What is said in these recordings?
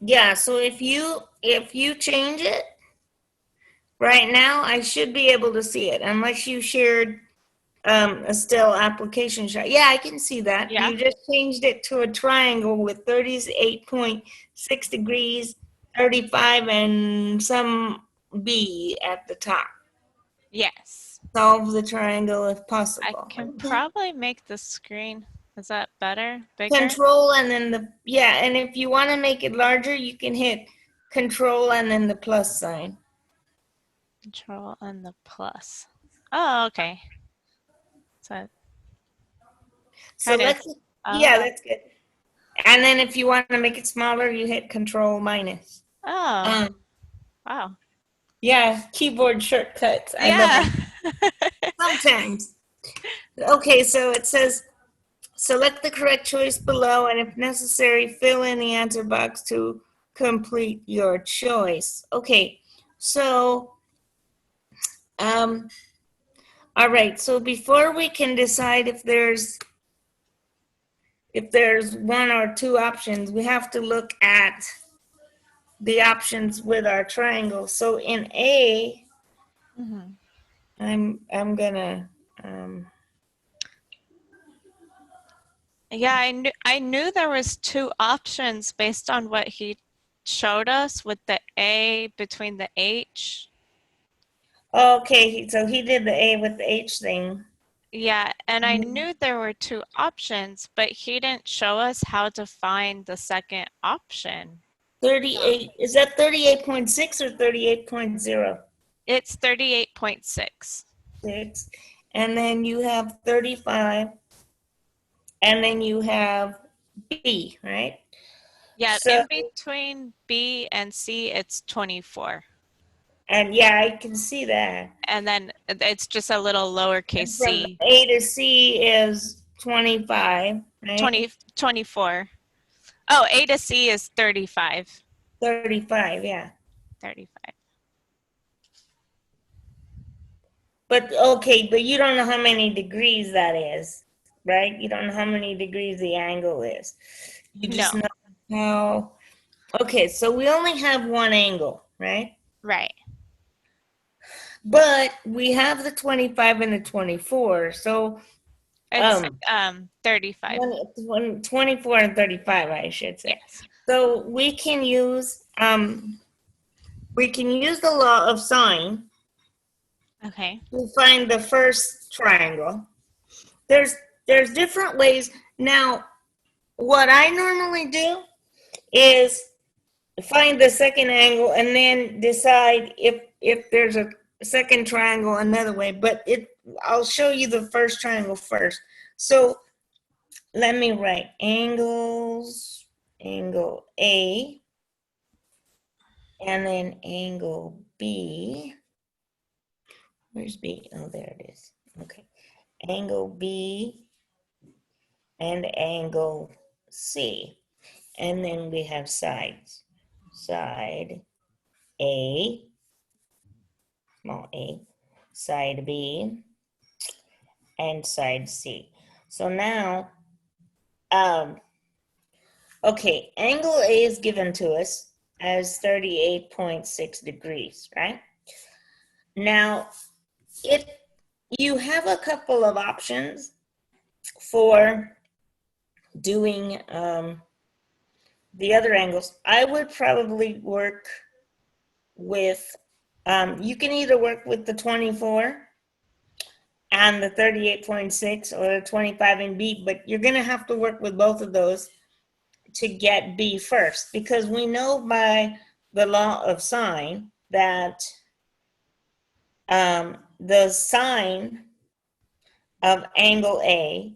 Yeah, so if you change it right now, I should be able to see it unless you shared a still application shot. Yeah, I can see that. Yeah. You just changed it to a triangle with 38.6 degrees, 35 and some B at the top. Yes. Solve the triangle if I possible. can Okay. probably make the screen. Is that better? Bigger? Control and then yeah, and if you want to make it larger, you can hit control and then the plus sign. Control and the plus. Oh, okay. So kind of. Select it. Yeah, Oh. that's good. And then if you want to make it smaller, you hit control minus. Oh. Um, Wow. yeah, keyboard shortcuts. I love Yeah. them. Sometimes. Okay, so it says select the correct choice below, and if necessary, fill in the answer box to complete your choice. Okay, so um, all right. So before we can decide if there's one or two options, we have to look at the options with our triangle. So in A, hmm I'm gonna um, Yeah, I knew there was two options based on what he showed us with the A between the H. okay, so he did the A with the H thing. Yeah, and I knew there were two options, but he didn't show us how to find the second option. 38, is that 38.6 or 38.06? It's 38.6. And then you have 35, and then you have B, right? Yeah, So, in between B and C, it's 24. and yeah, I can see that. And then it's just a little lowercase And from c, A to C is 25, right? 24. Oh, A to C is 35. 35, yeah. 35. But okay, but you don't know how many degrees that is, right? You don't know how many degrees the angle is. You just No, know how. Okay, so we only have one angle, right? right. But we have the 25 and the 24. So It's um 35. 24 and 35, I should say. Yes. So we can use the law of sine Okay. to find the first triangle. There's different ways. Now, what I normally do is find the second angle and then decide if there's a second triangle another way. But I'll show you the first triangle first. So let me write angles, angle A, and then angle B. Where's B? Oh, there it is. Okay. Angle B and angle C. And then we have sides. Side A, small a, side B, and side C. So now, okay, angle A is given to us as 38.6 degrees, right? Now, it you have a couple of options for doing the other angles. I would probably work with, you can either work with the 24 and the 38.6 or the 25 and B, but you're going to have to work with both of those to get B first, because we know by the law of sine that the sine of angle A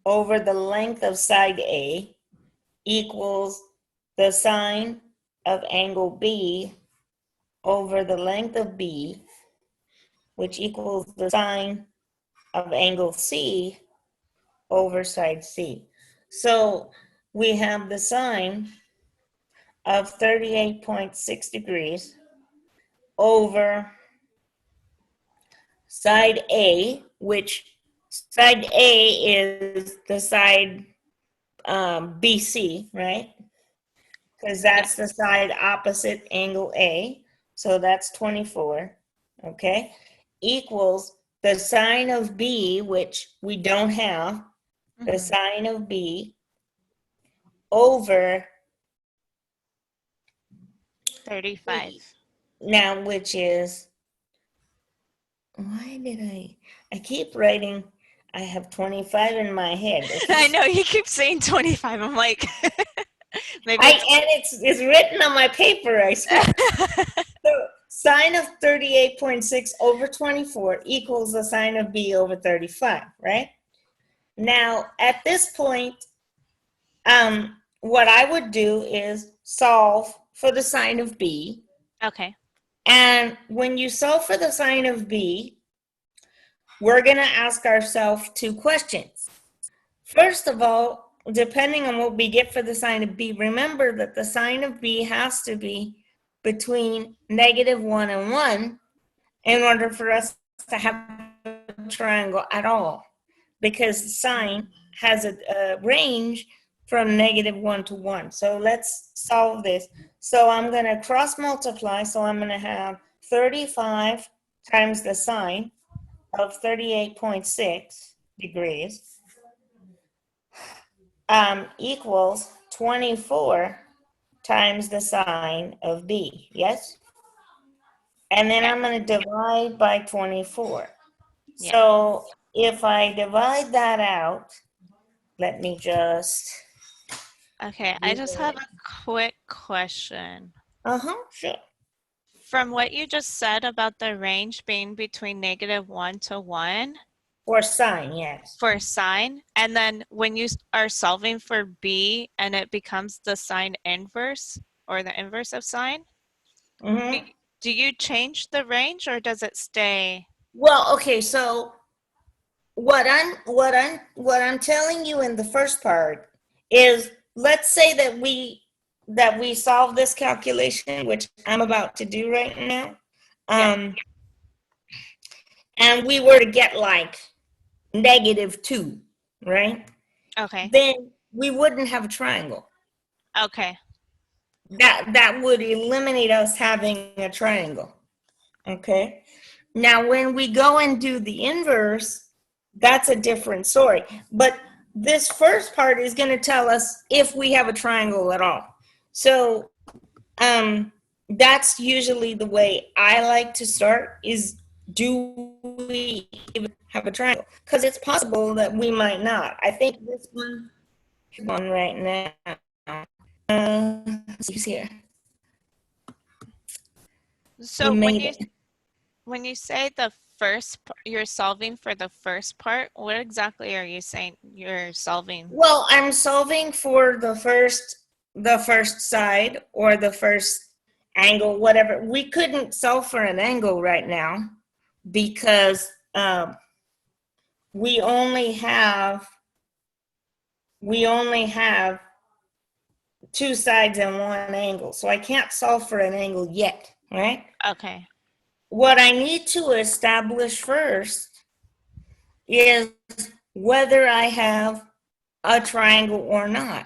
over the length of side A equals the sine of angle B over the length of B, which equals the sine of angle C over side C. So we have the sine of 38.6 degrees over side A, which side A is the side BC, right? because that's the side opposite angle A. So that's 24, okay? Equals the sine of B, which we don't have, the sine of B over 35. now, which is, why did I keep writing, I have 25 in my head. I know you keep saying 25. I'm like, maybe And it's written on my paper, I swear. So sine of 38.6 over 24 equals the sine of B over 35, right? Now, at this point, what I would do is solve for the sine of B. Okay. And when you solve for the sine of B, we're going to ask ourselves two questions. First of all, depending on what we get for the sine of B, remember that the sine of B has to be between -1 and 1 in order for us to have a triangle at all, because sine has a range from -1 to 1. So let's solve this. So I'm going to cross multiply. So I'm going to have 35 times the sine of 38.6 degrees equals 24 times the sine of B, yes? And then I'm going to divide by 24. Yeah. So if I divide that out, let me just... Okay, I just have a quick question. Sure. From what you just said about the range being between -1 to 1 For sine, yes. for sine, and then when you are solving for B and it becomes the sine inverse or the inverse of sine, do you change the range or does it stay? Well, okay, so what I'm telling you in the first part is, let's say that we solve this calculation, which I'm about to do right now, and we were to get like -2, right? Okay. Then we wouldn't have a triangle. Okay. That would eliminate us having a triangle. Okay. Now, when we go and do the inverse, that's a different story. But this first part is going to tell us if we have a triangle at all. So that's usually the way I like to start, is, do we even have a triangle? Because it's possible that we might not. I think this one right now. Let's see here. So when you say the first, you're solving for the first part, what exactly are you saying you're solving? Well, I'm solving for the first side or the first angle, whatever. We couldn't solve for an angle right now because we only have two sides and one angle. So I can't solve for an angle yet, right? Okay. What I need to establish first is whether I have a triangle or not,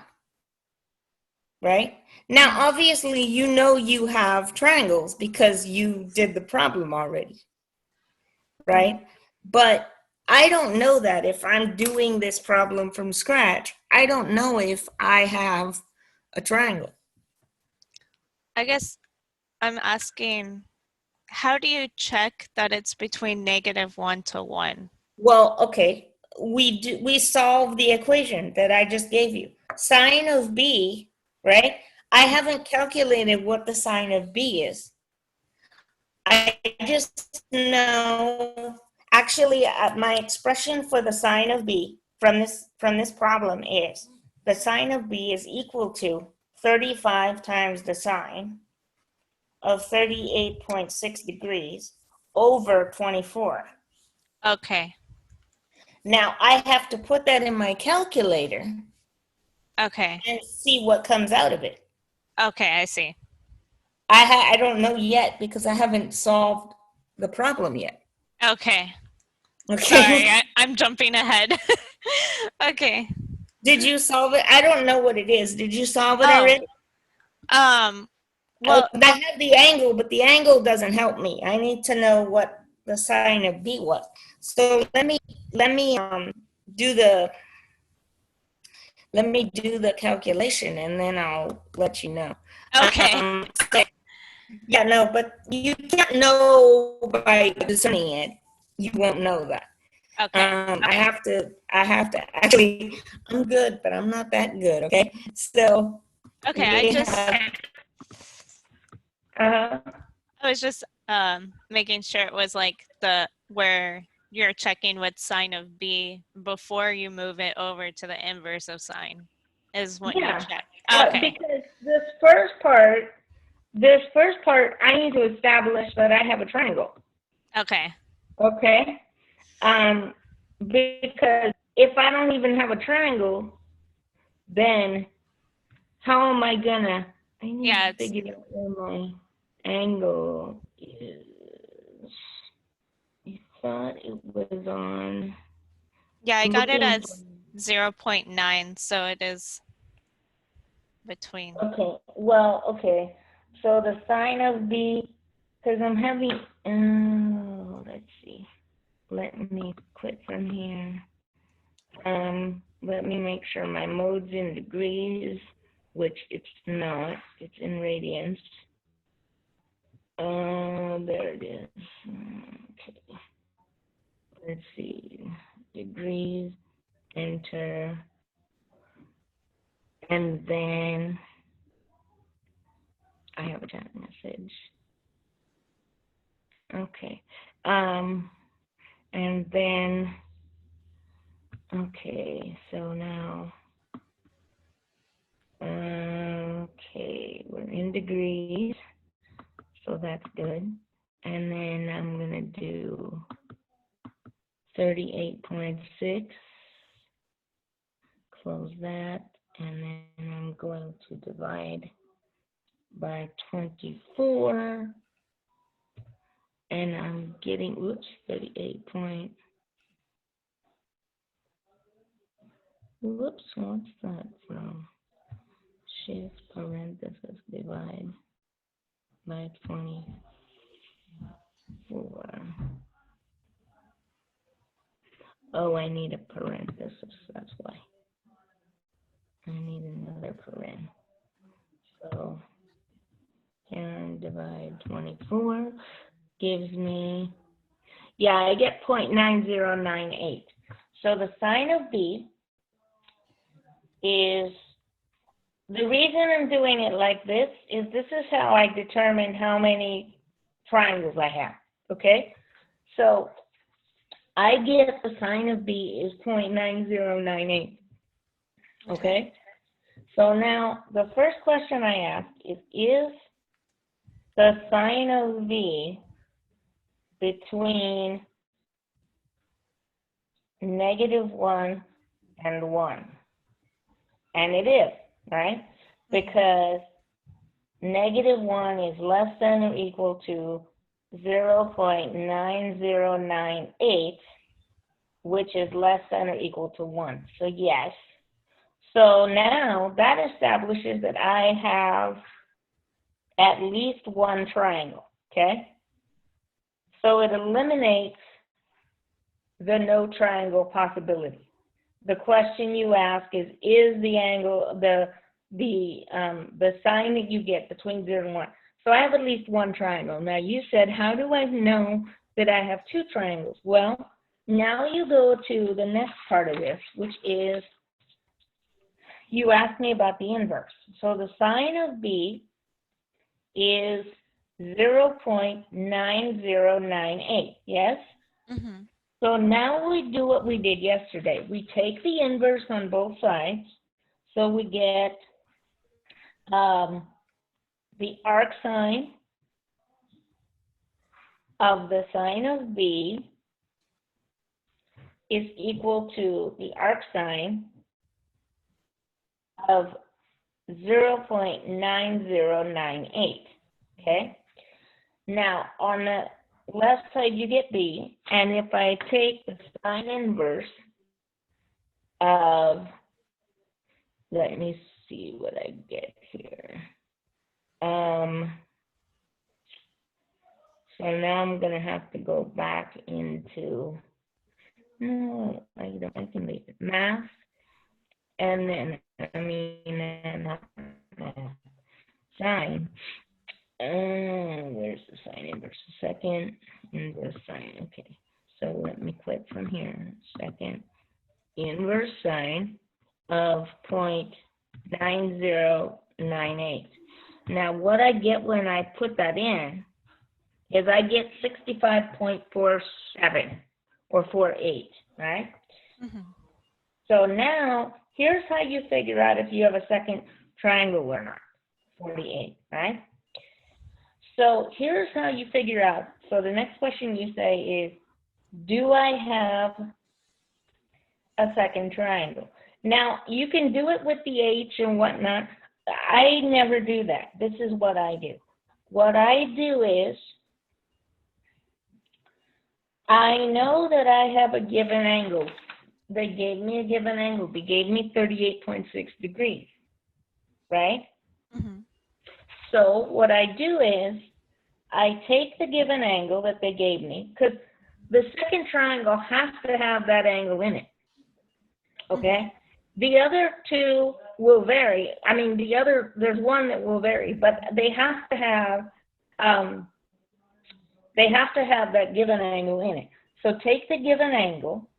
right? Now, obviously, you know you have triangles because you did the problem already, right? But I don't know that if I'm doing this problem from scratch. I don't know if I have a triangle. I guess I'm asking, how do you check that it's between -1 to 1? Well, okay, we solve the equation that I just gave you. Sine of B, right? I haven't calculated what the sine of B is. I just know, actually, my expression for the sine of B from this problem is, the sine of B is equal to 35 times the sine of 38.6 degrees over 24. Okay. Now I have to put that in my calculator Okay. and see what comes out of it. Okay, I see. I don't know yet because I haven't solved the problem yet. Okay. Okay. Sorry, I'm jumping ahead. Okay. Did you solve it? I don't know what it is. Did you solve it already? Well, I have the angle, but the angle doesn't help me. I need to know what the sine of B was. So let me do the let me do the calculation and then I'll let you know. okay. So, yeah, no, but you can't know by discerning it. You won't know that. Okay. I have to actually, I'm good, but I'm not that good, okay? So Okay. we have, uh, I was just making sure it was like where you're checking with sine of B before you move it over to the inverse of sine is what you yeah, check. Okay. because this first part, I need to establish that I have a triangle, Okay. okay? Um, because if I don't even have a triangle, then how am I gonna? I need Yeah, to it's figure out where my angle is. I thought it was on. yeah, I I'm got it looking as 0.9, so it is between. for. Okay. Well, okay. So the sine of B, because I'm having. Let's see. Let me quit from here. Let me make sure my mode's in degrees, which it's not. It's in radians. There it is. Okay. Let's see. Degrees, enter, and then I have a chat message. Okay. Um, and then, okay, so now, okay, we're in degrees, so that's good. And then I'm going to do 38.6, close that, and then I'm going to divide by 24, and I'm getting, oops, 38 point, whoops, what's that from? Shift parenthesis divide by 24. Oh, I need a parenthesis, that's why. I need another paren. So 10 divide 24 gives me, yeah, I get 0.9098. So the sine of B is, the reason I'm doing it like this is how I determine how many triangles I have, okay? So I get the sine of B is 0.9098, okay? So now the first question I ask is the sine of B between -1 and 1? And it is, right? Because -1 is less than or equal to 0.9098, which is less than or equal to 1. So yes. So now that establishes that I have at least one triangle, okay? So it eliminates the no triangle possibility. The question you ask is the angle, the sign that you get between 0 and 1. So I have at least one triangle. Now you said, how do I know that I have two triangles? Well, now you go to the next part of this, which is, you asked me about the inverse. So the sine of B is 0.9098, yes? Mm-hmm. So now we do what we did yesterday. We take the inverse on both sides. So we get the arc sine of the sine of B is equal to the arc sine of 0.9098, okay? Now, on the left side, you get B, and if I take the sine inverse of, let me see what I get here. So now I'm going to have to go back into, no, I can leave it, math, and then, not math, sine. Where's the sine, inverse, second, inverse sine, okay. So let me click from here, second, inverse sine of 0.9098. Now, what I get when I put that in is I get 65.47 or 48, right? Mm-hmm. So now, here's how you figure out if you have a second triangle or not, 48, right? So here's how you figure out. So the next question you say is, do I have a second triangle? Now, you can do it with the H and whatnot. I never do that. This is what I do. What I do is, I know that I have a given angle. They gave me a given angle. They gave me 38.6 degrees, right? Mm-hmm. So what I do is, I take the given angle that they gave me, because the second triangle has to have that angle in it, okay? The other two will vary. I mean, there's one that will vary, but they have to have that given angle in it. So take the given angle,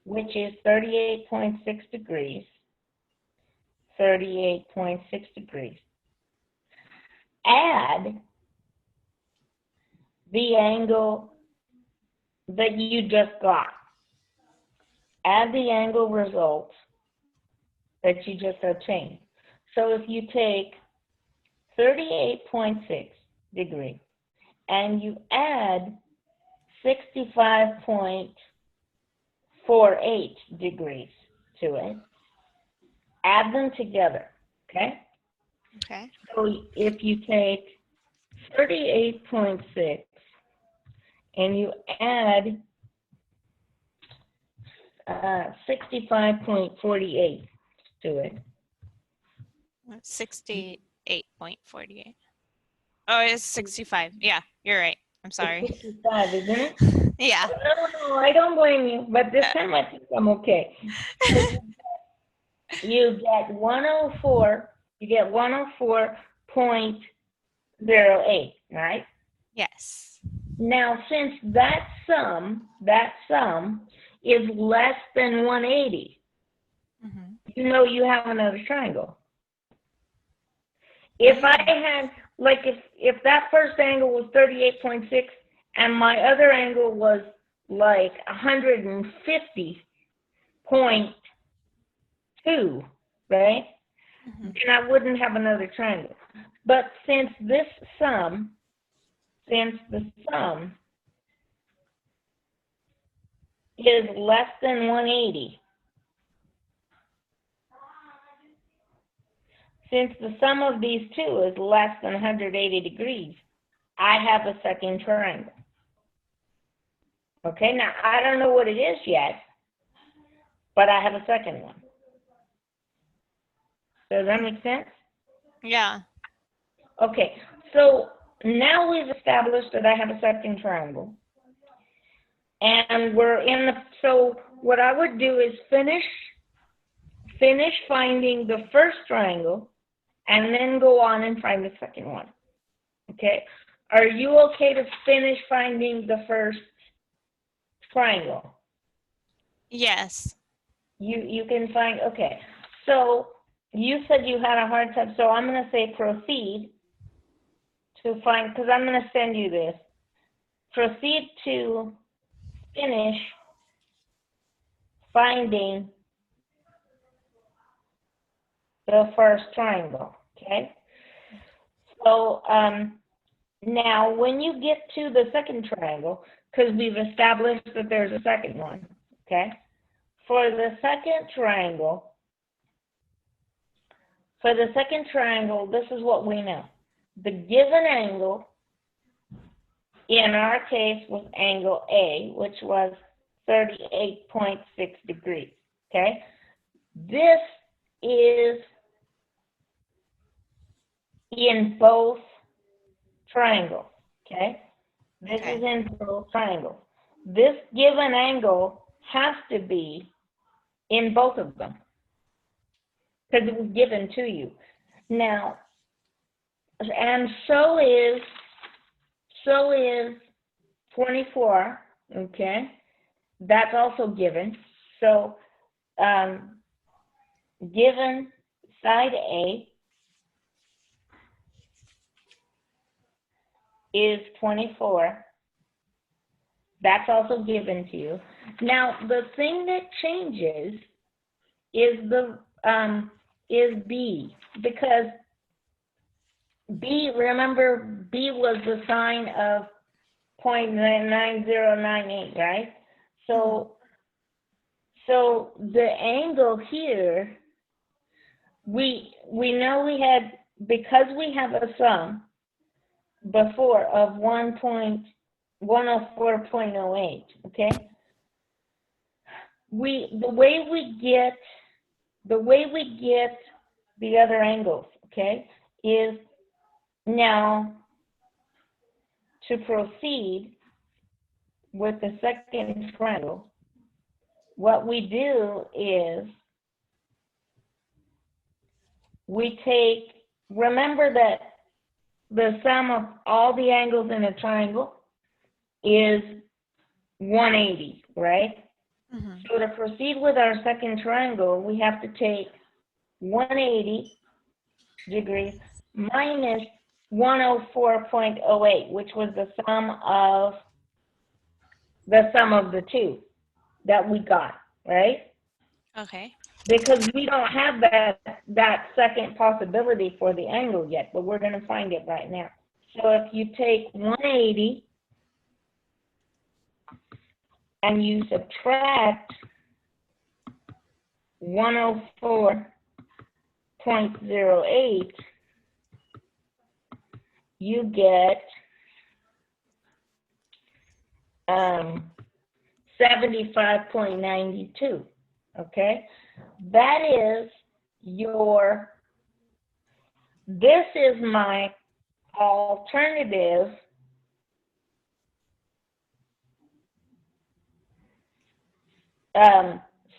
which is 38.6 degrees, 38.6 degrees. Add the angle that you just got. Add the angle results that you just obtained. So if you take 38.6 degrees and you add 65.48 degrees to it, add them together, okay? Okay. So if you take 38.6 and you add 65.48 to it. 68.48. Oh, it's 65. Yeah, you're right. I'm sorry. It's 65, isn't it? Yeah. No, I don't blame you, but this time I think I'm okay. So you get 104, you get 104.08, right? Yes. Now, since that sum is less than 180, you know you have another triangle. If I had, like, if that first angle was 38.6 and my other angle was like 150.2, right? Then I wouldn't have another triangle. But since the sum is less than 180, since the sum of these two is less than 180 degrees, I have a second triangle. Okay, now I don't know what it is yet, but I have a second one. Does that make sense? Yeah. Okay, so now we've established that I have a second triangle. And so what I would do is finish finding the first triangle and then go on and find the second one. Okay? Are you okay to finish finding the first triangle? Yes. You can find, okay. So you said you had a hard time, so I'm going to say proceed to find, because I'm going to send you this. Proceed to finish finding the first triangle, okay? So now when you get to the second triangle, because we've established that there's a second one, okay? For the second triangle, this is what we know. The given angle in our case was angle A, which was 38.6 degrees, okay? This is in both triangles, okay? This Okay. is in both triangles. This given angle has to be in both of them because it was given to you. Now, and so is 24, okay? That's also given. So, given side A is 24. That's also given to you. Now, the thing that changes is is B, because B, remember, B was the sine of 0.9098, right? So the angle here, we know we had, because we have a sum before of 104.08, okay? The way we get the other angles, okay, is now to proceed with the second triangle. What we do is we take, remember that the sum of all the angles in a triangle is 180, right? Mm-hmm. So to proceed with our second triangle, we have to take 180 degrees minus 104.08, which was the sum of the two that we got, right? Okay. Because we don't have that second possibility for the angle yet, but we're going to find it right now. So if you take 180 and you subtract 104.08, you get 75.92. Okay, that is this is my alternative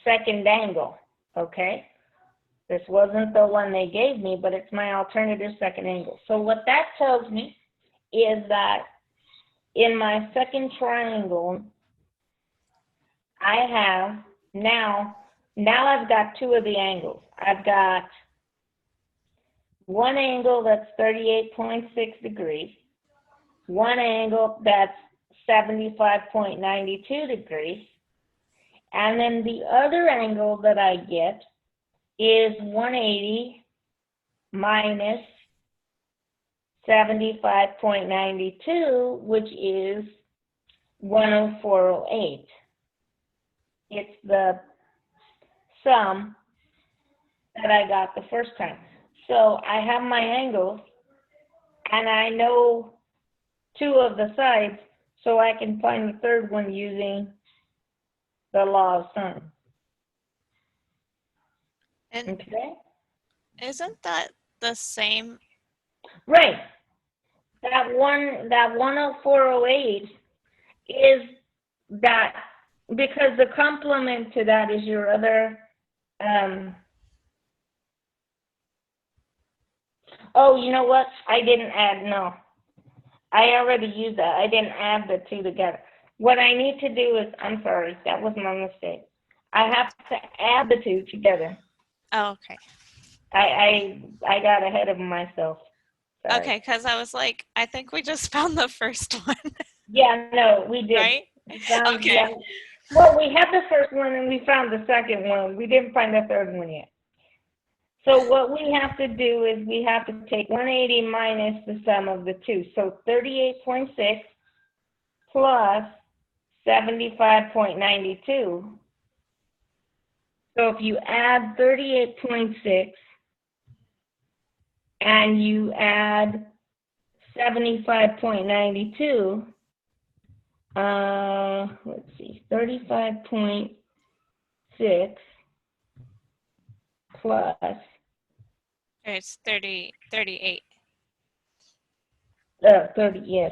second angle, okay? This wasn't the one they gave me, but it's my alternative second angle. So what that tells me is that in my second triangle, I have now I've got two of the angles. I've got one angle that's 38.6 degrees, one angle that's 75.92 degrees, and then the other angle that I get is 180 minus 75.92, which is 104.08. It's the sum that I got the first time. So I have my angles, and I know two of the sides, so I can find the third one using the law of sine. And okay? isn't that the same? Right. That 104.08 is that, because the complement to that is your other, oh, you know what? I didn't add, no. I already used that. I didn't add the two together. What I need to do is, I'm sorry, that was my mistake. I have to add the two together. Oh, okay. I got ahead of myself. Sorry. Okay, because I was like, I think we just found the first one. Yeah, no, we did. Right? We found, Okay. yeah. Well, we had the first one and we found the second one. We didn't find the third one yet. So what we have to do is we have to take 180 minus the sum of the two. So 38.6 plus 75.92. So if you add 38.6 and you add 75.92, let's see, 35.6 plus It's 38. 30, yes.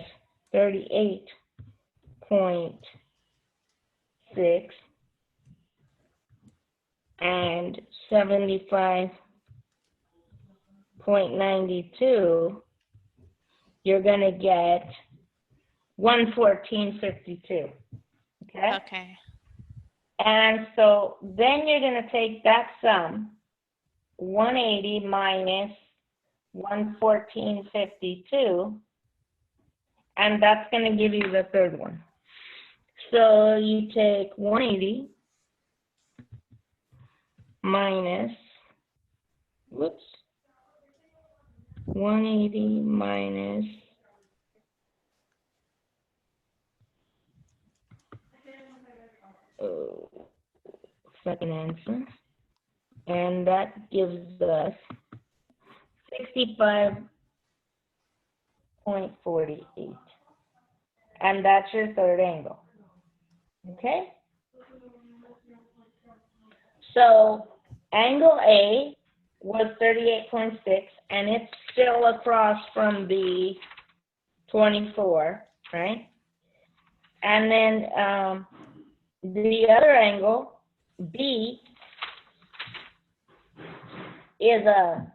38.6 and 75.92, you're going to get 114.52. Okay? Okay. And so then you're going to take that sum, 180 minus 114.52, and that's going to give you the third one. So you take 180 minus, 180 minus second answer, and that gives us 65.48, and that's your third angle. Okay? So angle A was 38.6, and it's still across from the 24, right? And then the other angle, B, is a...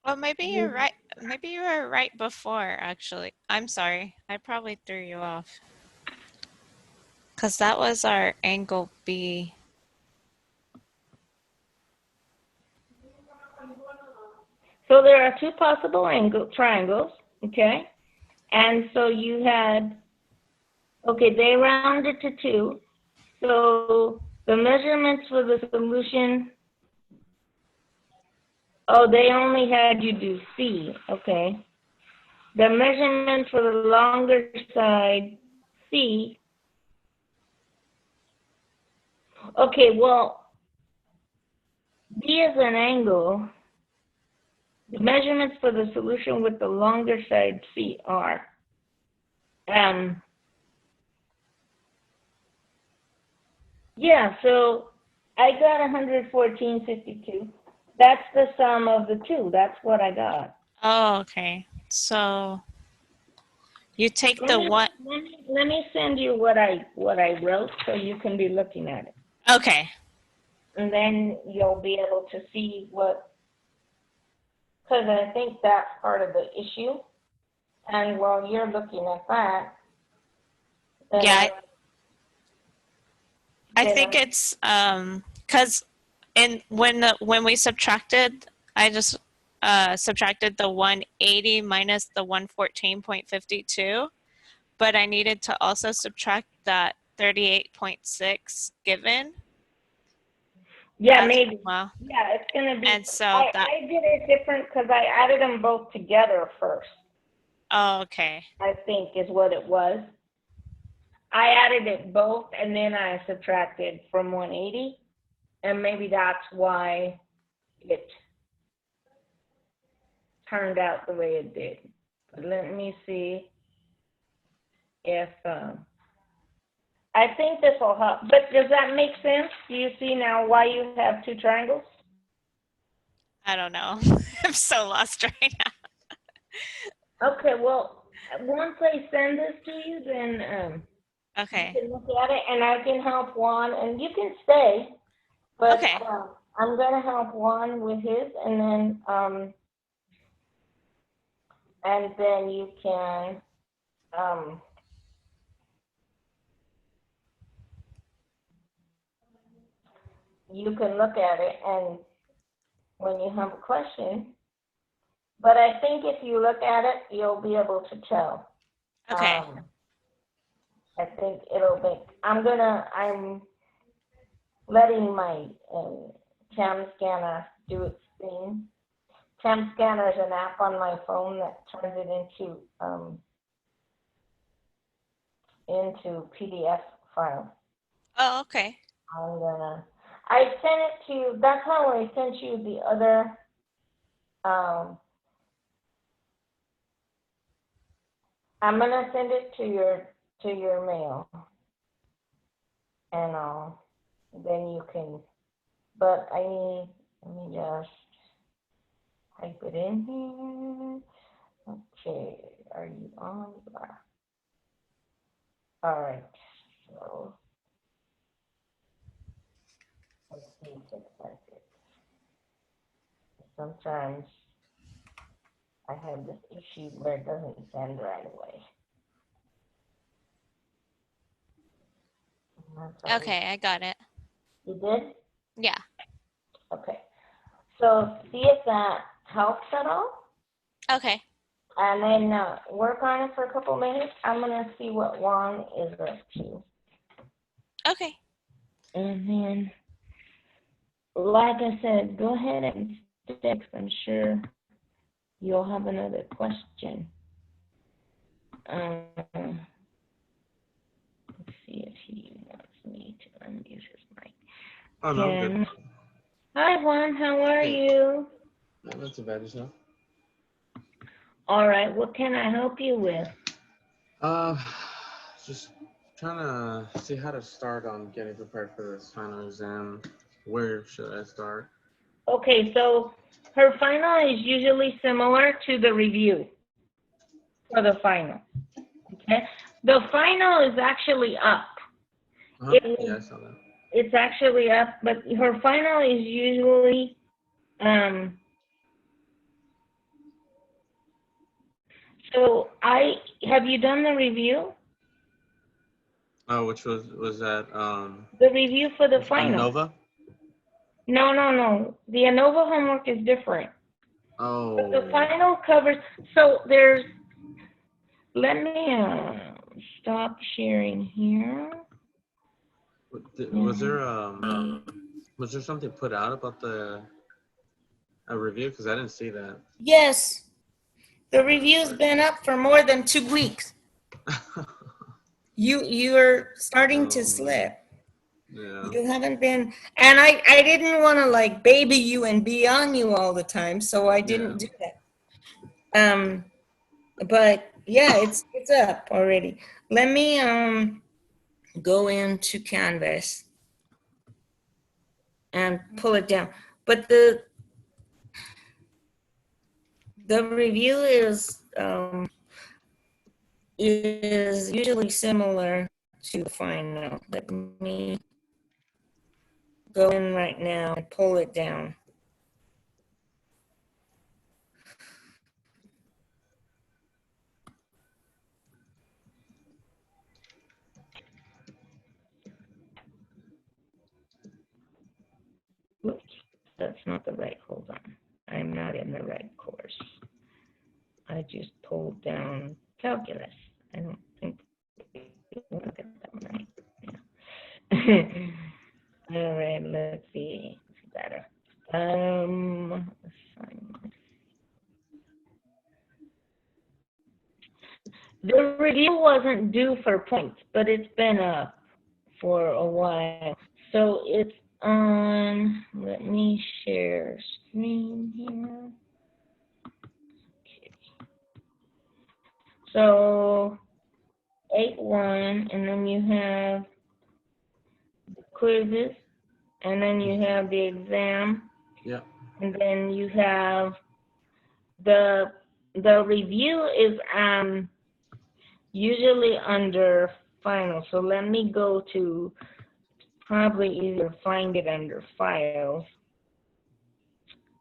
Well, maybe you're right. Maybe you were right before, actually. I'm sorry. I probably threw you off. Because that was our angle B. So there are two possible triangles, okay? And so you had, okay, they rounded to 2. So the measurements for the solution, oh, they only had you do C, okay. The measurement for the longer side, C, okay, well, B is an angle. The measurements for the solution with the longer side, C, are, yeah, so I got 114.52. That's the sum of the two. That's what I got. Oh, okay. So you take Let the me, one. let me send you what I wrote so you can be looking at it. Okay. And then you'll be able to see what, because I think that's part of the issue. And while you're looking at that, then Yeah, I think it's because when we subtracted, I just subtracted the 180 minus the 114.52, but I needed to also subtract that 38.6 given. yeah, maybe. Well. Yeah, it's going to be, And so that. I did it different because I added them both together first, Oh, okay. I think is what it was. I added it both and then I subtracted from 180, and maybe that's why it turned out the way it did. But let me see if, I think this will help. But does that make sense? Do you see now why you have two triangles? I don't know. I'm so lost right now. Okay, well, once I send this to you, then you Okay. can look at it, and I can help Juan, and you can stay, but Okay. I'm going to help Juan with his, and then you can, you can look at it, and when you have a question, but I think if you look at it, you'll be able to tell. Okay. I think it'll make, I'm letting my cam scanner do its thing. Cam scanner is an app on my phone that turns it into PDF file. Oh, okay. I sent it to you, that's how I sent you the other, I'm gonna send it to your mail, and then you can. But let me just type it in here. Okay, are you on? All right, so let's see if it's like it. Sometimes I have this issue where it doesn't send right away. Okay, I got it. You did? Yeah. Okay. So see if that helps at all. Okay. And then work on it for a couple minutes. I'm going to see what Juan is up to. Okay. And then, like I said, go ahead and fix. I'm sure you'll have another question. Let's see if he wants me to unmute his mic. Oh, no, I'm good. Hi, Juan. How are Hey. you? Not too bad, yourself? All right. What can I help you with? Uh, just trying to see how to start on getting prepared for this final exam. Where should I start? Okay, so her final is usually similar to the review for the final. Okay, the final is actually up. Yeah, I saw that. It's actually up, but her final is usually so I have you done the review? Oh, which was that The review for the final. ANOVA? No. The ANOVA homework is different. Oh. But the final covers, so there's, let me stop sharing here. Was there something put out about the a review? Because I didn't see that. Yes, the review's been up for more than 2 weeks. You're starting to slip. Yeah. You haven't been, and I didn't want to like baby you and be on you all the time, so I didn't do that. But yeah, it's up already. Let me go into Canvas and pull it down. But the review is usually similar to the final. Let me go in right now and pull it down. Oops, that's not the right, hold on. I'm not in the right course. I just pulled down calculus. I don't think look at that right. Yeah. All right, let's see. It's better. Assignment. The review wasn't due for points, but it's been up for a while. So it's on, let me share screen here. Okay. So 8-1, and then you have the quizzes, and then you have the exam. Yeah. And then you have the review is usually under final. So let me go to, probably easier find it under files.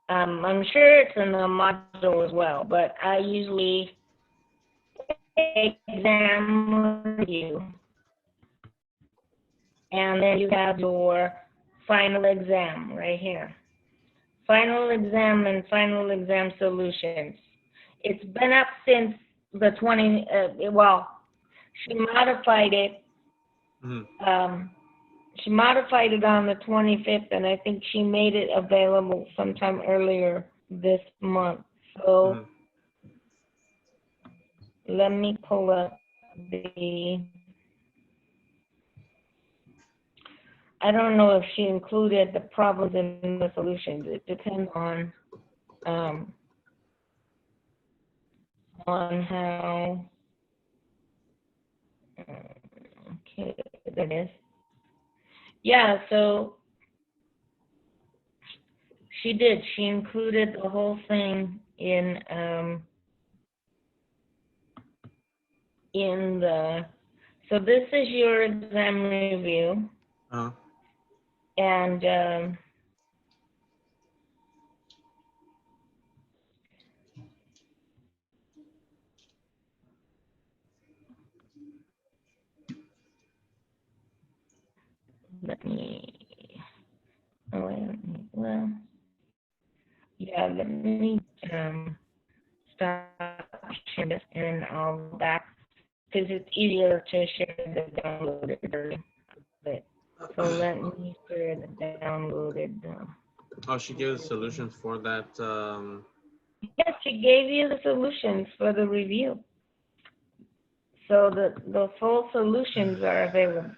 I'm sure it's in the module as well, but I usually exam review. And then you have your final exam right here. Final exam and final exam solutions. It's been up since the 20, well, she modified it. She modified it on the 25th, and I think she made it available sometime earlier this month. So let me pull up the, I don't know if she included the problems in the solutions. It depends on how, okay, there it is. Yeah, so she did. She included the whole thing in in the, so this is your exam review, Uh-huh. and let me, oh, well, yeah, let me stop sharing this and I'll go back because it's easier to share the downloaded version of it. So let me share the downloaded. Oh, she gave the solutions for that. Yes, she gave you the solutions for the review. So the full solutions are available.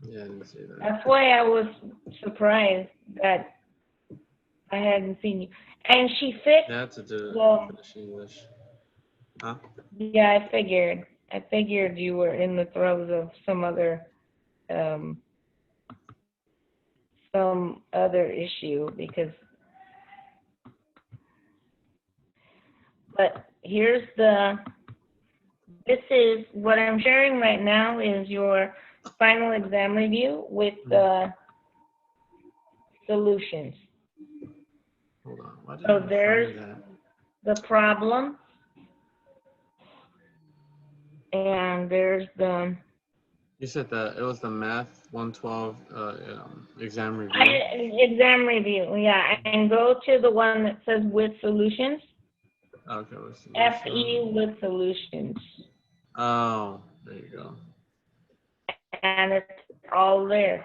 Yeah, I didn't see that. That's why I was surprised that I hadn't seen you. And she fixed. That's to do the, finish English. Huh? yeah, I figured. I figured you were in the throes of um, some other issue because. But here's this is what I'm sharing right now is your final exam review with the solutions. Hold on. Why did So I there's find that? the problem, and there's the You said that it was the math 112 exam review. exam review. Yeah, and go to the one that says with solutions. Okay, let's see. FE with solutions, Oh, there you go. and it's all there.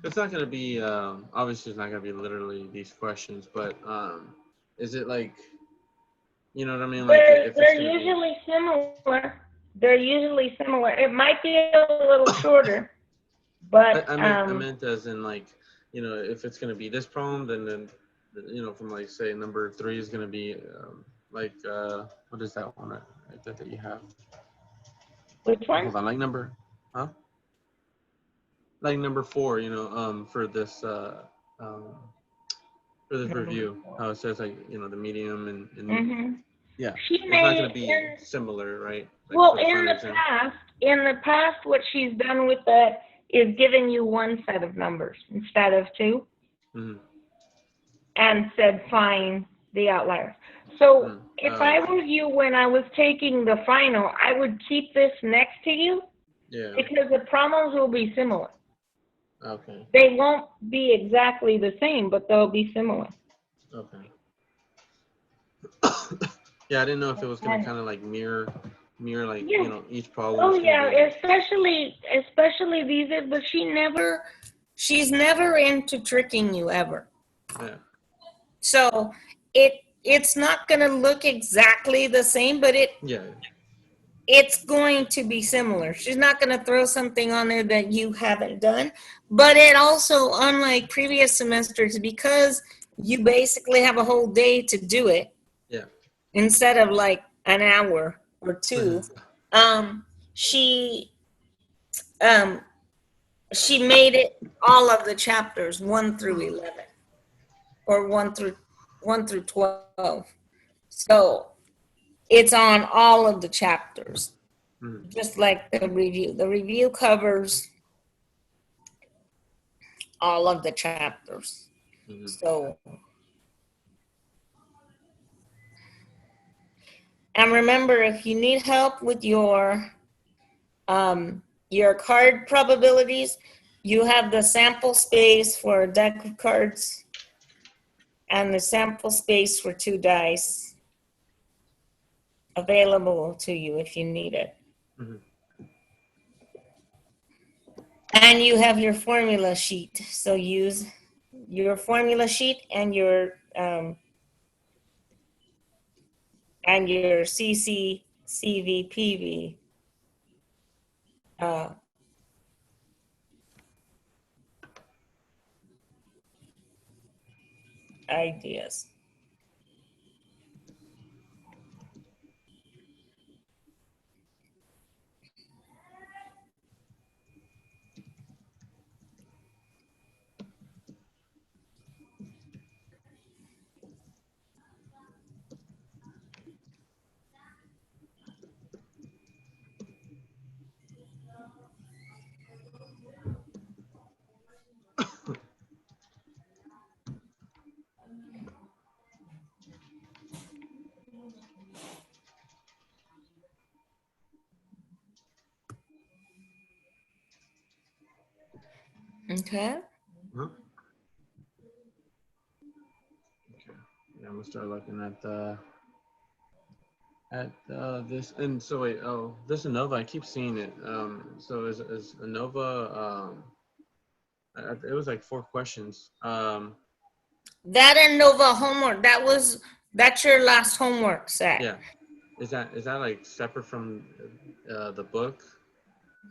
It's not gonna be obviously it's not gonna be literally these questions, but is it like, you know what I mean? Like if it's They're gonna be. usually similar. They're usually similar. It might be a little shorter, but I meant as in like, you know, if it's gonna be this problem, then you know, from like say number 3 is gonna be like what is that one right there that you have? which one? Hold on, like number, huh? Like number 4, you know, um, for this review, how it says like, you know, the medium and yeah, She it's not may gonna be similar, right? Like well for the final exam. in the past, what she's done with that is giving you one set of numbers instead of two, and said find the outliers. So if I Okay. were you, when I was taking the final, I would keep this next to you Yeah. because the problems will be similar. Okay. They won't be exactly the same, but they'll be similar. Okay. Yeah, I didn't know if it was gonna kind of like mirror like, Yeah. you know, each problem Oh is gonna yeah, be. especially these, but she's never into tricking you ever. Yeah. So it's not going to look exactly the same, but it's going to be similar. She's not going to throw something on there that you haven't done, but it also, unlike previous semesters, because you basically have a whole day to do it. Yeah. Instead of like an hour or two, she she made it all of the chapters 1 through 11 or 1 through 12. So it's on all of the chapters, just like the review. The review covers all of the chapters. So, and remember, if you need help with your card probabilities, you have the sample space for a deck of cards and the sample space for 2 dice available to you if you need it. And you have your formula sheet. So use your formula sheet and your CC CVPV ideas. Okay. Huh? Okay. Yeah, I'm gonna start looking at this. And so wait, oh, this ANOVA, I keep seeing it. So is ANOVA, it was like 4 questions. That and Nova homework, that's your last homework set. Yeah. Is that like separate from the book?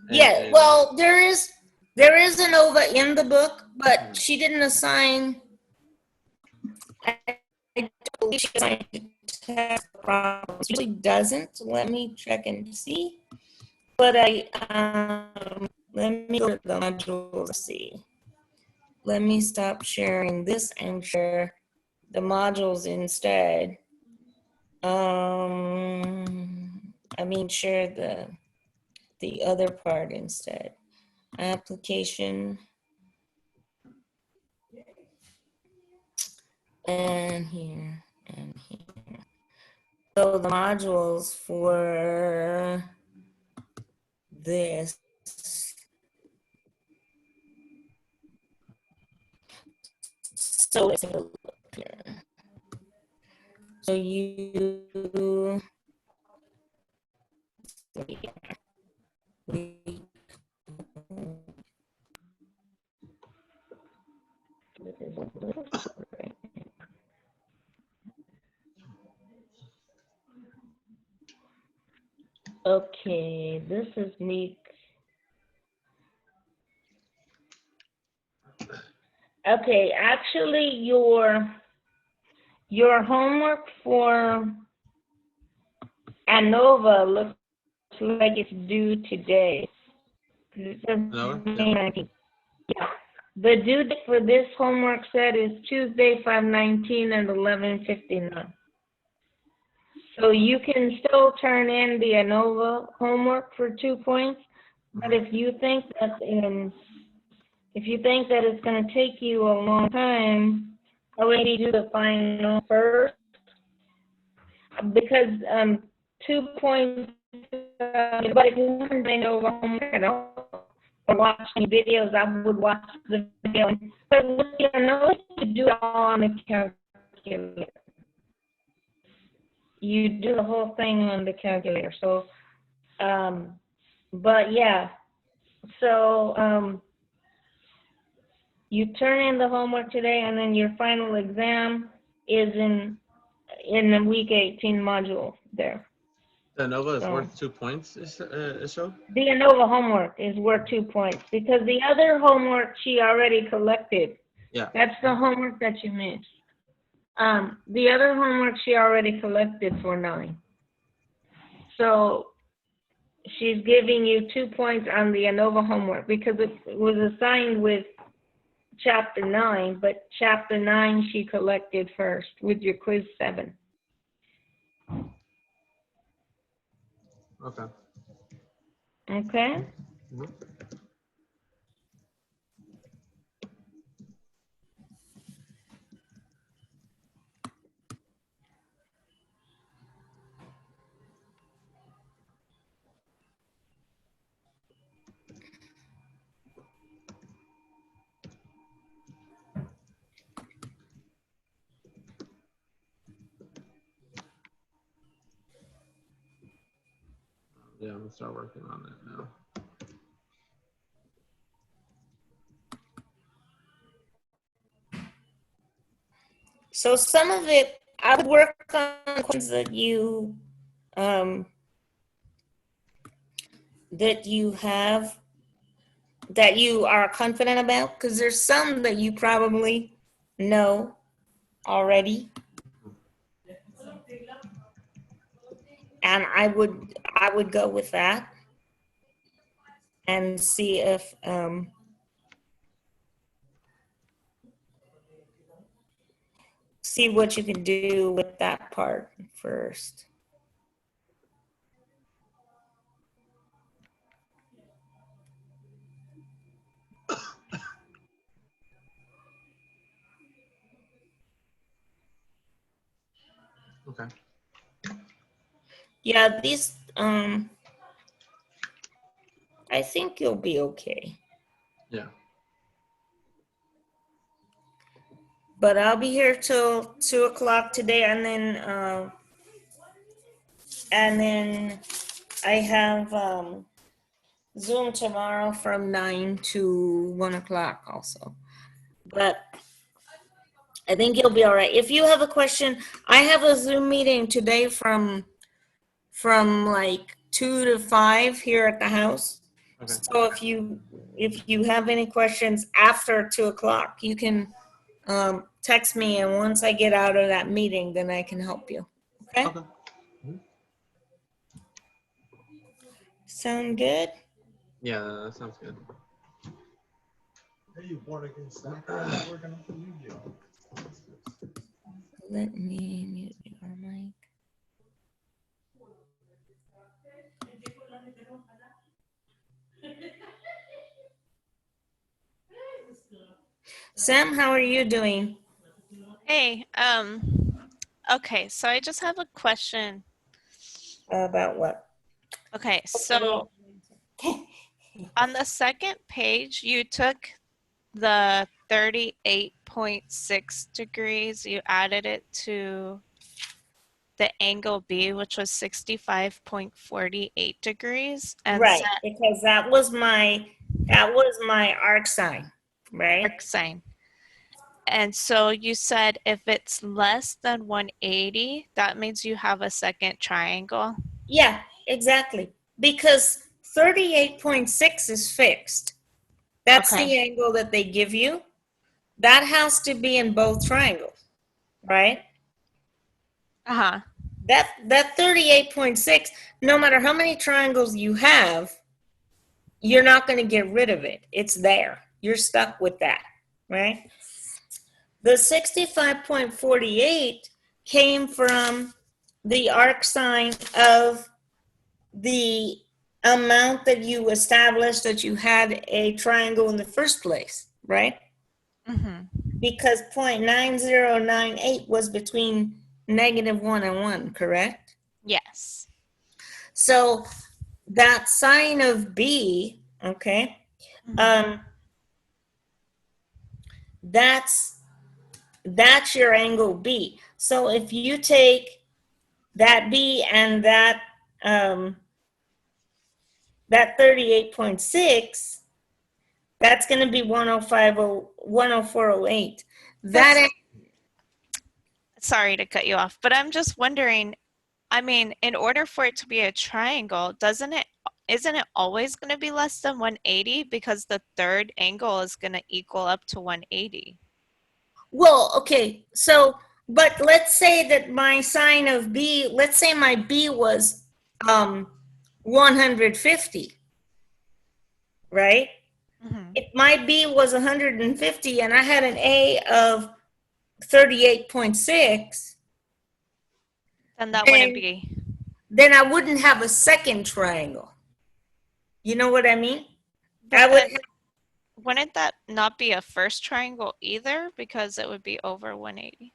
Yeah, well, there is a Nova in the book, but she didn't assign. I don't believe she assigned test problems. She usually doesn't. Let me check and see. But let me go to the modules. See. Let me stop sharing this and share the modules instead. Share the other part instead. Application. And here, and here. So the modules for this. So let's take a look here. So you okay, this is week. Okay, actually your homework for ANOVA looks like it's due today. It says No? May 19th. Yeah. The due date for this homework set is Tuesday, 5/19 at 11:59. So you can still turn in the ANOVA homework for 2 points, but if you think that it's going to take you a long time, I would maybe do the final first, because 2 points. But if you haven't been over homework at all or watch any videos, I would watch the video. But with the ANOVA, you do it all on the calculator. You do the whole thing on the calculator. So, but yeah, so you turn in the homework today, and then your final exam is in the week 18 module there. The ANOVA is worth 2 points, is so? The ANOVA homework is worth 2 points because the other homework she already collected. Yeah. That's the homework that you missed. The other homework she already collected for 9. So she's giving you 2 points on the ANOVA homework because it was assigned with chapter 9, but chapter 9 she collected first with your quiz 7. Okay. Okay? Mm-hmm. Yeah, I'm gonna start working on that now. So some of it, I would work on questions that you have, that you are confident about, because there's some that you probably know already. And I would go with that and see if see what you can do with that part first. Okay. Yeah, these I think you'll be okay. Yeah. But I'll be here till 2 o'clock today, and then I have Zoom tomorrow from 9 to 1 o'clock also. But I think you'll be all right. If you have a question, I have a Zoom meeting today from like 2 to 5 here at the house. Okay. So if you have any questions after 2 o'clock, you can text me, and once I get out of that meeting, then I can help you. Okay? Okay. Sound good? Yeah, that sounds good. Let me mute your mic. Sam, how are you doing? Hey, okay, so I just have a question. About what? Okay, so on the second page, you took the 38.6 degrees, you added it to the angle B, which was 65.48 degrees, and Right, set because that was my arc sign, right? arc sine. And so you said if it's less than 180, that means you have a second triangle. Yeah, exactly. Because 38.6 is fixed. That's Okay. the angle that they give you. That has to be in both triangles, right? Uh-huh. That 38.6, no matter how many triangles you have, you're not going to get rid of it. It's there. You're stuck with that, right? The 65.48 came from the arc sine of the amount that you established that you had a triangle in the first place, right? Mm-hmm. Because 0.9098 was between -1 and 1, correct? Yes. So that sine of B, okay, Mm-hmm. that's your angle B. So if you take that B and that 38.6, that's going to be 104.08. That Sorry to cut you off, but I'm just wondering, I mean, in order for it to be a triangle, isn't it always going to be less than 180 because the third angle is going to equal up to 180? well, okay. So, but let's say that my sine of B, let's say my B was 150, right? Mm-hmm. If my B was 150 and I had an A of 38.6, Then that wouldn't then be. I wouldn't have a second triangle. You know what I mean? I But would then wouldn't that not be a first triangle either because it would be over 180?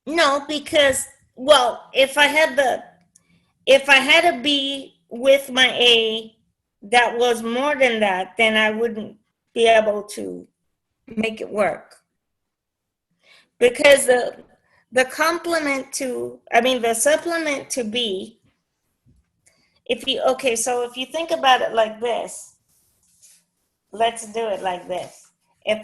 no, because, well, if I had a B with my A that was more than that, then I wouldn't be able to make it work. Because the complement to, I mean, the supplement to B, so if you think about it like this, let's do it like this. If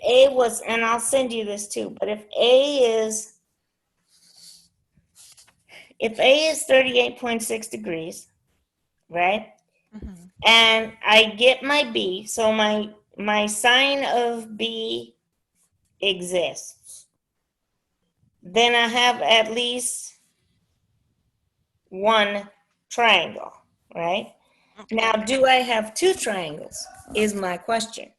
A was, and I'll send you this too, but if A is 38.6 degrees, right? Mm-hmm. And I get my B, so my sine of B exists. Then I have at least one triangle, right? Okay. Now, do I have two triangles? Is my question.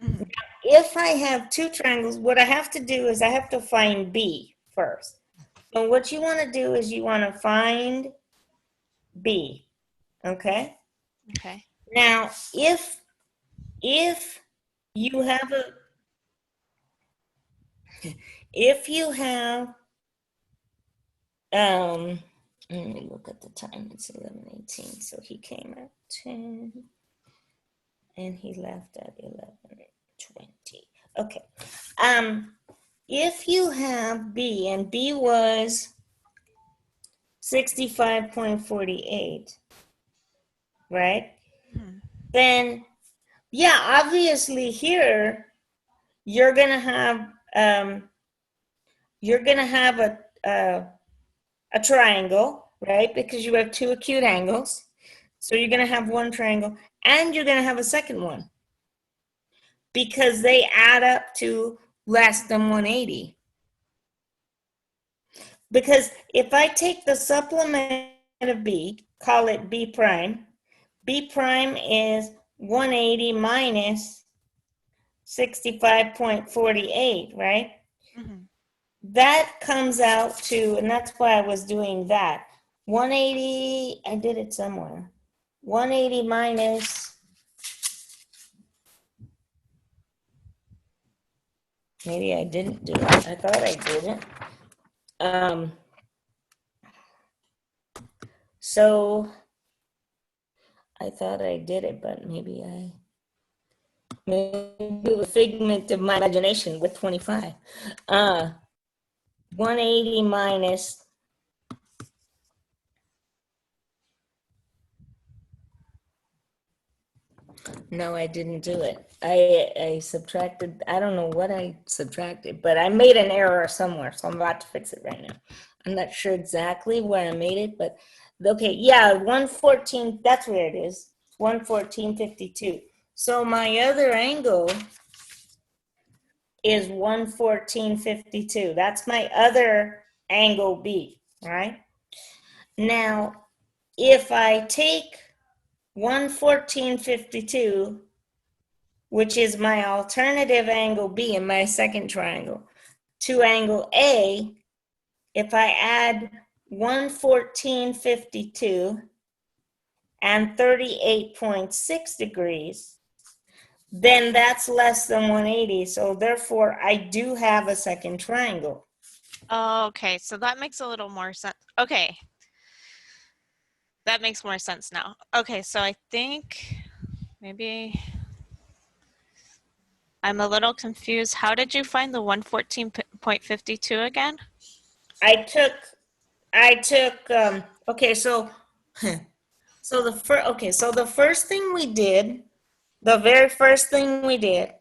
Mm-hmm. If I have two triangles, what I have to do is I have to find B first. So what you want to do is you want to find B, okay? Okay. Now, if you have a if you have let me look at the time. It's 11:18, so he came at 10, And he left at 11:20. Okay. If you have B, and B was 65.48, right? Then, yeah, obviously here you're gonna have a triangle, right? Because you have two acute angles. So you're gonna have one triangle, and you're gonna have a second one because they add up to less than 180. Because if I take the supplement of B, call it B prime is 180 minus 65.48, right? Mm-hmm. That comes out to, and that's why I was doing that. 180, I did it somewhere. 180 minus, maybe I didn't do it. I thought I did it. So I thought I did it, but maybe it was a figment of my imagination with 25. 180 minus, no, I didn't do it. I subtracted, I don't know what I subtracted, but I made an error somewhere, so I'm about to fix it right now. I'm not sure exactly where I made it, but okay, yeah, 114, that's where it is, 114.52. So my other angle is 114.52. That's my other angle B, right? Now, if I take 114.52, which is my alternative angle B in my second triangle, to angle A, if I add 114.52 and 38.6 degrees, then that's less than 180. So therefore, I do have a second triangle. Okay, so that makes a little more sense. Okay. That makes more sense now. Okay, so I think maybe I'm a little confused. How did you find the 114.52 again? I took, okay, so the first thing we did, the very first thing we did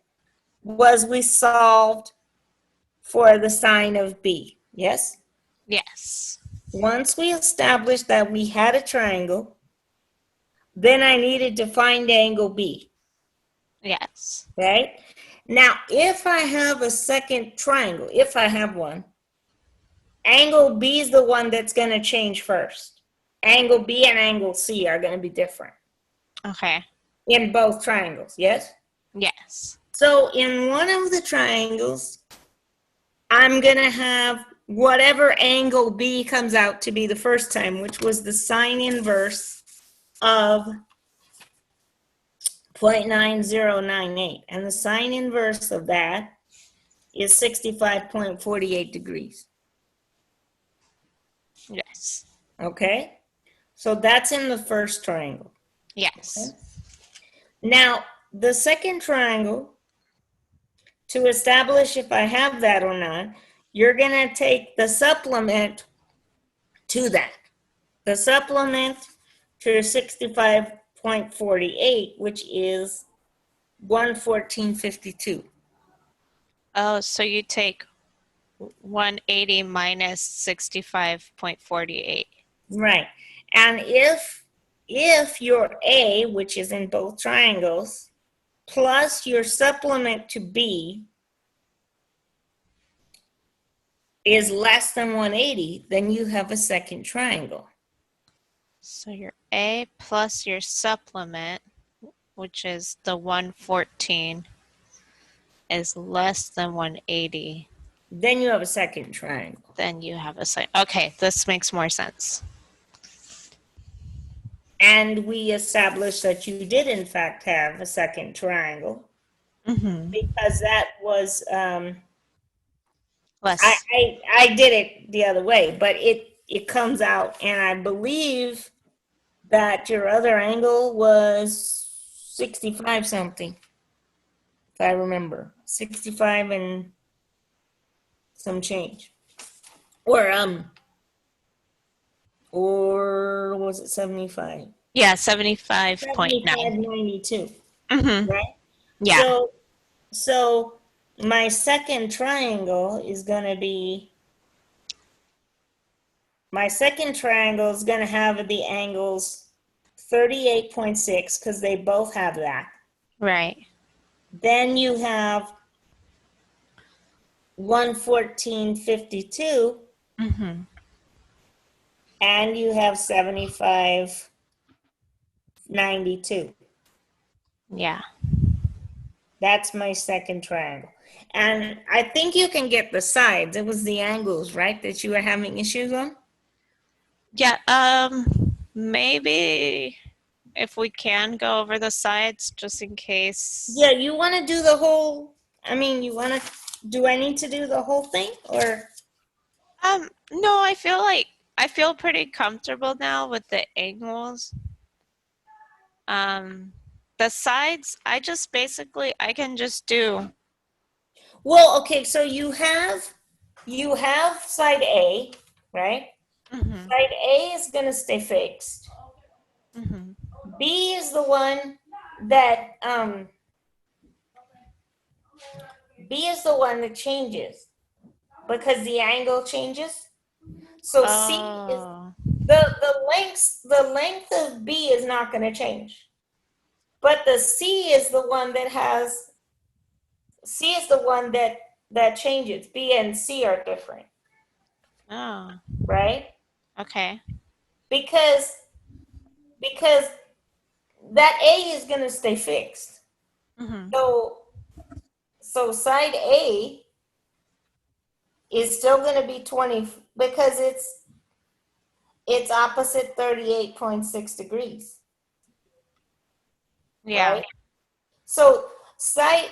was we solved for the sine of B, yes? Yes. Once we established that we had a triangle, then I needed to find angle B, Yes. right? Now, if I have a second triangle, if I have one, angle B is the one that's going to change first. Angle B and angle C are going to be different Okay. in both triangles, yes? Yes. So in one of the triangles, I'm going to have whatever angle B comes out to be the first time, which was the sine inverse of 0.9098. And the sine inverse of that is 65.48 degrees. Yes. Okay? So that's in the first triangle. Yes. Okay? Now, the second triangle, to establish if I have that or not, you're going to take the supplement to that. The supplement to 65.48, which is 114.52. Oh, so you take 180 minus 65.48. Right. And if your A, which is in both triangles, plus your supplement to B is less than 180, then you have a second triangle. So your A plus your supplement, which is the 114, is less than 180. Then you have a second triangle. Then you have a side. Okay, this makes more sense. And we established that you did, in fact, have a second triangle because that was, Less. I did it the other way, but it comes out, and I believe that your other angle was 65 something, if I remember. 65 and some change. Or was it 75? Yeah, 75.9. 75.92, Mm-hmm. right? Yeah. So my second triangle is going to be, my second triangle is going to have the angles 38.6 because they both have that. Right. Then you have 114.52, Mm-hmm. and you have 75.92. Yeah. That's my second triangle. And I think you can get the sides. It was the angles, right, that you were having issues on? Yeah. Maybe if we can go over the sides just in case. Yeah, you want to do the whole, do I need to do the whole thing or? No, I feel pretty comfortable now with the angles. The sides, I can just do. Well, okay, so you have side A, right? Mm-hmm. Side A is going to stay fixed. Mm-hmm. B is the one that changes because the angle changes. So C is Oh. the length of B is not going to change. But the C is the one that changes. B and C are different, Oh. right? Okay. Because that A is going to stay fixed. Mm-hmm. So side A is still going to be 20 because it's opposite 38.6 degrees, Yeah. right? So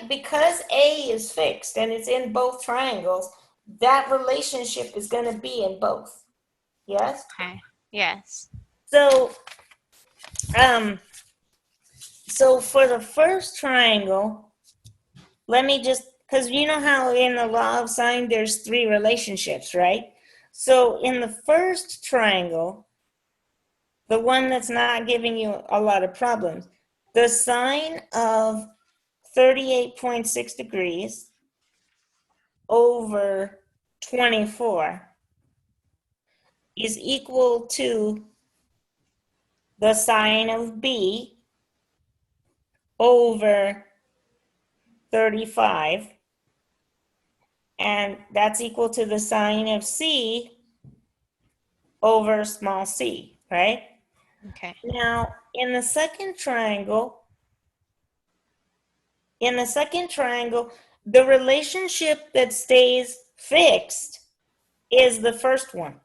because A is fixed and it's in both triangles, that relationship is going to be in both. Yes? Okay. Yes. So so for the first triangle, let me just, because you know how in the law of sine there's three relationships, right? So in the first triangle, the one that's not giving you a lot of problems, the sine of 38.6 degrees over 24 is equal to the sine of B over 35, and that's equal to the sine of C over small c, right? Okay. Now, in the second triangle, the relationship that stays fixed is the first one.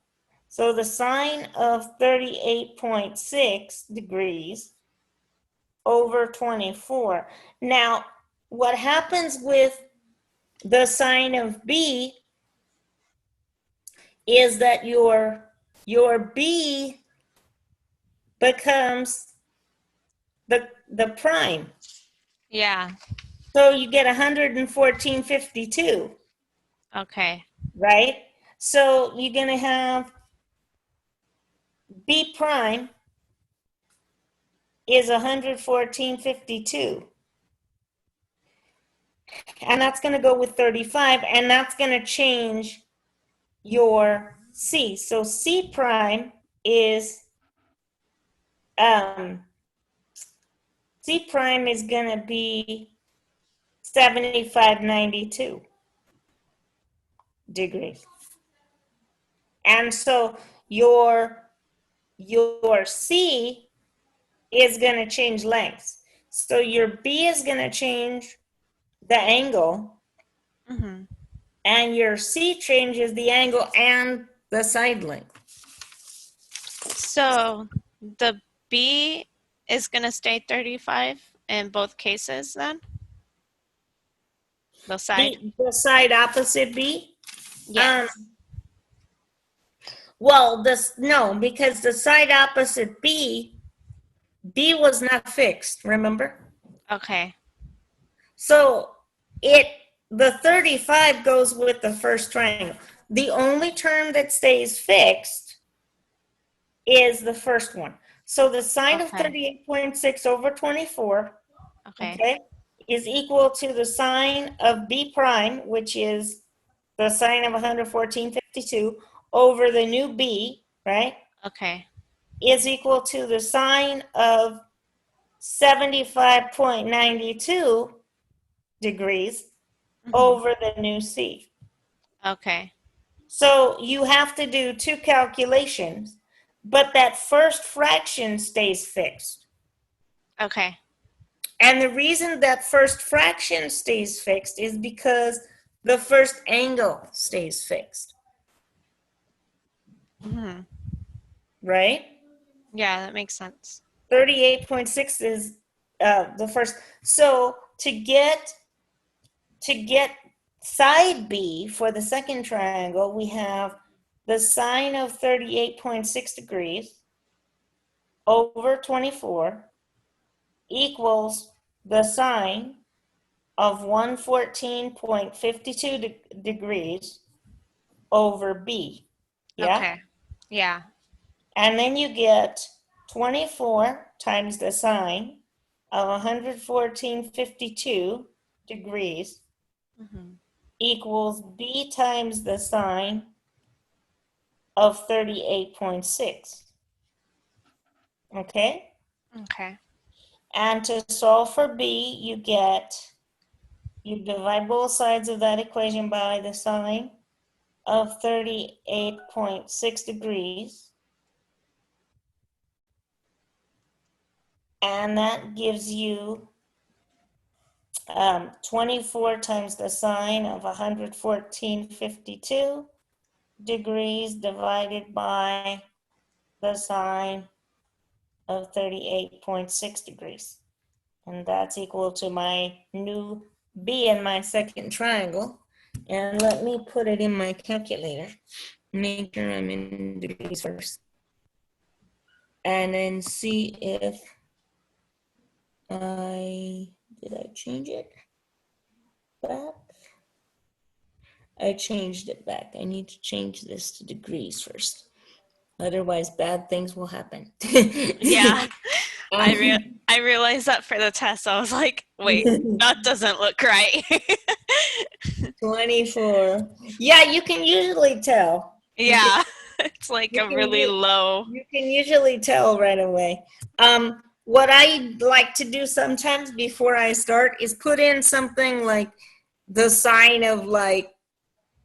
So the sine of 38.6 degrees over 24. Now, what happens with the sine of B is that your B becomes the prime. Yeah. So you get 114.52, Okay. right? So you're going to have B prime is 114.52. And that's going to go with 35, and that's going to change your C. So C prime is going to be 75.92 degrees. And so your C is going to change lengths. So your B is going to change the angle, Mm-hmm. and your C changes the angle and the side length. So the B is going to stay 35 in both cases then? The side? The side opposite B? Yes. Well, no, because the side opposite B was not fixed, remember? Okay. So the 35 goes with the first triangle. The only term that stays fixed is the first one. So the sine of Okay. 38.6 over 24, Okay. okay, is equal to the sine of b prime, which is the sine of 114.52 over the new b, right, Okay. is equal to the sine of 75.92 degrees Mhm. over the new c. Okay. So you have to do two calculations, but that first fraction stays fixed. Okay. And the reason that first fraction stays fixed is because the first angle stays fixed, Mhm. right? Yeah, that makes sense. 38.6 is the first. So to get side B for the second triangle, we have the sine of 38.6 degrees over 24 equals the sine of 114.52 degrees over B. Yeah? Okay. Yeah. And then you get 24 times the sine of 114.52 degrees Mhm. equals B times the sine of 38.6. Okay? Okay. And to solve for B, you divide both sides of that equation by the sine of 38.6 degrees. And that gives you 24 times the sine of 114.52 degrees divided by the sine of 38.6 degrees. And that's equal to my new B in my second triangle. And let me put it in my calculator. Make sure I'm in degrees first. And then see if did I change it back? I changed it back. I need to change this to degrees first. Otherwise, bad things will happen. Yeah. Um, I realized that for the test. I was like, wait, that doesn't look right. 24. Yeah, you can usually tell. Yeah. It's like You a can really low. you can usually tell right away. What I like to do sometimes before I start is put in something like the sign of like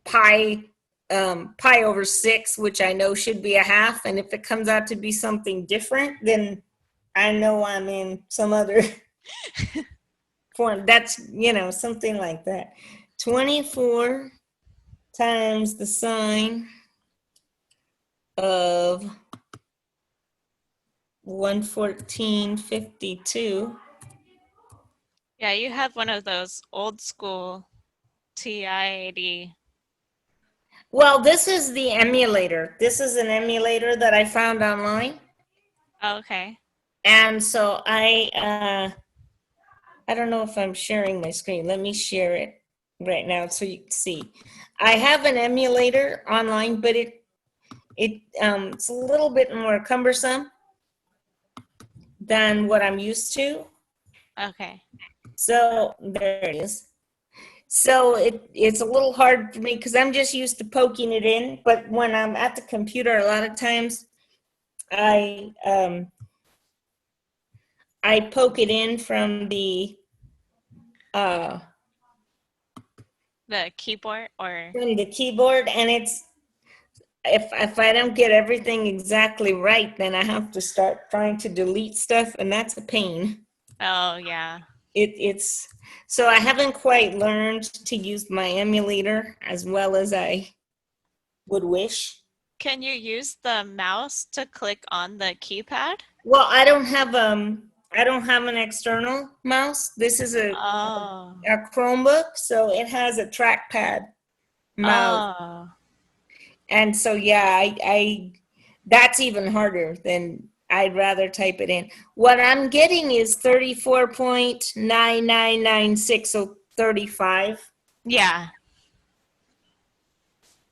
pi pi over 6, which I know should be a half, and if it comes out to be something different, then I know I'm in some other form. That's, something like that. 24 times the sine of 114.52. Yeah, you have one of those old school TI-80. Well, this is the emulator. This is an emulator that I found online. Okay. And so I don't know if I'm sharing my screen. Let me share it right now so you can see. I have an emulator online, but it's a little bit more cumbersome than what I'm used to. Okay. So there it is. So it's a little hard for me because I'm just used to poking it in. But when I'm at the computer, a lot of times I poke it in from the uh, keyboard, and it's if I don't get everything exactly right, then I have to start trying to delete stuff, and that's a pain. Oh, yeah. It's so I haven't quite learned to use my emulator as well as I would wish. Can you use the mouse to click on the keypad? Well, I don't have an external mouse. This is Oh. a Chromebook, so it has a trackpad mouse. Oh. And so yeah, I that's even harder than I'd rather type it in. What I'm getting is 34.9996, so 35. Yeah.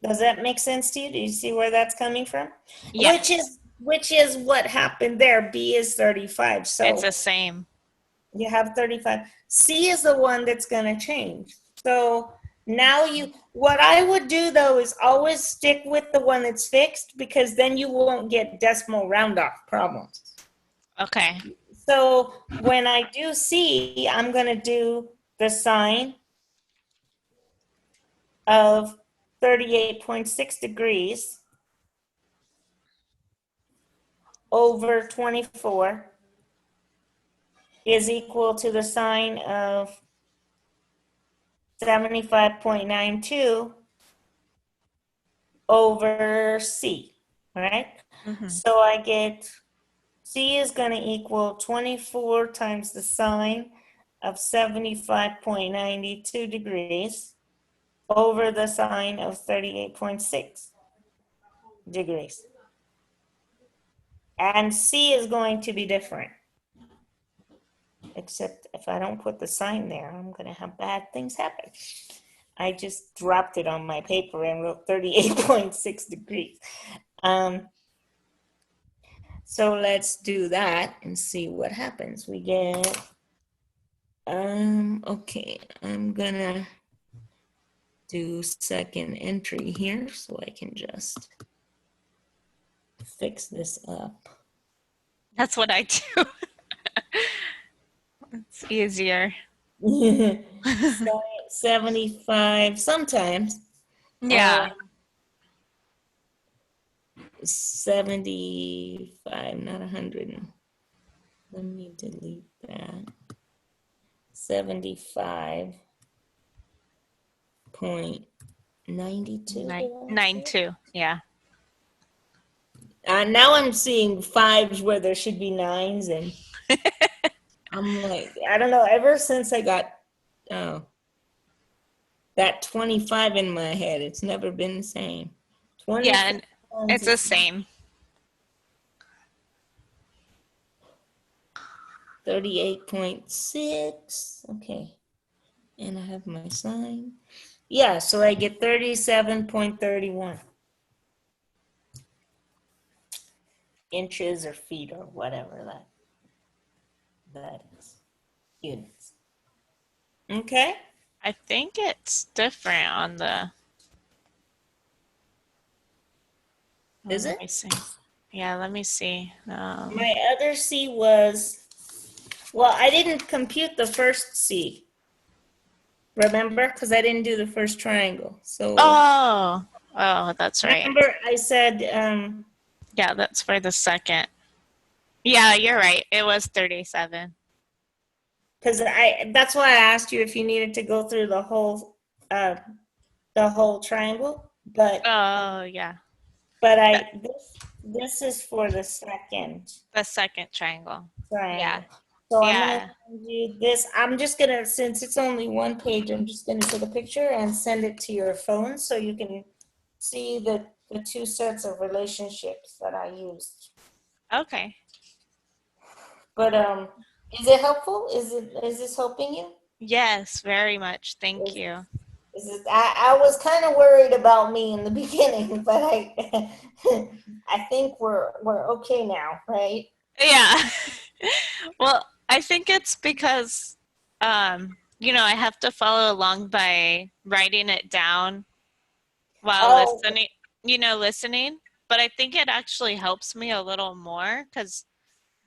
Does that make sense to you? Do you see where that's coming from? Yes. Which is what happened there. B is 35. So It's the same. you have 35. C is the one that's going to change. So now what I would do though is always stick with the one that's fixed, because then you won't get decimal round off problems. Okay. So when I do C, I'm going to do the sine of 38.6 degrees over 24 is equal to the sine of 75.92 over C, right? Mm-hmm. So I get C is going to equal 24 times the sine of 75.92 degrees over the sine of 38.6 degrees. And C is going to be different. Except if I don't put the sign there, I'm going to have bad things happen. I just dropped it on my paper and wrote 38.6 degrees. So let's do that and see what happens. We get, okay, I'm going to do second entry here so I can just fix this up. That's what I do. It's easier. 75 sometimes. Yeah. 75, not 100. Let me delete that. 75.92. 9.2. Yeah. Now I'm seeing fives where there should be nines, and I'm like, I don't know, ever since I got that 25 in my head, it's never been the same. 20 Yeah, and it's the same. 38.6. Okay. And I have my sign. Yeah, so I get 37.31 inches or feet or whatever that is. Units. Okay. I think it's different on the. Is Let it? me see. Yeah, let me see. My other C was, well, I didn't compute the first C. Remember? Because I didn't do the first triangle. So. Oh, that's right. Remember I said. Yeah, that's for the second. Yeah, you're right. It was 37. Because that's why I asked you if you needed to go through the whole triangle, but Yeah. This is for the second The second triangle. triangle. Yeah. So I'm Yeah. gonna send you this. I'm just gonna, since it's only one page, I'm just gonna take a picture and send it to your phone so you can see the two sets of relationships that I used. Okay. But is it helpful? Is this helping you? Yes, very much. Thank you. I was kind of worried about me in the beginning, but I think we're okay now, right? Yeah. Well, I think it's because I have to follow along by writing it down while listening. But I think it actually helps me a little more because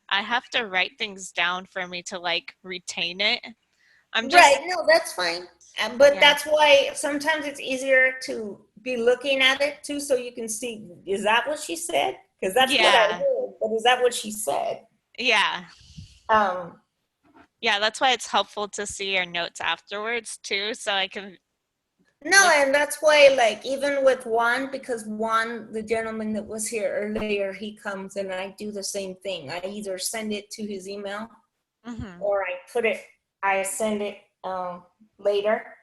I have to write things down for me to retain it. Right. No, that's fine. But Yeah. that's why sometimes it's easier to be looking at it too, so you can see, is that what she said? Because that's what I Yeah. heard, but is that what she said? Yeah. Um, Yeah, that's why it's helpful to see your notes afterwards too, so I can. No, and that's why, even with Juan, because Juan, the gentleman that was here earlier, he comes and I do the same thing. I either send it to his email or I send it later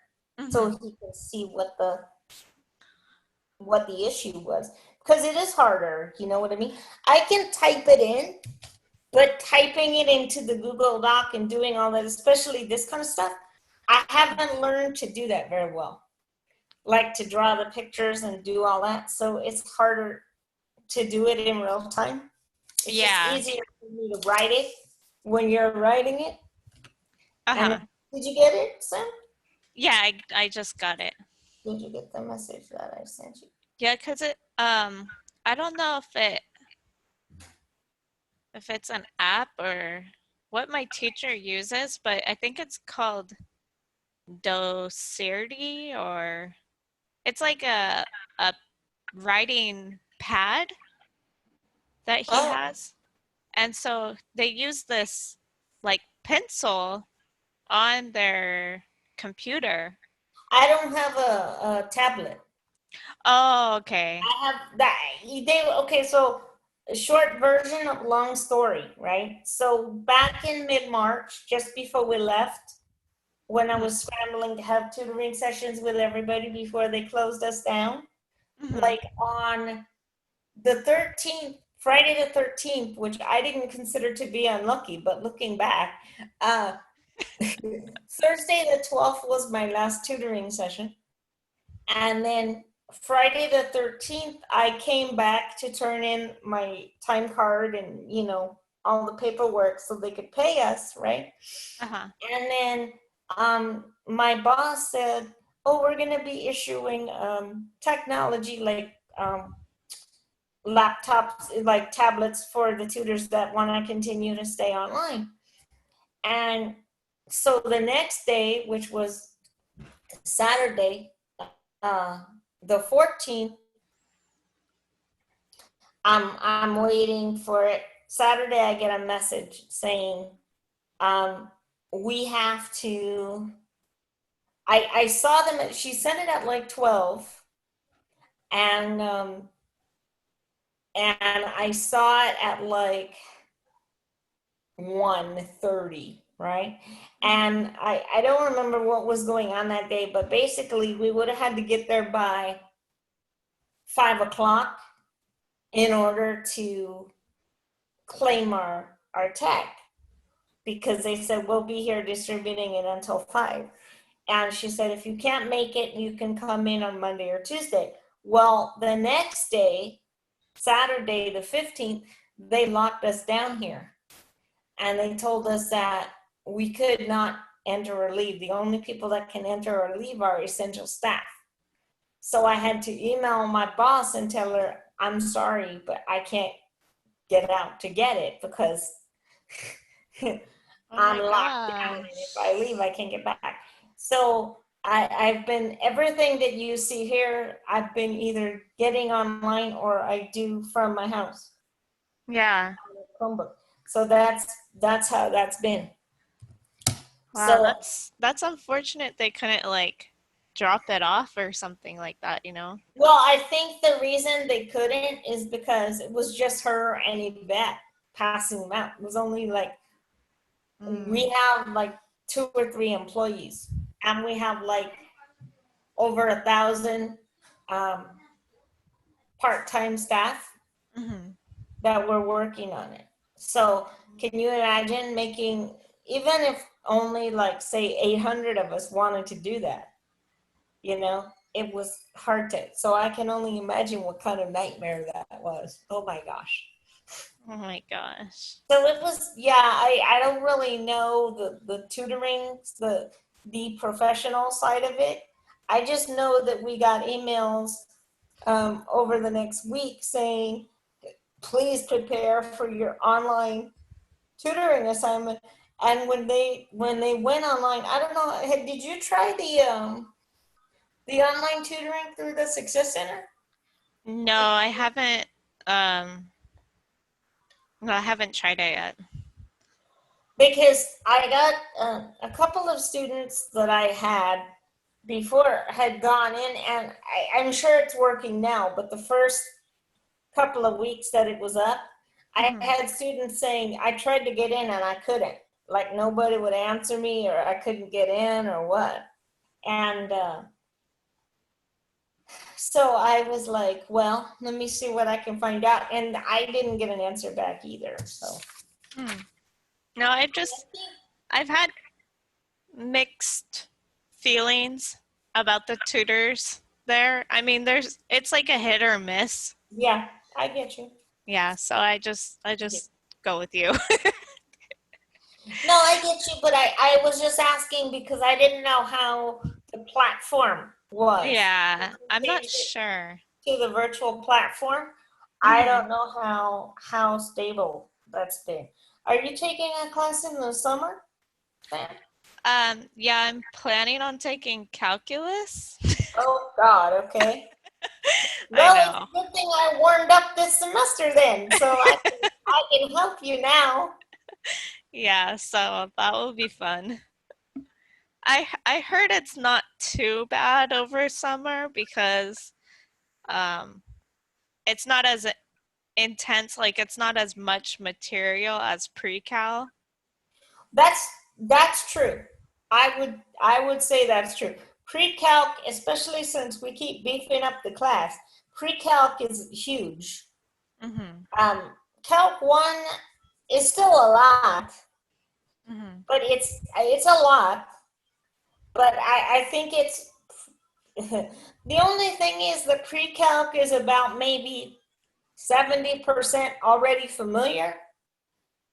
so he can see what what the issue was, because it is harder, you know what I mean? I can type it in, but typing it into the Google Doc and doing all that, especially this kind of stuff, I haven't learned to do that very well. Like to draw the pictures and do all that. So it's harder to do it in real time. It's just easier for me to write it when you're writing it. Uh-huh. And did you get it, Sam? Yeah, I just got it. Did you get the message that I sent you? Yeah, because it I don't know if it's an app or what my teacher uses, but I think it's called Docirity, or it's like a writing pad that he has. And so they use this like pencil on their computer. I don't have a tablet. Oh, okay. I have that. Okay, so a short version of long story, right? So back in mid-March, just before we left, when I was scrambling to have tutoring sessions with everybody before they closed us down, like on the 13th, Friday the 13th, which I didn't consider to be unlucky, but looking back, Thursday the 12th was my last tutoring session. And then Friday the 13th, I came back to turn in my time card and, you know, all the paperwork so they could pay us, right? Uh-huh. And then my boss said, oh, we're going to be issuing technology like laptops, like tablets for the tutors that want to continue to stay online. And so the next day, which was Saturday, the 14th, I'm waiting for it. Saturday, I get a message saying, we have to, I saw them, she sent it at like 12, and I saw it at like 1:30, right? And I don't remember what was going on that day, but basically we would have had to get there by 5 o'clock in order to claim our tech, because they said we'll be here distributing it until 5. And she said, if you can't make it, you can come in on Monday or Tuesday. Well, the next day, Saturday the 15th, they locked us down here. And they told us that we could not enter or leave. The only people that can enter or leave are essential staff. So I had to email my boss and tell her, I'm sorry, but I can't get out to get it because I'm locked down. And if I leave, I can't get back. So I've been, everything that you see here, I've been either getting online or I do from my house. Yeah. Chromebook. So that's how that's been. Wow, that's unfortunate they couldn't like drop it off or something like that, you know? Well, I think the reason they couldn't is because it was just her and Yvette passing them out. It was only like, we have like 2 or 3 employees, and we have like over 1,000 part-time staff that were working on it. So can you imagine making, even if only like say 800 of us wanted to do that, you know, it was hard to, so I can only imagine what kind of nightmare that was. Oh my gosh. Oh my gosh. So it was, yeah, I don't really know the tutoring, the professional side of it. I just know that we got emails over the next week saying, please prepare for your online tutoring assignment. And when they went online, I don't know, did you try the online tutoring through the Success Center? No, I haven't no, I haven't tried it yet. Because I got a couple of students that I had before had gone in, and I'm sure it's working now, but the first couple of weeks that it was up, I had students saying, I tried to get in and I couldn't. Like nobody would answer me, or I couldn't get in, or what. And So I was like, well, let me see what I can find out. And I didn't get an answer back either. So No, I've had mixed feelings about the tutors there. I mean, it's like a hit or miss. yeah, I get you. Yeah, so I just go with you. No, I get you, but I was just asking because I didn't know how the platform was. Yeah, I'm not Changed it sure. to the virtual platform. I Mhm. don't know how stable that's been. Are you taking a class in the summer? Yeah, I'm planning on taking calculus. Oh God, okay. I Well, it's know. a good thing I warmed up this semester then, so I can help you now. Yeah, so that will be fun. I heard it's not too bad over summer because it's not as intense, like it's not as much material as pre-cal. That's true. I would say that's true. Pre-calc, especially since we keep beefing up the class, pre-calc is huge. Mhm. Calc 1 is still a lot, Mhm. but it's a lot. But I think it's the only thing is the pre-calc is about maybe 70% already familiar,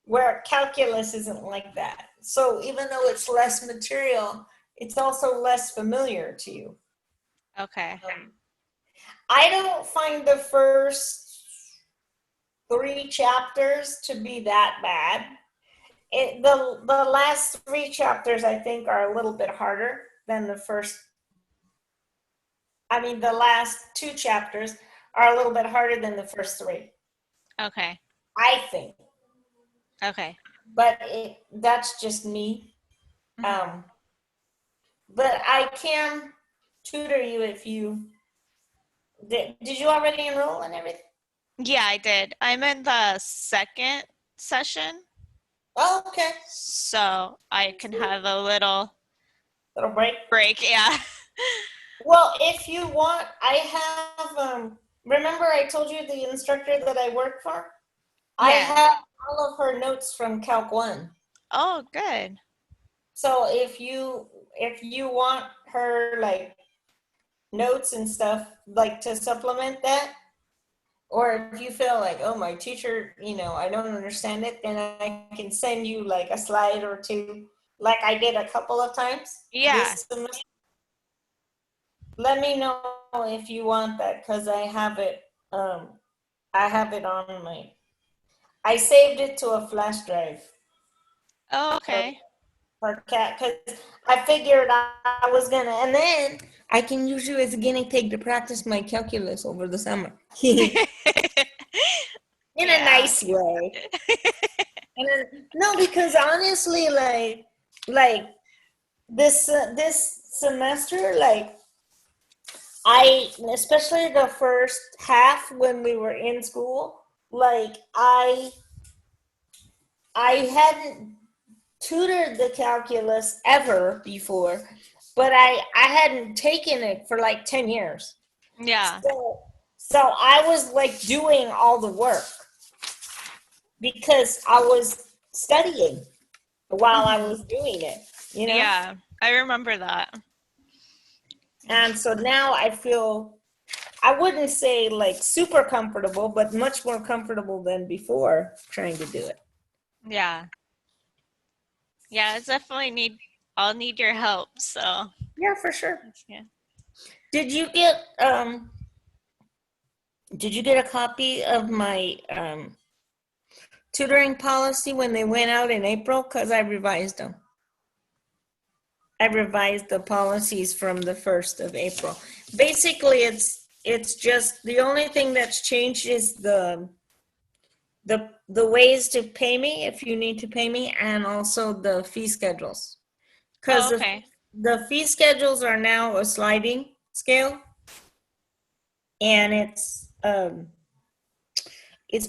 where calculus isn't like that. So even though it's less material, it's also less familiar to you. Okay. I don't find the first 3 chapters to be that bad. The last 3 chapters, I think, are a little bit harder than the first. I mean, the last 2 chapters are a little bit harder than the first 3. Okay. I think. Okay. But that's just me. Mhm. But I can tutor you if you did you already enroll and everything? Yeah, I did. I'm in the second session, Oh, okay. so I can have a little Little break. break. Yeah. Well, if you want, I have remember I told you the instructor that I work for? I Yeah. have all of her notes from Calc 1. Oh, good. So if you want her like notes and stuff like to supplement that, or if you feel like, oh, my teacher, I don't understand it, then I can send you like a slide or two, like I did a couple of times Yeah. this semester. Let me know if you want that, because I have it. I have it on I saved it to a flash drive Oh, okay. for cat, because I figured I was gonna, and then I can use you as a guinea pig to practice my calculus over the summer. In a Yeah. nice way. No, because honestly, like this semester, like especially the first half when we were in school, like I hadn't tutored the calculus ever before, but I hadn't taken it for like 10 years. Yeah. So I was like doing all the work because I was studying while I was doing it, Yeah. I remember that. And so now I feel, I wouldn't say like super comfortable, but much more comfortable than before trying to do it. Yeah. Yeah, it's definitely I'll need your help, so Yeah, for sure. yeah. Did you get a copy of my tutoring policy when they went out in April? Because I revised them. I revised the policies from the 1st of April. Basically, it's just the only thing that's changed is the ways to pay me if you need to pay me, and also the fee schedules. Because Oh, okay. the fee schedules are now a sliding scale, and it's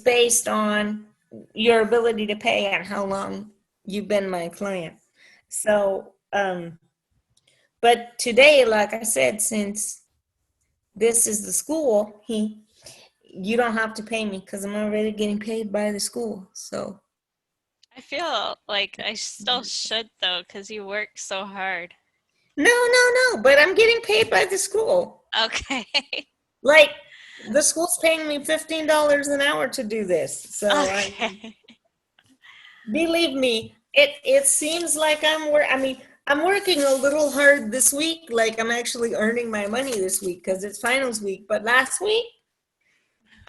based on your ability to pay and how long you've been my client. So, but today, like I said, since this is the school, you don't have to pay me because I'm already getting paid by the school. So I feel like I still should though, because you work so hard. no, but I'm getting paid by the school. Okay. Like the school's paying me $15 an hour to do this. So Okay. believe me, it seems like I'm working a little hard this week. Like I'm actually earning my money this week because it's finals week. But last week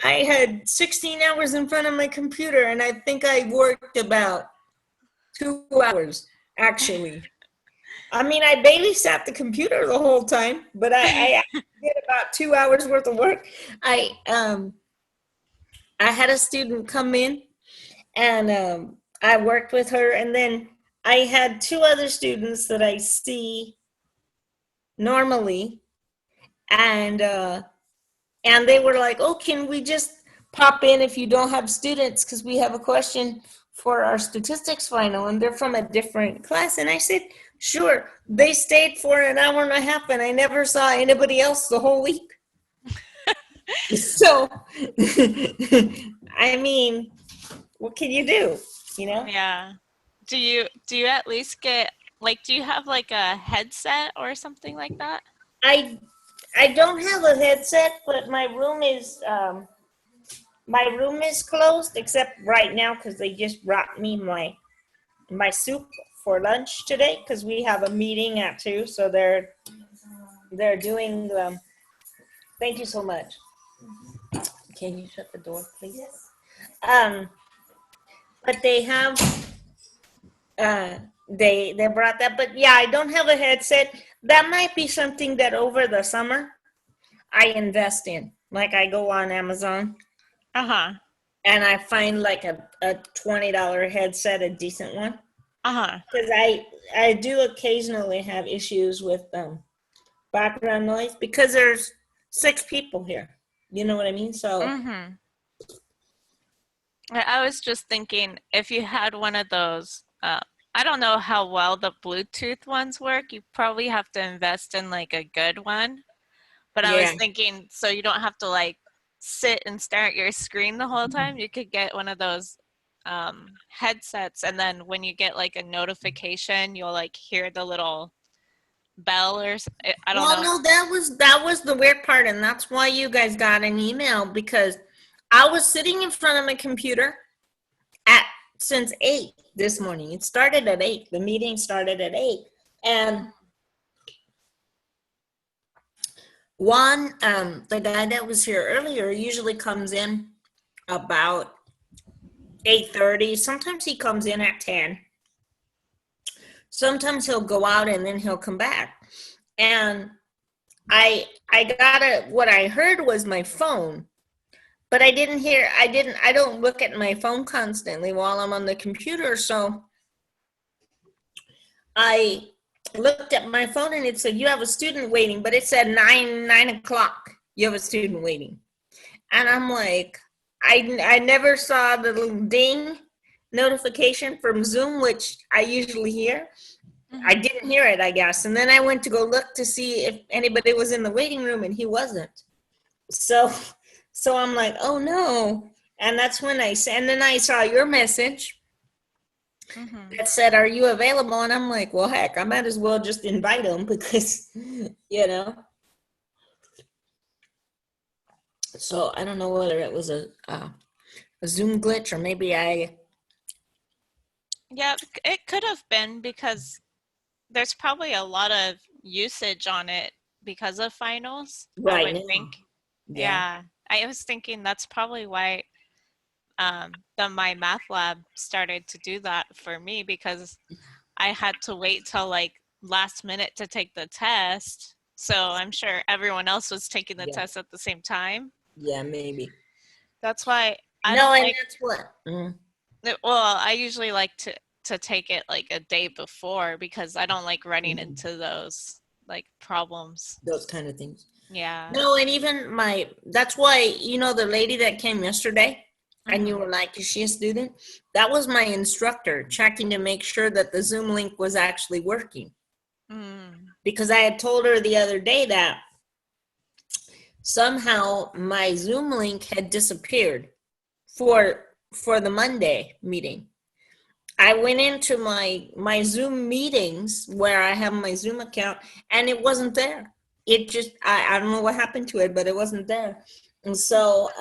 I had 16 hours in front of my computer, and I think I worked about 2 hours actually. I mean, I barely sat the computer the whole time, but I actually did about 2 hours worth of work. I had a student come in, and I worked with her, and then I had 2 other students that I see normally, and they were like, "Oh, can we just pop in if you don't have students because we have a question for our statistics final," and they're from a different class. And I said, "Sure." They stayed for an hour and a half, and I never saw anybody else the whole week. So, I mean, what can you do? You know? Yeah. Do you at least get like, do you have like a headset or something like that? I don't have a headset, but my room is closed except right now because they just brought me my soup for lunch today because we have a meeting at 2, so they're doing thank you so much. Can you shut the door, please? Yes. But they have they brought that, but yeah, I don't have a headset. That might be something that over the summer I invest in. Like I go on Amazon Uh-huh. and I find like a $20 headset, a decent one. Uh-huh. Because I do occasionally have issues with background noise because there's 6 people here. You know what I mean? So Mm-hmm. I was just thinking if you had one of those, I don't know how well the Bluetooth ones work. You probably have to invest in like a good one. But I was yeah. thinking, so you don't have to like sit and stare at your screen the whole time. You could get one of those headsets, and then when you get like a notification, you'll like hear the little bell or I don't Well, know. no, that was the weird part, and that's why you guys got an email because I was sitting in front of my computer since 8 this morning. It started at 8. The meeting started at 8, and the guy that was here earlier usually comes in about 8:30. Sometimes he comes in at 10. Sometimes he'll go out and then he'll come back. And I what I heard was my phone, but I don't look at my phone constantly while I'm on the computer. So I looked at my phone and it said, "You have a student waiting," but it said 9 o'clock. You have a student waiting. And I'm like, I never saw the little ding notification from Zoom, which I usually hear. I didn't hear it, I guess. And then I went to go look to see if anybody was in the waiting room, and he wasn't. So I'm like, oh no. And that's when and then I saw your message that said, "Are you available?" And I'm like, well, heck, I might as well just invite him because, you know. So I don't know whether it was a Zoom glitch or maybe Yeah, it could have been because there's probably a lot of usage on it because of finals. I right would now. think. Yeah. Yeah, I was thinking that's probably why my math lab started to do that for me because I had to wait till like last minute to take the test. So I'm sure everyone else was taking the Yeah. test at the same time. Yeah, maybe. That's why I No, don't and like. that's what. Well, I usually like to take it like a day before because I don't like running Mhm. into those like problems. Those kind of things. Yeah. No, and even that's why, the lady that came yesterday, and you were like, "Is she a student?" That was my instructor checking to make sure that the Zoom link was actually working. Mm. Because I had told her the other day that somehow my Zoom link had disappeared for the Monday meeting. I went into my Zoom meetings where I have my Zoom account, and it wasn't there. It just, I don't know what happened to it, but it wasn't there. And so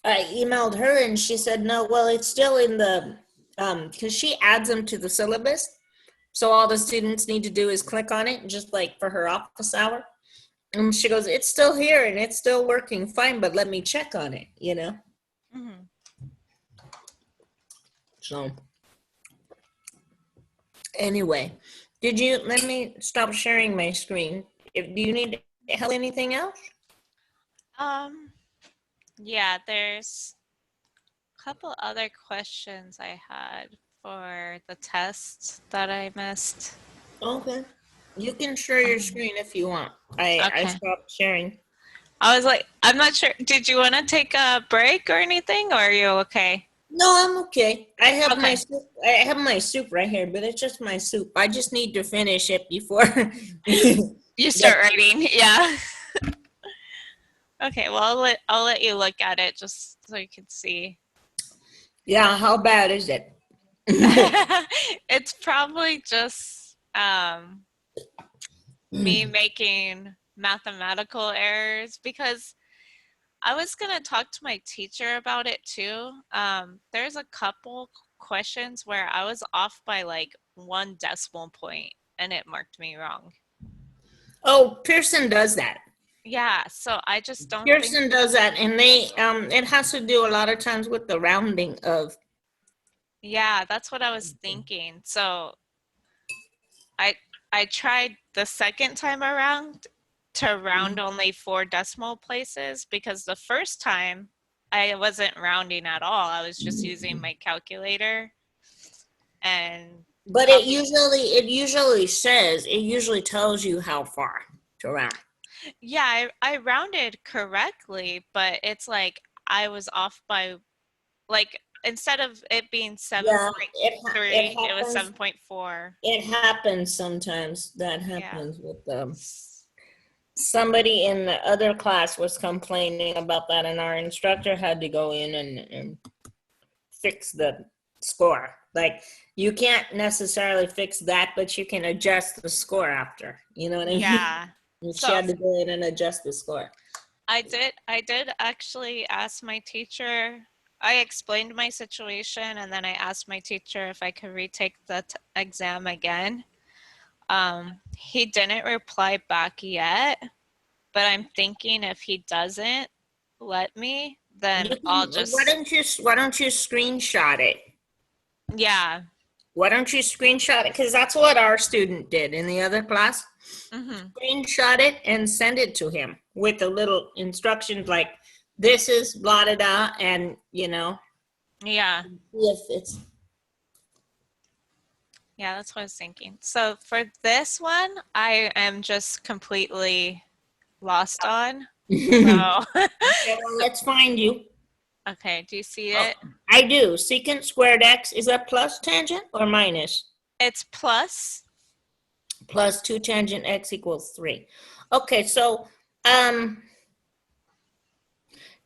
I emailed her, and she said, no, well, it's still in the, because she adds them to the syllabus. So all the students need to do is click on it, just like for her office hour. And she goes, it's still here and it's still working fine, but let me check on it, you know? Mm-hmm. So anyway, let me stop sharing my screen. Do you need help with anything else? Yeah, there's a couple other questions I had for the test that I missed. Okay. You can share your screen if you want. I Okay. stopped sharing. I was like, I'm not sure. Did you want to take a break or anything, or are you okay? No, I'm okay. I have Okay. my soup. I have my soup right here, but it's just my soup. I just need to finish it before You start writing, yeah. Okay, well, I'll let you look at it just so you can see. Yeah, how bad is it? It's probably just me making mathematical errors, because I was going to talk to my teacher about it too. There's a couple questions where I was off by like 1 decimal point and it marked me wrong. Oh, Pearson does that. Yeah, so I just don't Pearson think. does that, and they it has to do a lot of times with the rounding of. Yeah, that's what I was thinking. So I tried the second time around to round only 4 decimal places, because the first time I wasn't rounding at all. I was just using my calculator. And But it usually tells you how far to round. yeah, I rounded correctly, but it's like I was off by, like, instead of it being 7.3, it was 7.4. It happens sometimes. That Yeah. happens with somebody in the other class was complaining about that, and our instructor had to go in and fix the score. Like, you can't necessarily fix that, but you can adjust the score after. You know what I mean? Yeah. And So she had to go in and adjust the score. I did actually ask my teacher. I explained my situation, and then I asked my teacher if I could retake the exam again. He didn't reply back yet, but I'm thinking if he doesn't let me, then I'll just. Why don't you screenshot it? Yeah. Why don't you screenshot it? Because that's what our student did in the other class. Mm-hmm. Screenshot it and send it to him with a little instructions like, this is blah da da, and Yeah. if it's. Yeah, that's what I was thinking. So for this one, I am just completely lost on. So. Okay, well, let's find you. Okay, do you see it? I do. Secant squared x, is that plus tangent or minus? It's plus. Plus 2 tangent x equals 3. Okay, so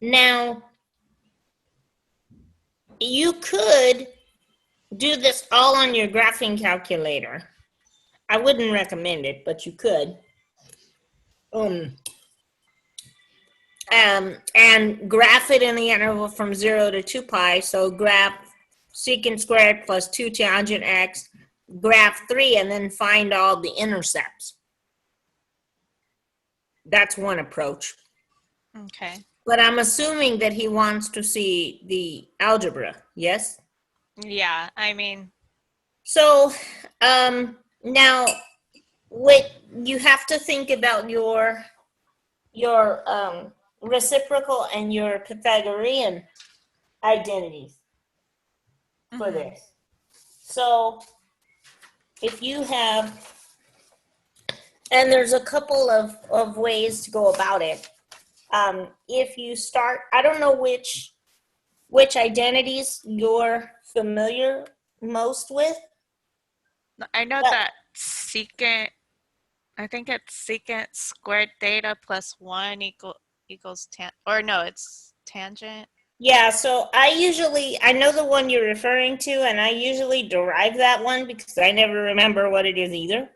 now you could do this all on your graphing calculator. I wouldn't recommend it, but you could. And graph it in the interval from 0 to 2 pi. So graph secant squared plus 2 tangent x, graph 3, and then find all the intercepts. That's one approach. Okay. But I'm assuming that he wants to see the algebra, yes? Yeah, I mean. So now you have to think about your reciprocal and your Pythagorean identities for this. So if you have, and there's a couple of ways to go about it. If you start, I don't know which identities you're familiar most with. I know that secant I think it's secant squared theta plus 1 equals or no, it's tangent. Yeah, so I know the one you're referring to, and I usually derive that one because I never remember what it is either.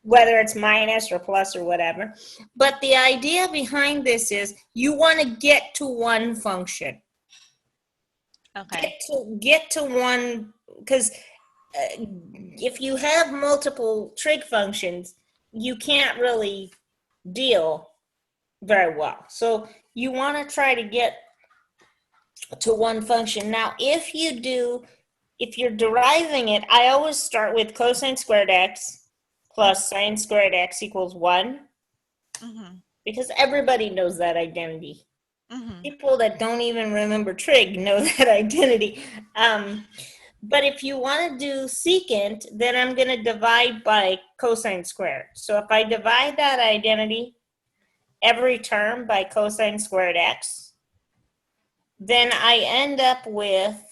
Whether it's minus or plus or whatever. But the idea behind this is you want to get to one function. Okay. Get to one, because if you have multiple trig functions, you can't really deal very well. So you want to try to get to one function. Now, if you're deriving it, I always start with cosine squared x plus sine squared x equals 1. Mm-hmm. Because everybody knows that identity. Mm-hmm. People that don't even remember trig know that identity. But if you want to do secant, then I'm going to divide by cosine squared. So if I divide that identity, every term by cosine squared x, then I end up with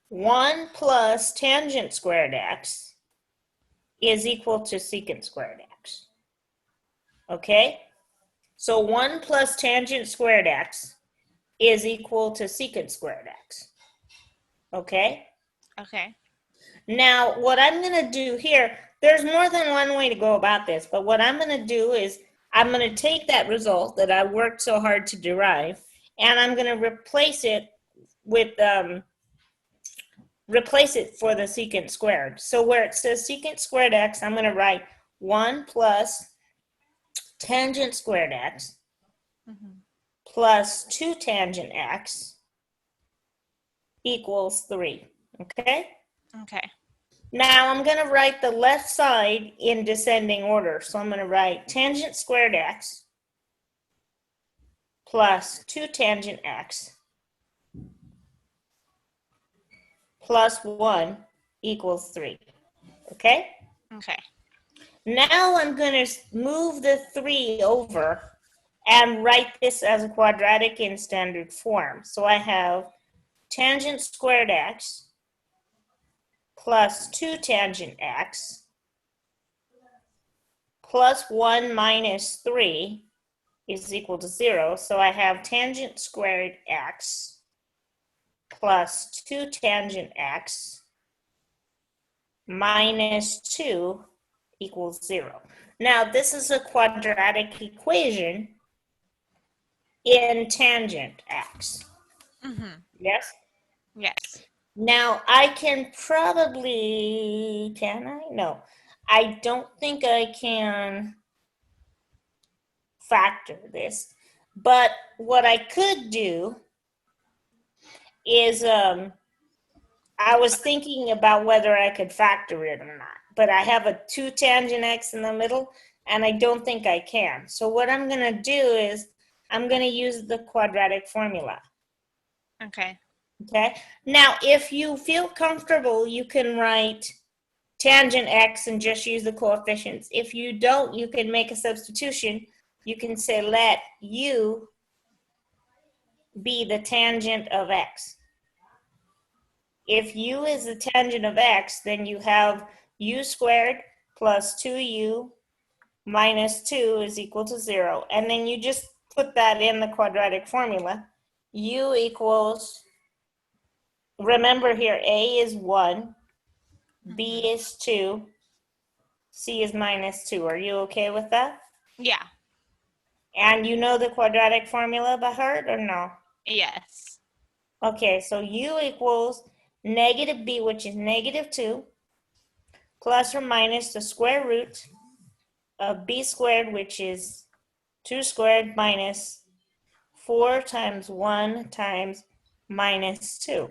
1 plus tangent squared x is equal to secant squared x. Okay? So 1 plus tangent squared x is equal to secant squared x. Okay? Okay. Now, what I'm going to do here, there's more than one way to go about this, but what I'm going to do is I'm going to take that result that I worked so hard to derive, and I'm going to replace it with, replace it for the secant squared. So where it says secant squared x, I'm going to write 1 plus tangent squared x plus 2 tangent x equals 3. Okay? Okay. Now I'm going to write the left side in descending order. So I'm going to write tangent squared x plus 2 tangent x plus 1 equals 3. Okay? Okay. Now I'm going to move the 3 over and write this as a quadratic in standard form. So I have tangent squared x plus 2 tangent x plus 1 minus 3 is equal to 0. So I have tangent squared x plus 2 tangent x minus 2 equals 0. Now, this is a quadratic equation in tangent x. Mm-hmm. Yes? Yes. Now, I can probably, can I? No. I don't think I can factor this. But what I could do is I was thinking about whether I could factor it or not, but I have a 2 tangent x in the middle, and I don't think I can. So what I'm going to do is I'm going to use the quadratic formula. Okay. Okay? Now, if you feel comfortable, you can write tangent x and just use the coefficients. If you don't, you can make a substitution. You can say let u be the tangent of x. If u is the tangent of x, then you have u squared plus 2u minus 2 is equal to 0. And then you just put that in the quadratic formula. U equals, remember here, a is 1, b is 2, c is minus 2. Are you okay with that? Yeah. And you know the quadratic formula by heart or no? Yes. Okay, so u equals negative b, which is negative 2, plus or minus the square root of b squared, which is 2 squared minus 4 times 1 times minus 2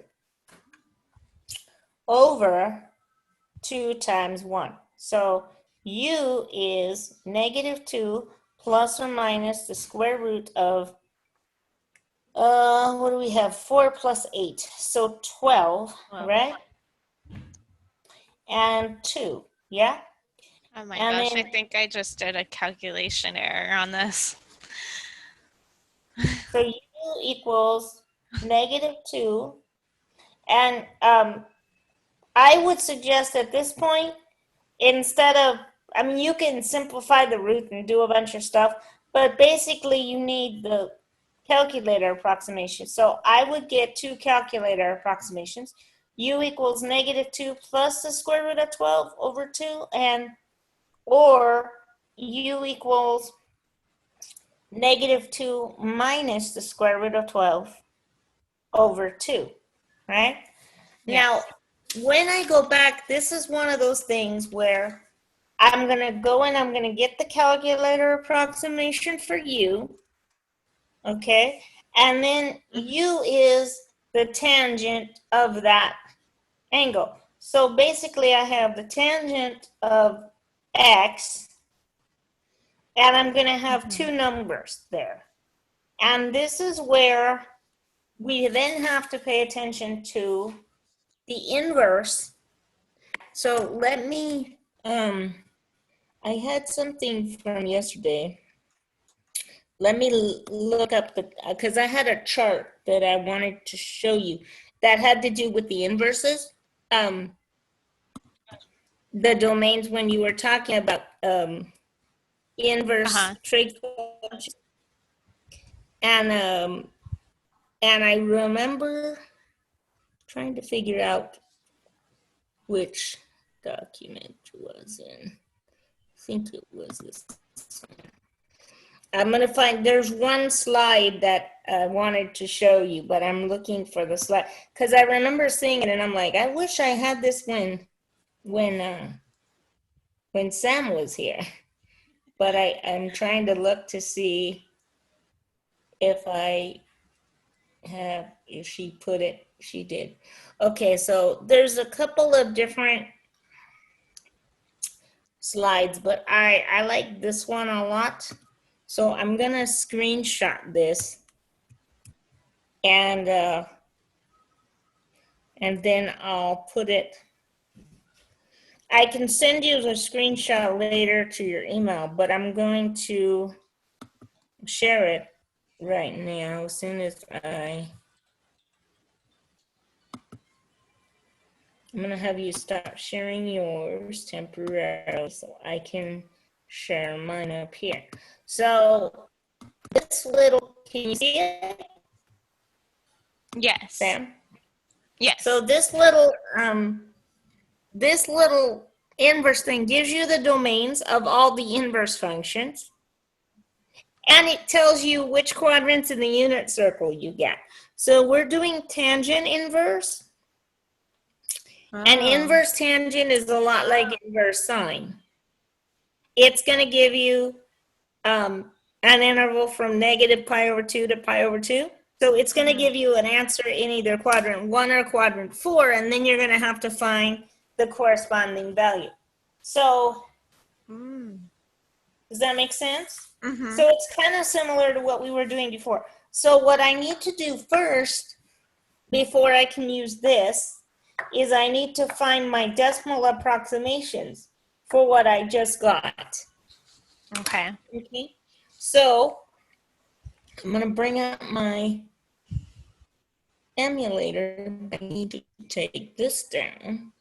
over 2 times 1. So u is negative 2 plus or minus the square root of, what do we have? 4 plus 8. So 12, right? And 2, yeah? Oh my And gosh, then, I think I just did a calculation error on this. so u equals negative 2. And I would suggest at this point, instead of, I mean, you can simplify the root and do a bunch of stuff, but basically you need the calculator approximation. So I would get two calculator approximations. U equals -2 plus the square root of 12 over 2, or U equals -2 minus the square root of 12 over 2, right? Yes. Now, when I go back, this is one of those things where I'm going to go and I'm going to get the calculator approximation for U, okay? And then U is the tangent of that angle. So basically I have the tangent of X, and I'm going to have two numbers there. And this is where we then have to pay attention to the inverse. So let me, I had something from yesterday. Let me look up because I had a chart that I wanted to show you that had to do with the inverses. The domains when you were talking about inverse trig functions. And I remember trying to figure out which document was in. I think it was this one. I'm going to find, there's one slide that I wanted to show you, but I'm looking for the slide because I remember seeing it and I'm like, I wish I had this when Sam was here. But I'm trying to look to see if she put it, she did. Okay, so there's a couple of different slides, but I like this one a lot. So I'm gonna screenshot this and then I'll put it. I can send you the screenshot later to your email, but I'm going to share it right now as soon as I'm going to have you stop sharing yours temporarily so I can share mine up here. So this little, can you see it? Yes. Sam? Yes. So this little inverse thing gives you the domains of all the inverse functions. And it tells you which quadrants in the unit circle you get. So we're doing tangent inverse. And inverse tangent is a lot like inverse sine. It's going to give you an interval from -π/2 to π/2. So it's going to give you an answer in either quadrant 1 or quadrant 4, and then you're going to have to find the corresponding value. So does that make sense? So it's kind of similar to what we were doing before. So what I need to do first, before I can use this, is I need to find my decimal approximations for what I just got. Okay. Okay. So I'm going to bring up my emulator. I need to take this down.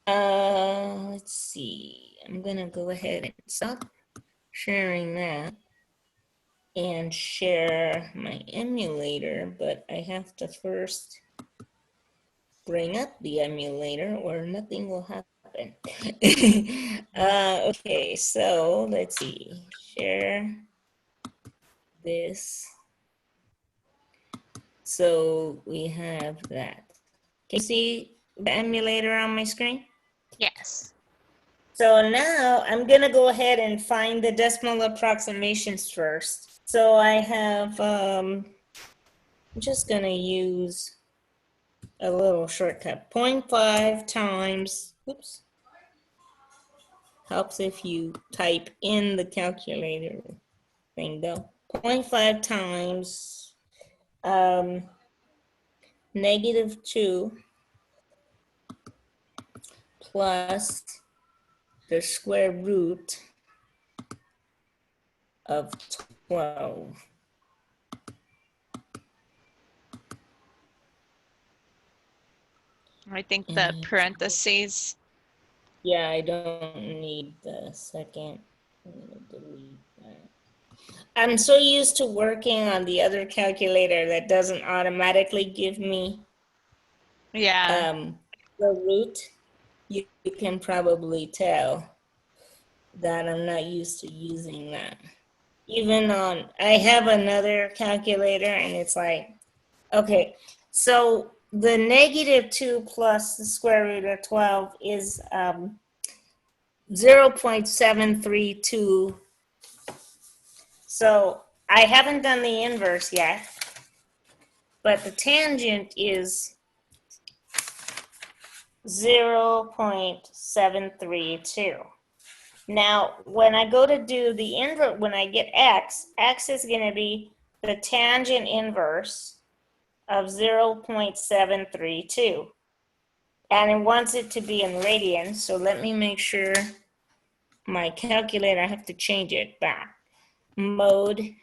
Let's see. I'm going to go ahead and stop sharing that and share my emulator, but I have to first bring up the emulator or nothing will happen. Okay, so let's see. Share this. So we have that. Can you see the emulator on my screen? Yes. So now I'm going to go ahead and find the decimal approximations first. So I have, I'm just going to use a little shortcut. 0.5 times, oops, helps if you type in the calculator thing though. 0.5 times -2 plus the square root of 12. I think the parentheses Yeah, I don't need the second. I'm gonna delete that. I'm so used to working on the other calculator that doesn't automatically give me Yeah. the root. You can probably tell that I'm not used to using that. Even on, I have another calculator and it's like, okay, so the -2 plus the square root of 12 is 0.732. So I haven't done the inverse yet, but the tangent is 0.732. Now, when I go to do the inverse, when I get x, x is going to be the tangent inverse of 0.732. And it wants it to be in radians, so let me make sure my calculator, I have to change it back. Mode,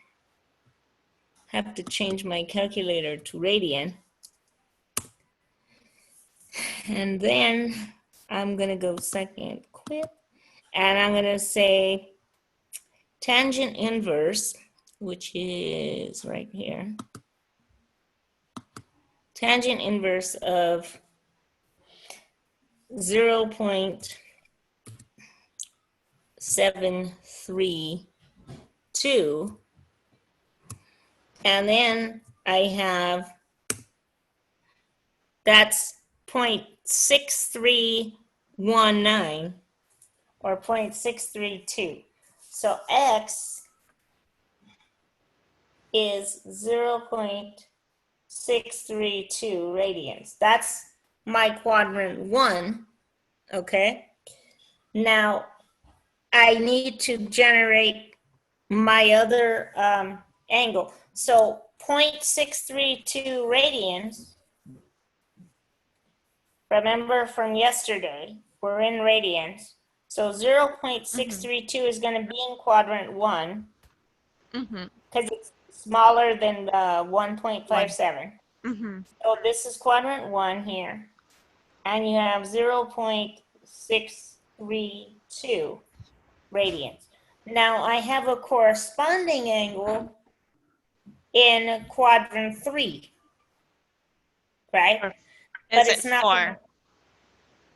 have to change my calculator to radian. And then I'm going to go second quit, and I'm going to say tangent inverse, which is right here. Tangent inverse of 0.732. And then I have, that's 0.6319 or 0.632. So x is 0.632 radians. That's my quadrant 1, okay? Now, I need to generate my other angle. So 0.632 radians, remember from yesterday, we're in radians. So 0.632 is going to be in quadrant 1 because it's smaller than 1.57. So this is quadrant 1 here. And you have 0.632 radians. Now I have a corresponding angle in quadrant 3, right? Is But it it's not 4?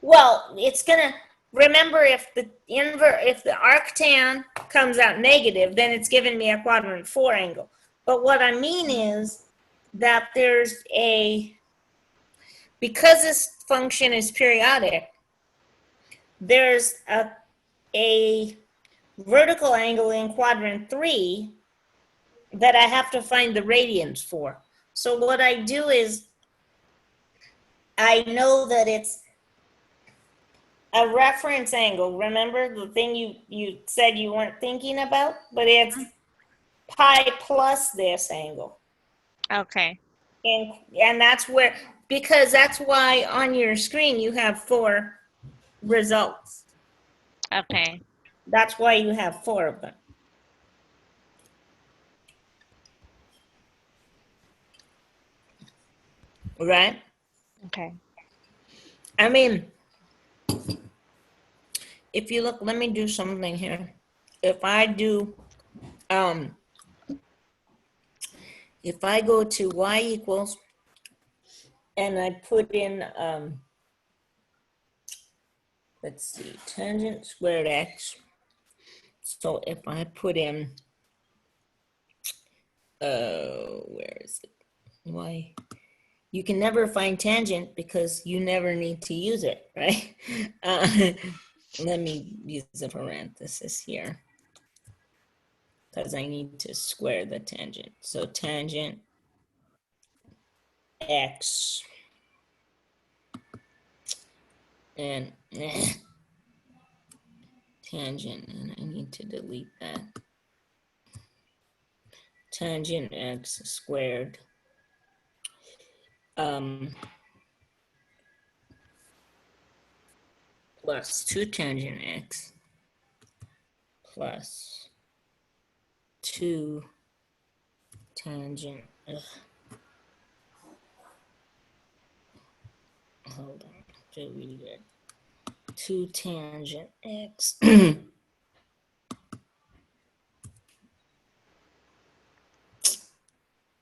well, it's gonna, remember if the arctan comes out negative, then it's giving me a quadrant 4 angle. But what I mean is that there's because this function is periodic, there's a vertical angle in quadrant 3 that I have to find the radians for. So what I do is I know that it's a reference angle. Remember the thing you said you weren't thinking about? But it's pi plus this angle. Okay. And that's where, because that's why on your screen you have 4 results. Okay. That's why you have 4 of them. Right? Okay. I mean, if you look, let me do something here. If I do, if I go to y equals, and I put in, let's see, tangent squared x. So if I put in, where is it? Y. You can never find tangent because you never need to use it, right? Let me use a parenthesis here because I need to square the tangent. So tangent x and tangent, and I need to delete that. Tangent x squared plus 2 tangent x plus 2 tangent, hold on, delete it. 2 tangent x. I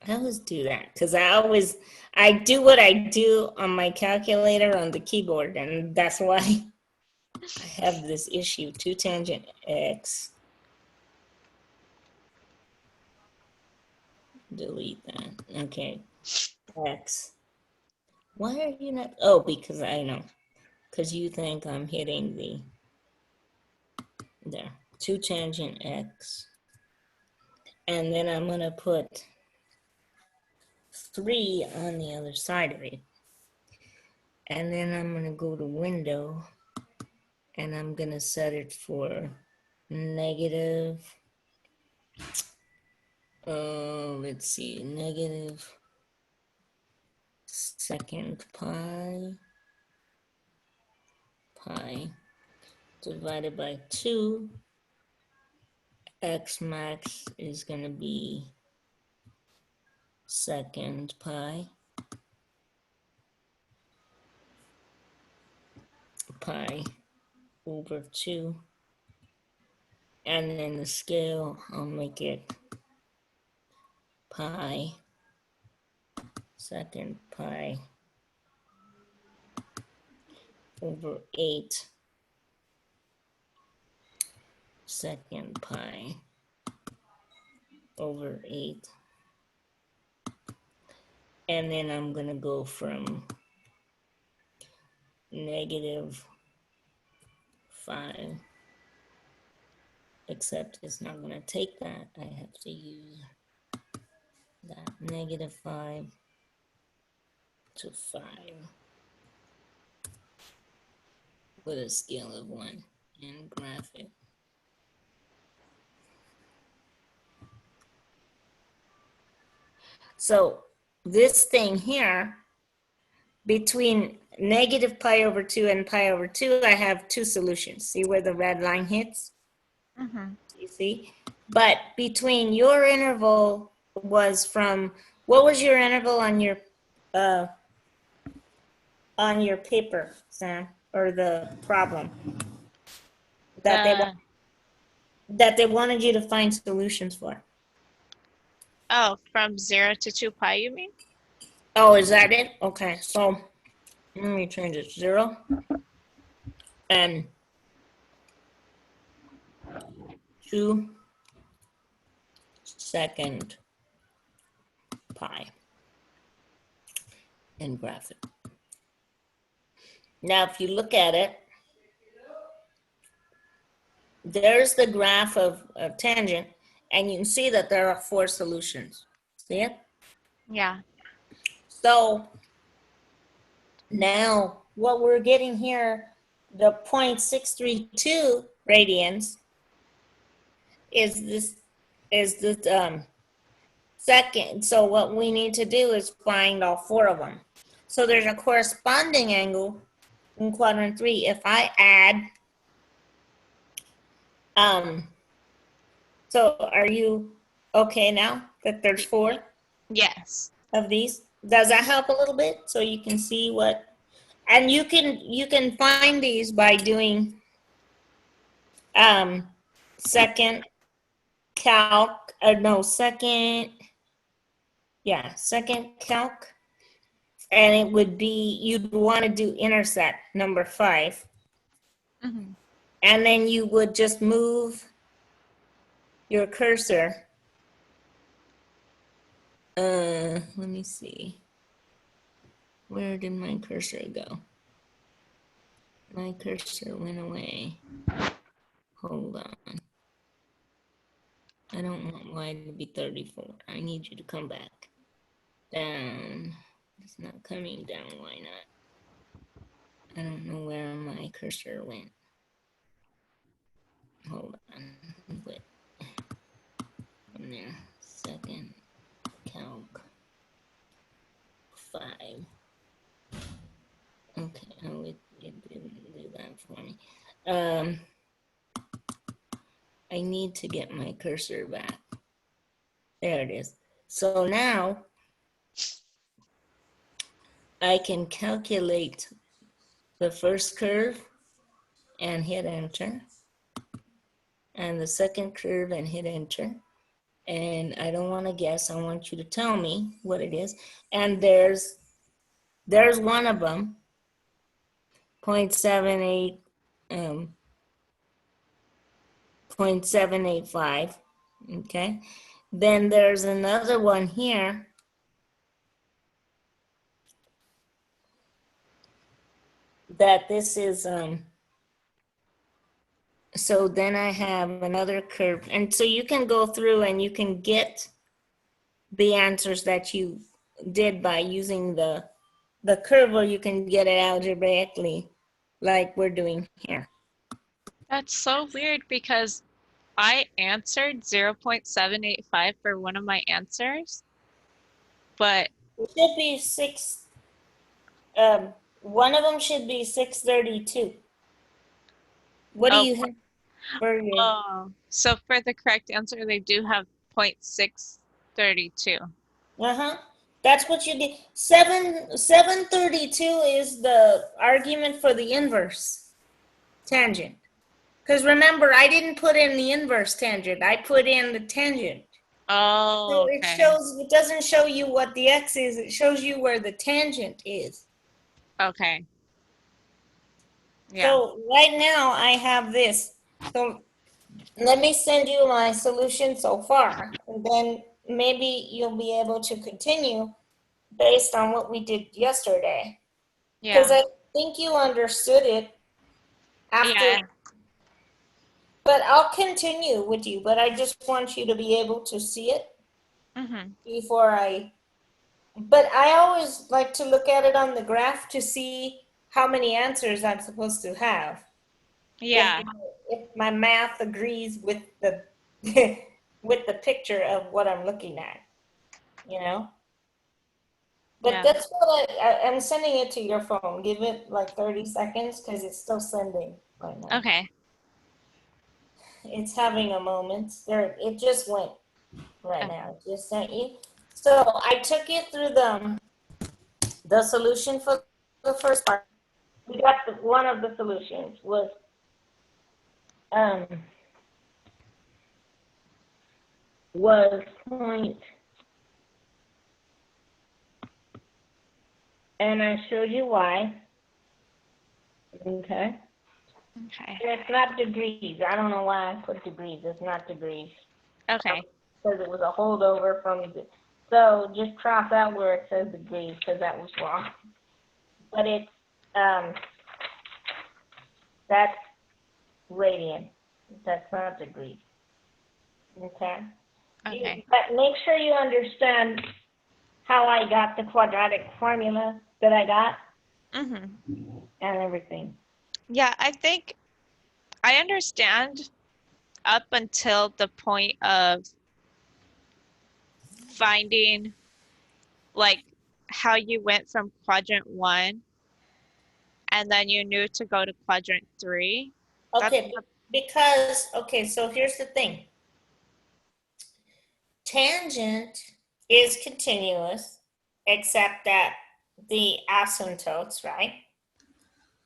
always do that because I do what I do on my calculator on the keyboard, and that's why I have this issue. 2 tangent x. Delete that. Okay. X. Why are you not? Oh, because I know. Because you think I'm hitting the. There. 2 tangent x. And then I'm going to put 3 on the other side of it. And then I'm going to go to window. And I'm going to set it for negative. Let's see. Negative second pi divided by 2. X max is going to be second pi over 2. And then the scale, I'll make it pi second pi over 8 second pi over 8. And then I'm going to go from negative 5, except it's not going to take that. I have to use that negative 5 to 5 with a scale of 1 and graph it. So this thing here, between negative pi over 2 and pi over 2, I have 2 solutions. See where the red line hits? Mm-hmm. You see? But between your interval was from, what was your interval on your paper, Sam, or the problem that they wanted you to find solutions for? Oh, from 0 to 2 pi, you mean? Oh, is that it? Okay, so let me change it 0 and 2 second pi and graph it. Now, if you look at it, there's the graph of a tangent, and you can see that there are 4 solutions. See it? Yeah. So now what we're getting here, the 0.632 radians is the second. So what we need to do is find all 4 of them. So there's a corresponding angle in quadrant 3. If I add, so are you okay now that there's 4 Yes. of these? Does that help a little bit so you can see what? And you can find these by doing second calc, second calc, and it would be, you'd want to do intersect number 5, Mm-hmm. and then you would just move your cursor. Let me see. Where did my cursor go? My cursor went away. Hold on. I don't want y to be 34. I need you to come back. Down. It's not coming down. Why not? I don't know where my cursor went. Hold on. Wait. From there. Second calc 5. Okay. Oh, it didn't do that for me. I need to get my cursor back. There it is. So now I can calculate the first curve and hit enter. And the second curve and hit enter. And I don't want to guess. I want you to tell me what it is. And there's one of them, 0.78, 0.785. Okay. Then there's another one here. That this is, so then I have another curve. And so you can go through and you can get the answers that you did by using the curve, or you can get it algebraically like we're doing here. That's so weird because I answered 0.785 for one of my answers, but It should be one of them should be 632. What do you have for your? Oh, so for the correct answer, they do have 0.632. That's what you did. 732 is the argument for the inverse tangent. Because remember, I didn't put in the inverse tangent. I put in the tangent. Oh, So okay. it doesn't show you what the x is. It shows you where the tangent is. Okay. Yeah. So right now I have this. So let me send you my solution so far, and then maybe you'll be able to continue based on what we did yesterday. Because Yeah. I think you understood it after. Yeah. But I'll continue with you, but I just want you to be able to see it before but I always like to look at it on the graph to see how many answers I'm supposed to have. Yeah. If my math agrees with the with the picture of what I'm looking at, you know. But Yeah. that's what I'm sending it to your phone. Give it like 30 seconds because it's still sending right now. Okay. It's having a moment. There, it just went right now. It just sent you. So I took you through the solution for the first part. We got one of the solutions was point, and I showed you why. Okay. Okay. And it's not degrees. I don't know why I put degrees. It's not degrees. Okay. Because it was a holdover from the. So just cross out where it says degrees because that was wrong. But it's that's radian. That's not degrees. Okay. Okay. But make sure you understand how I got the quadratic formula that I got and everything. Yeah, I think I understand up until the point of finding like how you went from quadrant 1 and then you knew to go to quadrant 3. Okay, so here's the thing. Tangent is continuous, except at the asymptotes, right?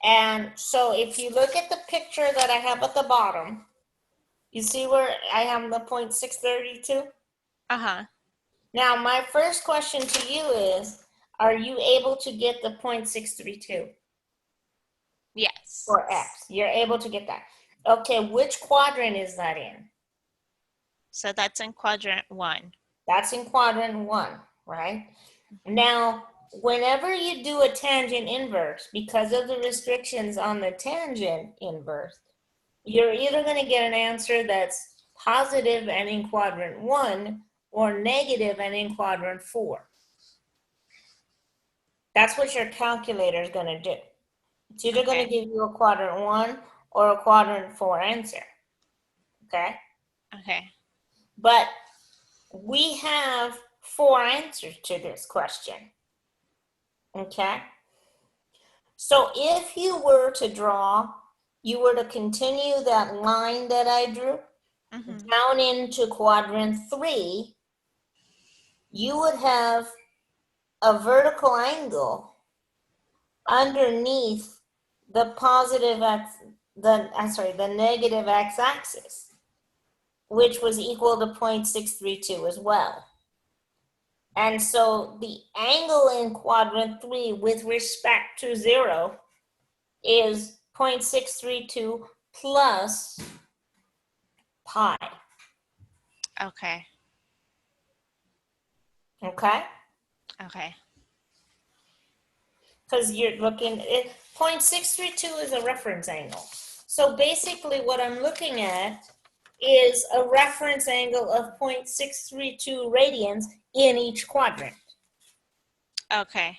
And so if you look at the picture that I have at the bottom, you see where I have the 0.632? Now, my first question to you is, are you able to get the 0.632? Yes. For x? You're able to get that. Okay, which quadrant is that in? So that's in quadrant 1. That's in quadrant 1, right? Now, whenever you do a tangent inverse, because of the restrictions on the tangent inverse, you're either going to get an answer that's positive and in quadrant 1 or negative and in quadrant 4. That's what your calculator is going to do. It's either going to give you a quadrant 1 or a quadrant 4 answer. Okay? Okay. But we have 4 answers to this question. Okay? So if you were to draw, you were to continue that line that I drew down into quadrant 3, you would have a vertical angle underneath the positive x the negative x-axis, which was equal to 0.632 as well. And so the angle in quadrant 3 with respect to 0 is 0.632 plus pi. Okay. Okay? Okay. Because you're looking at 0.632 is a reference angle. So basically what I'm looking at is a reference angle of 0.632 radians in each quadrant. Okay.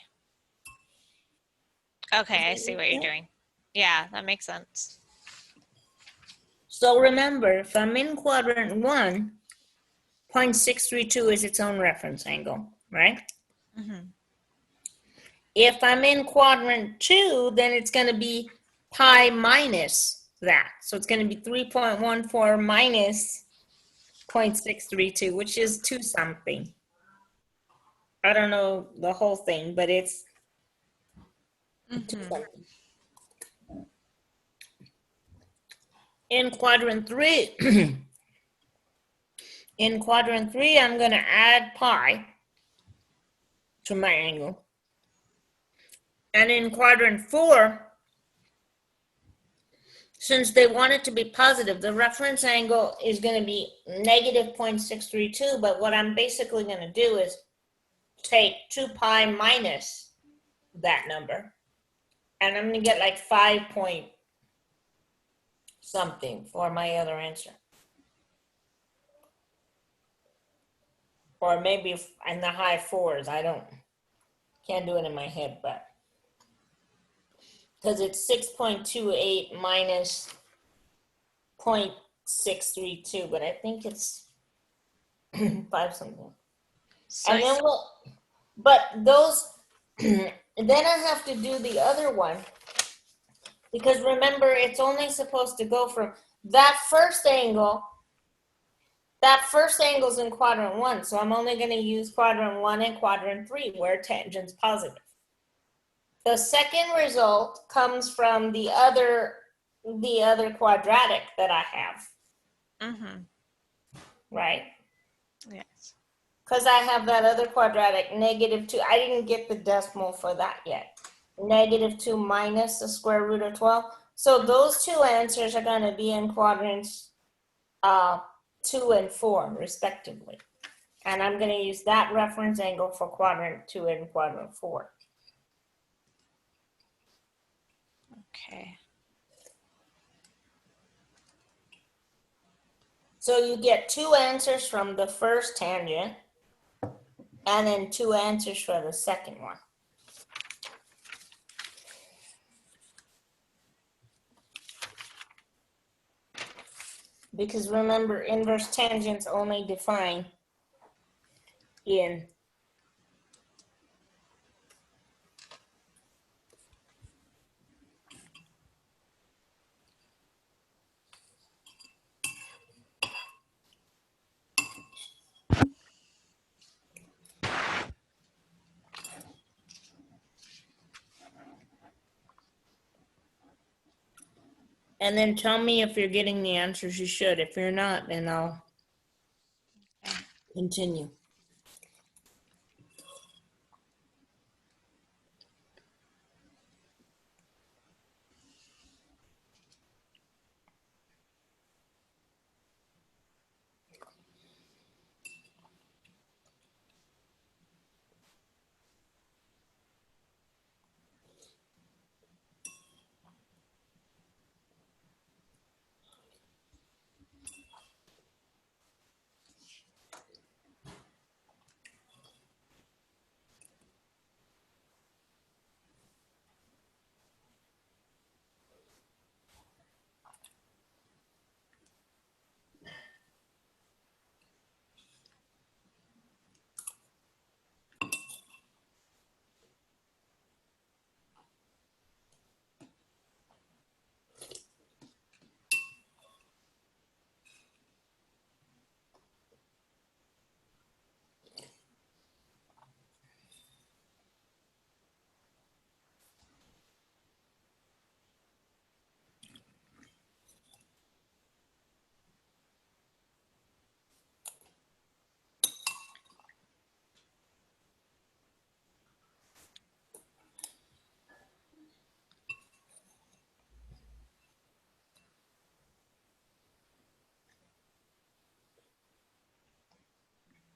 Okay, I see what you're doing. Yeah, that makes sense. So remember, if I'm in quadrant 1, 0.632 is its own reference angle, right? Mm-hmm. If I'm in quadrant 2, then it's going to be pi minus that. So it's going to be 3.14 minus 0.632, which is 2 something. I don't know the whole thing, but it's 2 something. In quadrant 3, I'm going to add pi to my angle. And in quadrant 4, since they want it to be positive, the reference angle is going to be negative 0.632, but what I'm basically going to do is take 2 pi minus that number, and I'm going to get like 5 point something for my other answer. Or maybe in the high 4s, can't do it in my head, but because it's 6.28 minus 0.632, but I think it's 5 something. So, And then but those, then I have to do the other one, because remember, it's only supposed to go from that first angle. That first angle is in quadrant 1, so I'm only going to use quadrant 1 and quadrant 3 where tangent's positive. The second result comes from the other quadratic that I have. mm-hmm. Right? Yes. Because I have that other quadratic, -2. I didn't get the decimal for that yet. -2 minus the square root of 12. So those two answers are going to be in quadrants 2 and 4, respectively. And I'm going to use that reference angle for quadrant 2 and quadrant 4. Okay. So you get 2 answers from the first tangent, and then 2 answers for the second one. Because remember, inverse tangents only define in and then tell me if you're getting the answers you should. If you're not, then I'll continue.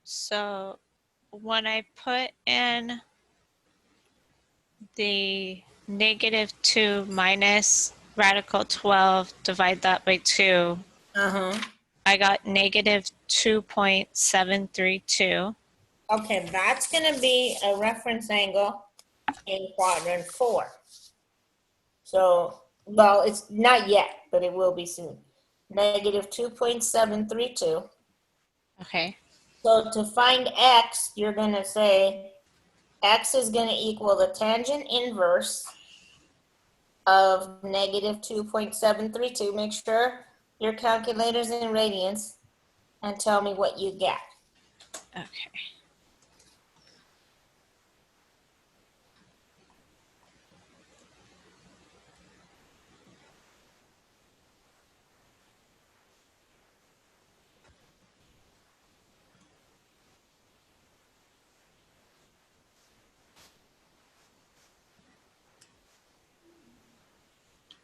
So when I put in the -2 minus radical 12, divide that by 2, I got -2.732. Okay, that's going to be a reference angle in quadrant 4. So, well, it's not yet, but it will be soon. -2.732. Okay. So to find x, you're going to say x is going to equal the tangent inverse of -2.732. Make sure your calculator's in radians and tell me what you get. Okay.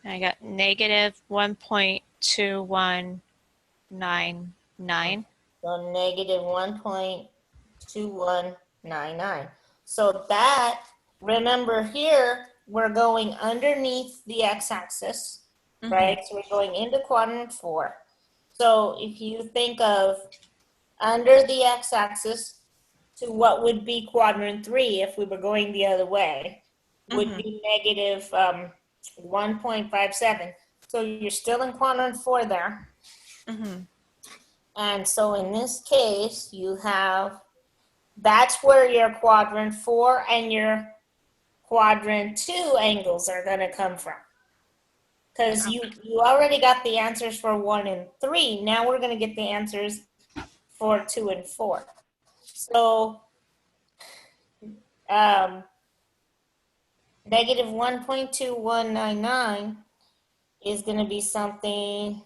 I got -1.2199. So -1.2199. So that, remember here, we're going underneath the x-axis, right? So we're going into quadrant 4. So if you think of under the x-axis to what would be quadrant 3 if we were going the other way, would be -1.57. So you're still in quadrant 4 there. And so in this case, you have, that's where your quadrant 4 and your quadrant 2 angles are going to come from. Because you already got the answers for 1 and 3. Now we're going to get the answers for 2 and 4. So -1.2199 is going to be something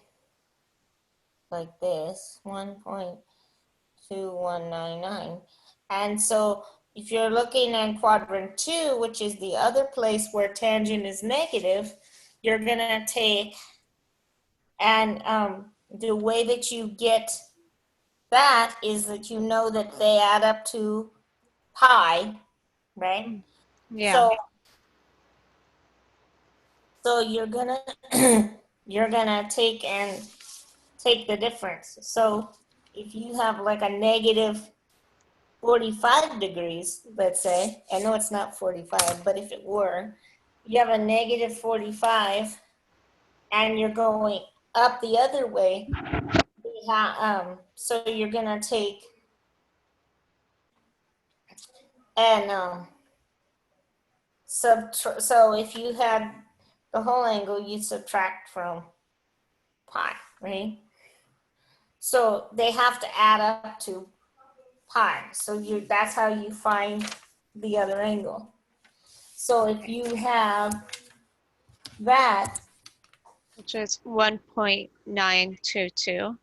like this, 1.2199. And so if you're looking at quadrant 2, which is the other place where tangent is negative, you're going to take, and the way that you get that is that you know that they add up to pi, right? Yeah. So you're gonna take the difference. So if you have like a -45 degrees, let's say, I know it's not 45, but if it were, you have a -45 and you're going up the other way, so you're gonna take and so if you had the whole angle, you subtract from pi, right? So they have to add up to pi. So that's how you find the other angle. So if you have that, Which is 1.922.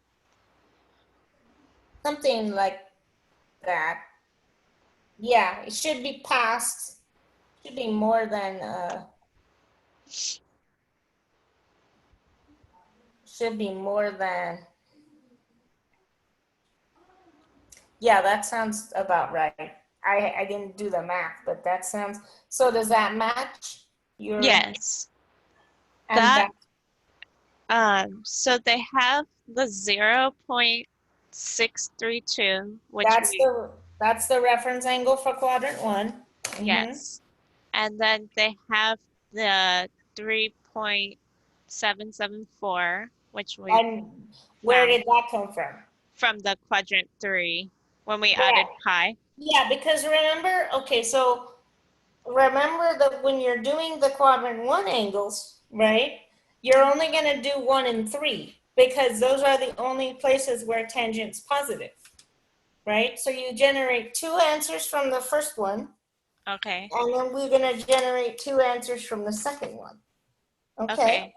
something like that, yeah, it should be past, should be more than, yeah, that sounds about right. I didn't do the math, but that sounds, so does that match your? Yes. And So they have the 0.632, which that's the reference angle for quadrant 1. Yes. And then they have the 3.774, which we And where did that come from? From the quadrant 3 when we added pi. Yeah, because remember, okay, so remember that when you're doing the quadrant 1 angles, right, you're only going to do 1 and 3 because those are the only places where tangent's positive, right? So you generate 2 answers from the first one. Okay. And then we're going to generate 2 answers from the second one. Okay.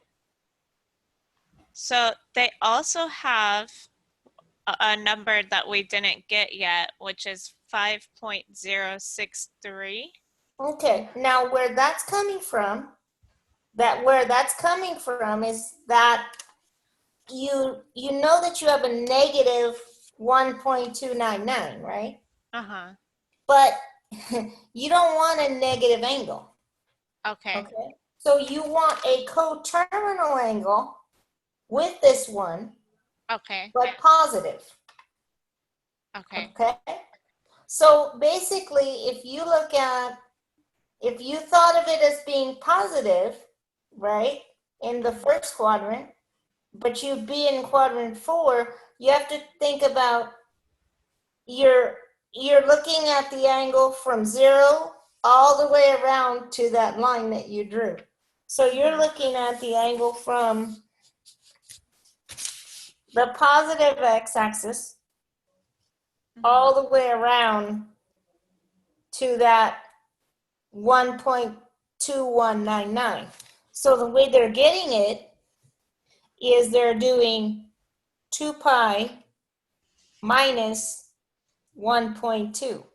So they also have a number that we didn't get yet, which is 5.063. Okay, now where that's coming from is that you know that you have a negative 1.299, right? Uh-huh. But you don't want a negative angle. Okay. Okay. So you want a coterminal angle with this one, Okay. but positive. Okay. Okay. So basically, if you thought of it as being positive, right, in the first quadrant, but you'd be in quadrant 4, you have to think about you're looking at the angle from 0 all the way around to that line that you drew. So you're looking at the angle from the positive x-axis all the way around to that 1.2199. So the way they're getting it is they're doing 2 pi minus 1.2.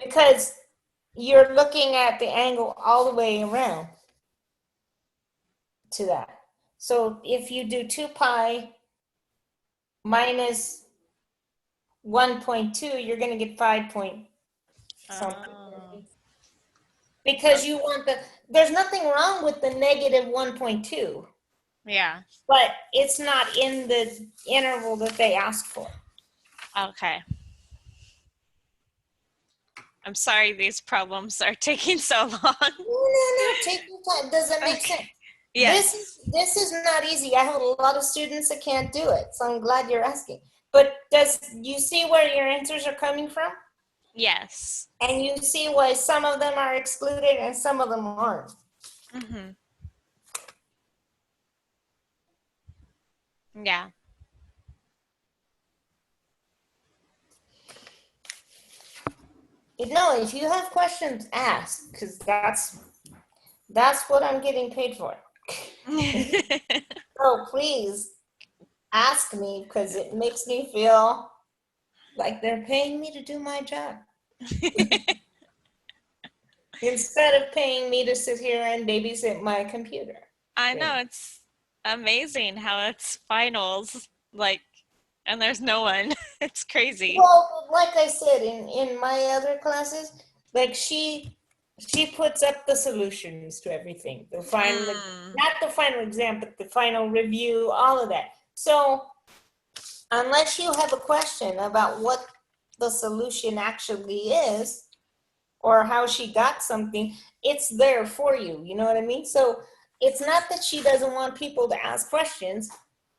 Because you're looking at the angle all the way around to that. So if you do 2 pi minus 1.2, you're going to get 5 point something. Oh. Because you want there's nothing wrong with the negative 1.2. Yeah. But it's not in the interval that they asked for. Okay. I'm sorry these problems are taking so long. No, take your time. Does that make sense? Yes. This is not easy. I have a lot of students that can't do it, so I'm glad you're asking. But does you see where your answers are coming from? Yes. And you see why some of them are excluded and some of them aren't. Mm-hmm. Yeah. No, if you have questions, ask, because that's what I'm getting paid for. So please ask me, because it makes me feel like they're paying me to do my job. Instead of paying me to sit here and babysit my computer. I know, it's amazing how it's finals, like, and there's no one. It's crazy. Well, like I said, in my other classes, like she puts up the solutions to everything. The final, not the final exam, but the final review, all of that. So unless you have a question about what the solution actually is, or how she got something, it's there for you. You know what I mean? So it's not that she doesn't want people to ask questions.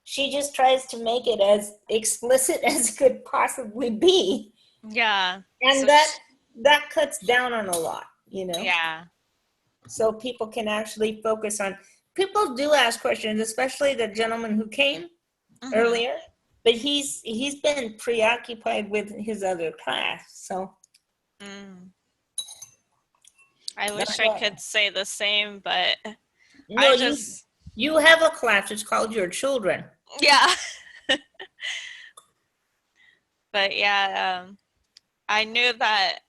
She just tries to make it as explicit as it could possibly be. Yeah. And So that cuts down on a lot, you know? yeah. So people can actually focus on, people do ask questions, especially the gentleman who came earlier, but he's been preoccupied with his other class, so. I wish I could say the same, but no, I just you have a class, it's called Your Children. Yeah. But yeah, I knew that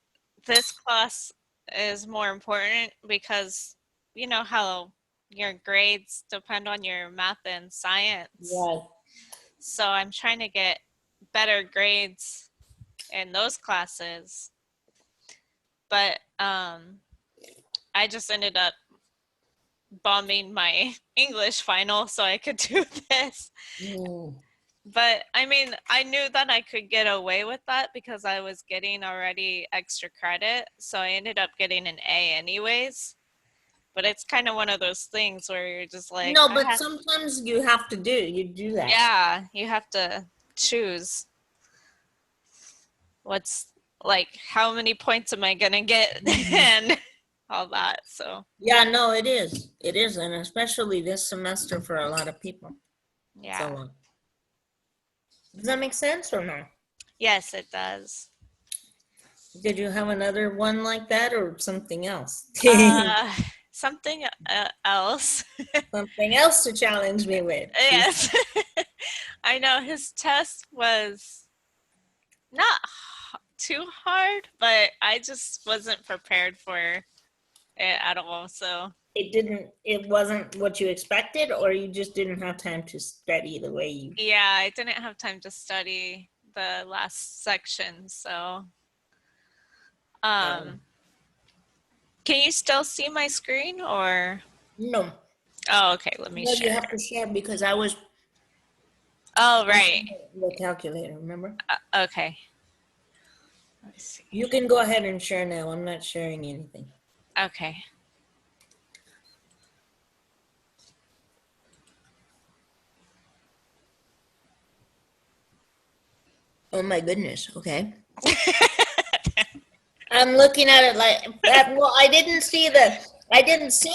this class is more important because you know how your grades depend on your math and science. Right. So I'm trying to get better grades in those classes. But I just ended up bombing my English final so I could do this. But I mean, I knew that I could get away with that because I was getting already extra credit. So I ended up getting an A anyways. But it's kind of one of those things where you're just like, no, but sometimes you have to do that. Yeah, you have to choose what's like, how many points am I gonna get and all that. So yeah, no, it is, and especially this semester for a lot of people. yeah. So, does that make sense or no? Yes, it does. Did you have another one like that or something else? Something else. Something else to challenge me with. Yes. I know his test was not too hard, but I just wasn't prepared for it at all. So it wasn't what you expected, or you just didn't have time to study the way you. Yeah, I didn't have time to study the last section, so. Can you still see my screen or? No. Oh, okay, let me No, share. you have to share because I was. Oh, right. The calculator, remember? Okay. Let me see. You can go ahead and share now. I'm not sharing anything. Okay. Oh my goodness. Okay. I'm looking at it like that. Well, I didn't see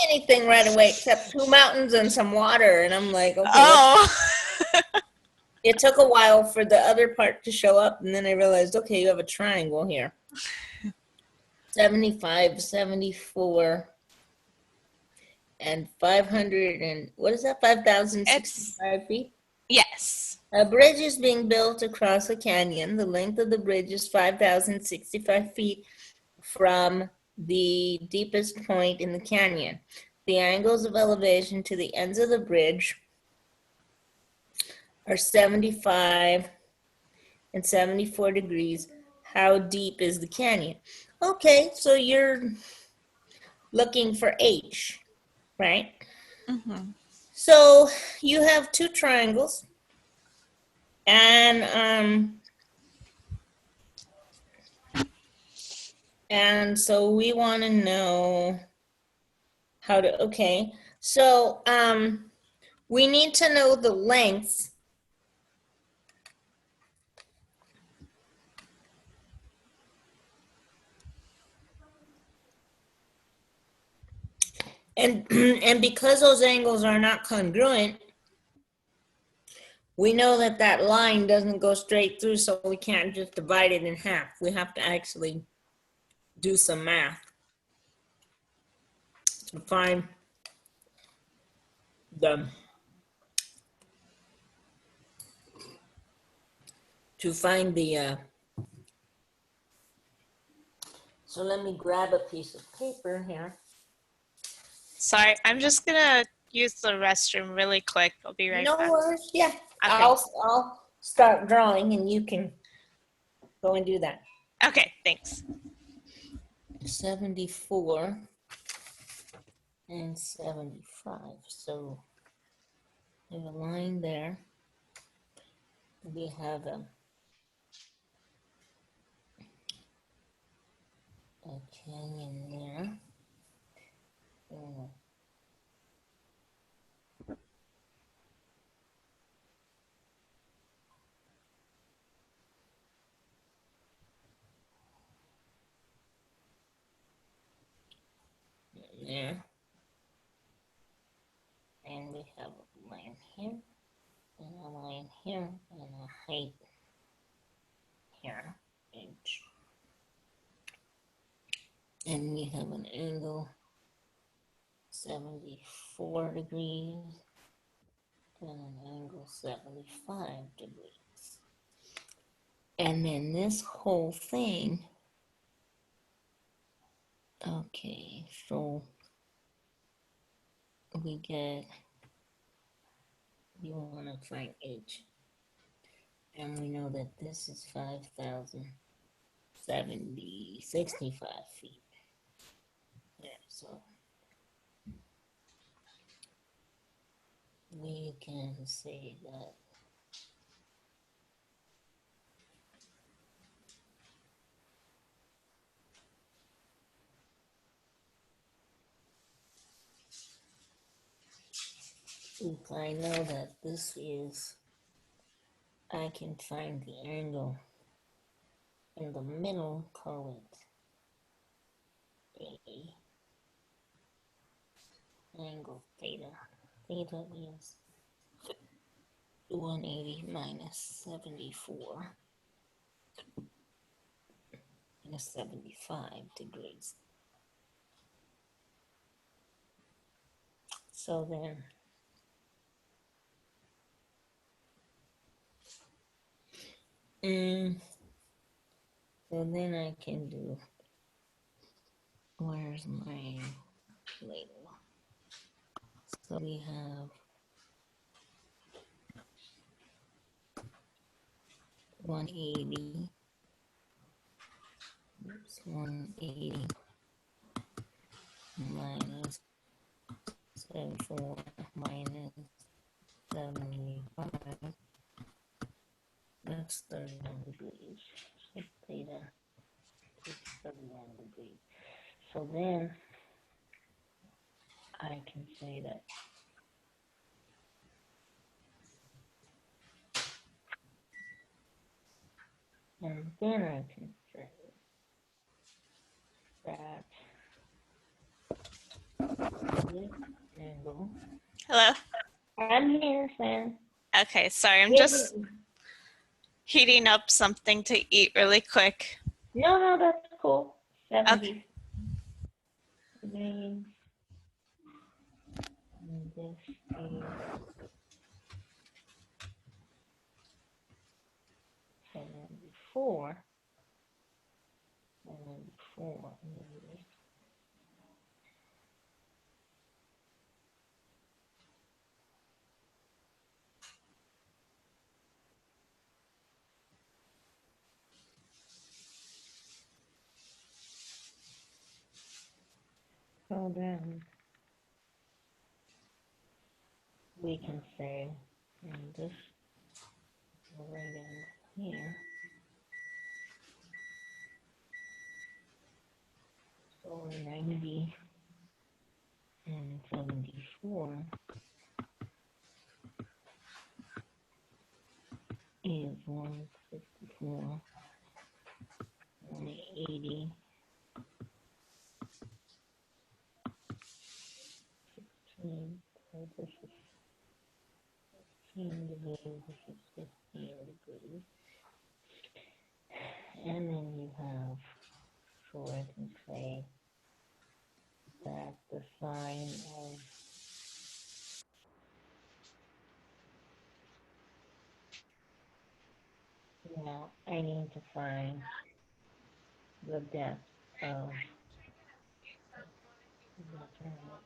anything right away except 2 mountains and some water, and I'm like, okay. Oh. It took a while for the other part to show up, and then I realized, okay, you have a triangle here. 75, 74, and 500, and what is that? 5,065 feet. Yes. A bridge is being built across a canyon. The length of the bridge is 5,065 feet from the deepest point in the canyon. The angles of elevation to the ends of the bridge are 75 and 74 degrees. How deep is the canyon? Okay, so you're looking for H, right? Mm-hmm. So you have 2 triangles, and so we want to know how to. Okay, so we need to know the lengths. And because those angles are not congruent, we know that that line doesn't go straight through, so we can't just divide it in half. We have to actually do some math to find the so let me grab a piece of paper here. Sorry, I'm just gonna use the restroom really quick. I'll be right back. No worries. Yeah, Okay. I'll start drawing, and you can go and do that. Okay, thanks. 74 and 75. So there's a line there. We have a canyon there. There. And we have a line here, and a line here, and a height here, H. And we have an angle 74 degrees and an angle 75 degrees. And then this whole thing, okay, so we want to find H. And we know that this is 5,065 feet. Yeah, so we can say that if I know that this is, I can find the angle in the middle, call it A. Angle theta. Theta is 180 minus 74 minus 75 degrees. So then so then I can do, where's my label? So we have 180. Oops, 180 minus 74 minus 75. That's 31 degrees. So theta is 31 degrees. So then I can say that and then I can say that this angle. Hello? I'm here, Sam. Okay, sorry, I'm just heating up something to eat really quick. No, that's cool. 70 Okay. degrees. And this is 74. 74 degrees. So then we can say, and this right angle here. So 90 and 74 is 164, 180, 16, so this is 15 degrees, this is 15 degrees. And then you have, so I can say that the sine of, now I need to find the depth of the triangle.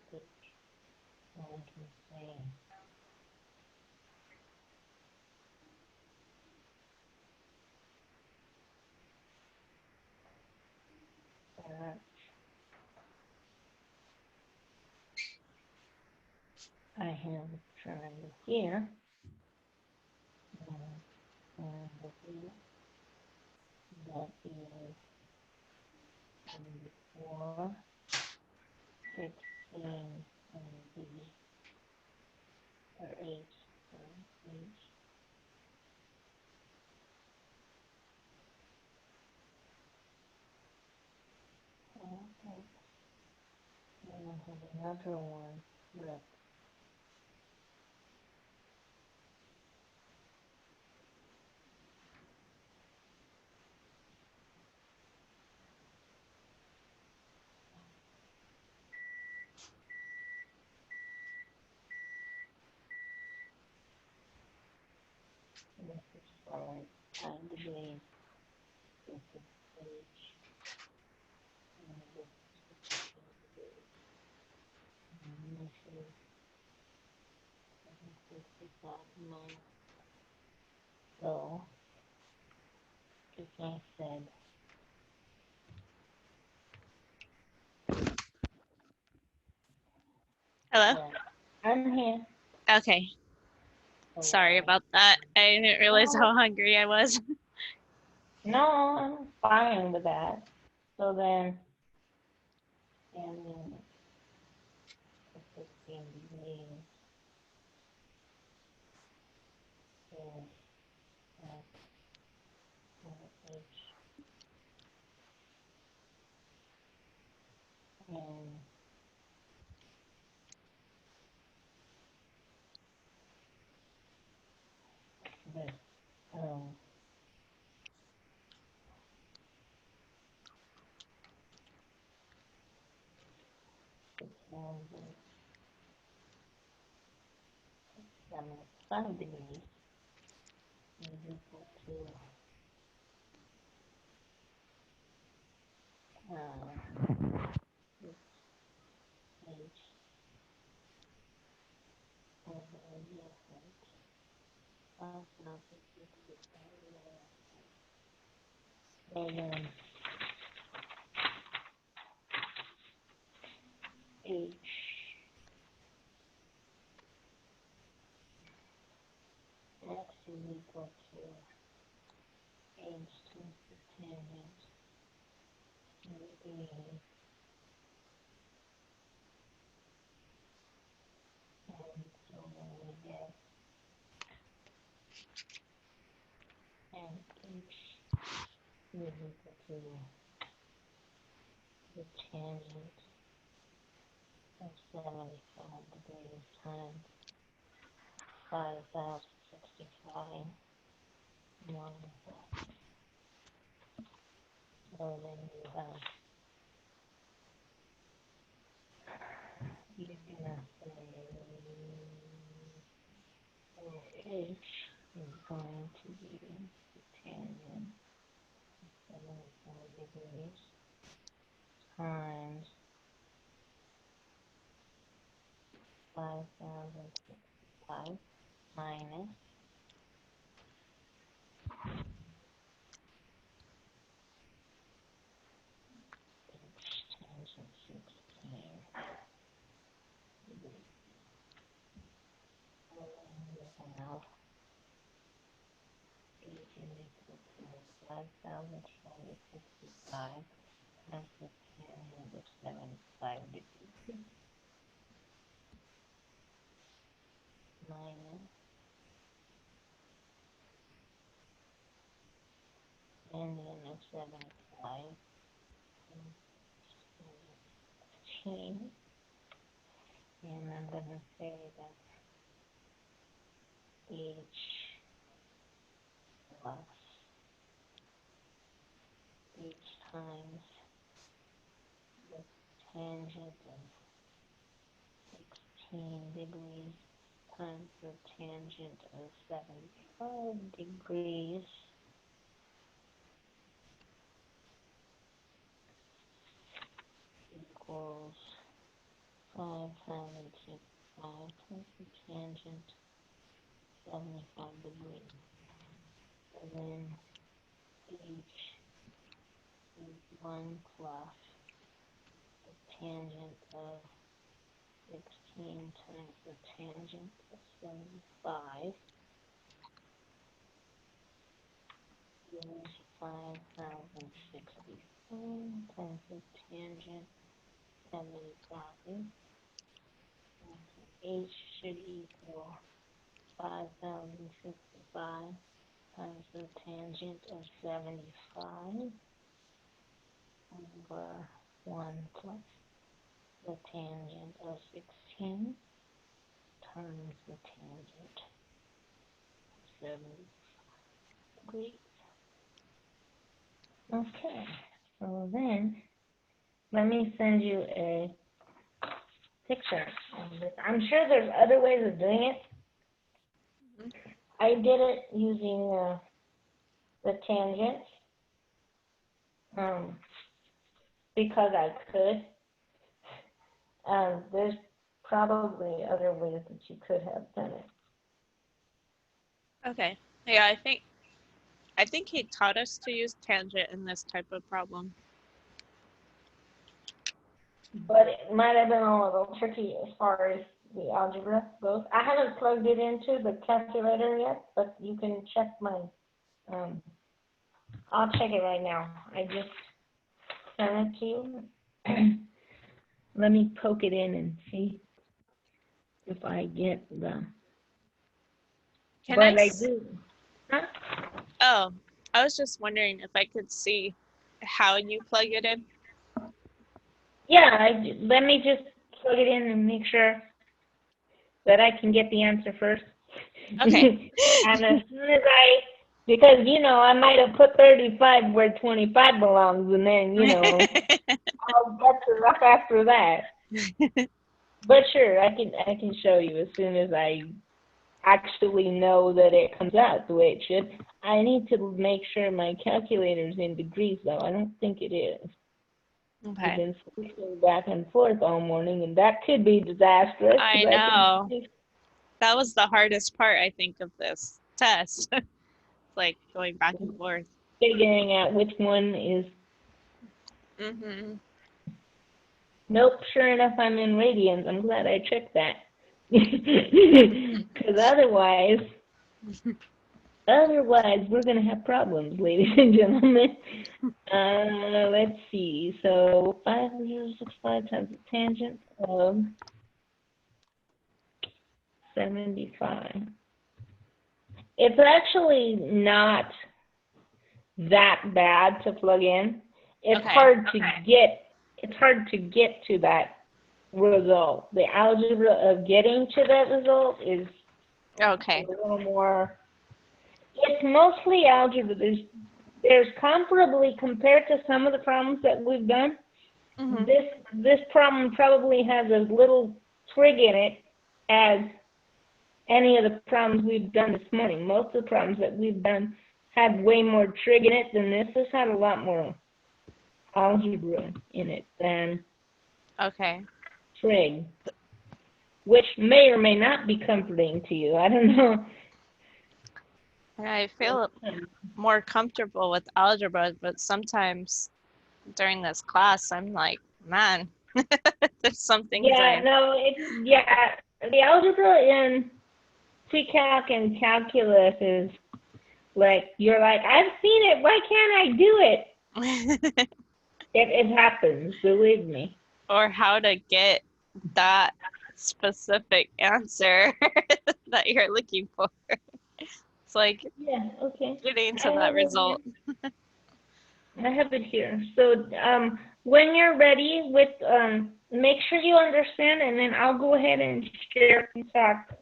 So I can say that I have a triangle here, and a triangle here, that is 4, 16, and B, or H, sorry, H. Okay. And I have another one that this is 5 degrees, this is H, and this is 16 degrees, and this is 65 minus. So, if I said Hello? that, I'm here. Okay, sorry about that. I didn't realize how hungry I was. No, I'm fine with that. So then, and then the 15 degrees is X or H, and this, um, this angle, 5 degrees is equal to, this H And then H x is equal to H times the tangent of A. And so then we get and H is equal to the tangent of 75 degrees times 5,065 minus that. So then you have, you're gonna say, so H is going to be the tangent of 75 degrees times 5,065 minus H tangent 16 degrees. So then you have H is equal to 5,465 times the tangent of 75 degrees minus tangent of 75 times 16. And I'm going to say that H plus H times the tangent of 16 degrees times the tangent of 75 degrees equals 5,065 times the tangent 75 degrees. And then H is 1 plus the tangent of 16 times the tangent of 75 is 5,065 times the tangent 75. H should equal 5,065 times the tangent of 75 over 1 plus the tangent of 16 times the tangent of 70 degrees. Okay, so then let me send you a picture of this. I'm sure there's other ways of doing it. I did it using the tangents because I could. There's probably other ways that you could have done it. Okay. Yeah, I think he taught us to use tangent in this type of problem. But it might have been a little tricky as far as the algebra goes. I haven't plugged it into the calculator yet, but you can check my, I'll check it right now. I just sent it to you. Let me poke it in and see if I get the, I do. Huh? Oh, I was just wondering if I could see how you plug it in. Yeah, let me just plug it in and make sure that I can get the answer first. Okay. And as soon as because, I might have put 35 where 25 belongs, and then, I'll get to rough after that. But sure, I can show you as soon as I actually know that it comes out the way it should. I need to make sure my calculator's in degrees, though. I don't think it is. Okay. We've been switching back and forth all morning, and that could be disastrous. I know. That was the hardest part, I think, of this. test. It's like going back and forth. Figuring out which one is. Mm-hmm. Nope, sure enough, I'm in radians. I'm glad I checked that. Because otherwise, we're going to have problems, ladies and gentlemen. Let's see. So 565 times the tangent of 75. It's actually not that bad to plug in. It's Okay. hard to get to that result. The algebra of getting to that result is Okay. a little more. It's mostly algebra. There's comparably, compared to some of the problems that we've done, Mm-hmm. this problem probably has as little trig in it as any of the problems we've done this morning. Most of the problems that we've done had way more trig in it than this. This had a lot more algebra in it than Okay. trig, which may or may not be comforting to you. I don't know. I feel more comfortable with algebra, but sometimes during this class, I'm like, man, there's some things The algebra in pre-calc and calculus is like, you're like, I've seen it, why can't I do it? It happens, believe me. Or how to get that specific answer that you're looking for. It's like Yeah, okay. getting to that result. I have it here. So when you're ready with, make sure you understand, and then I'll go ahead and share and talk.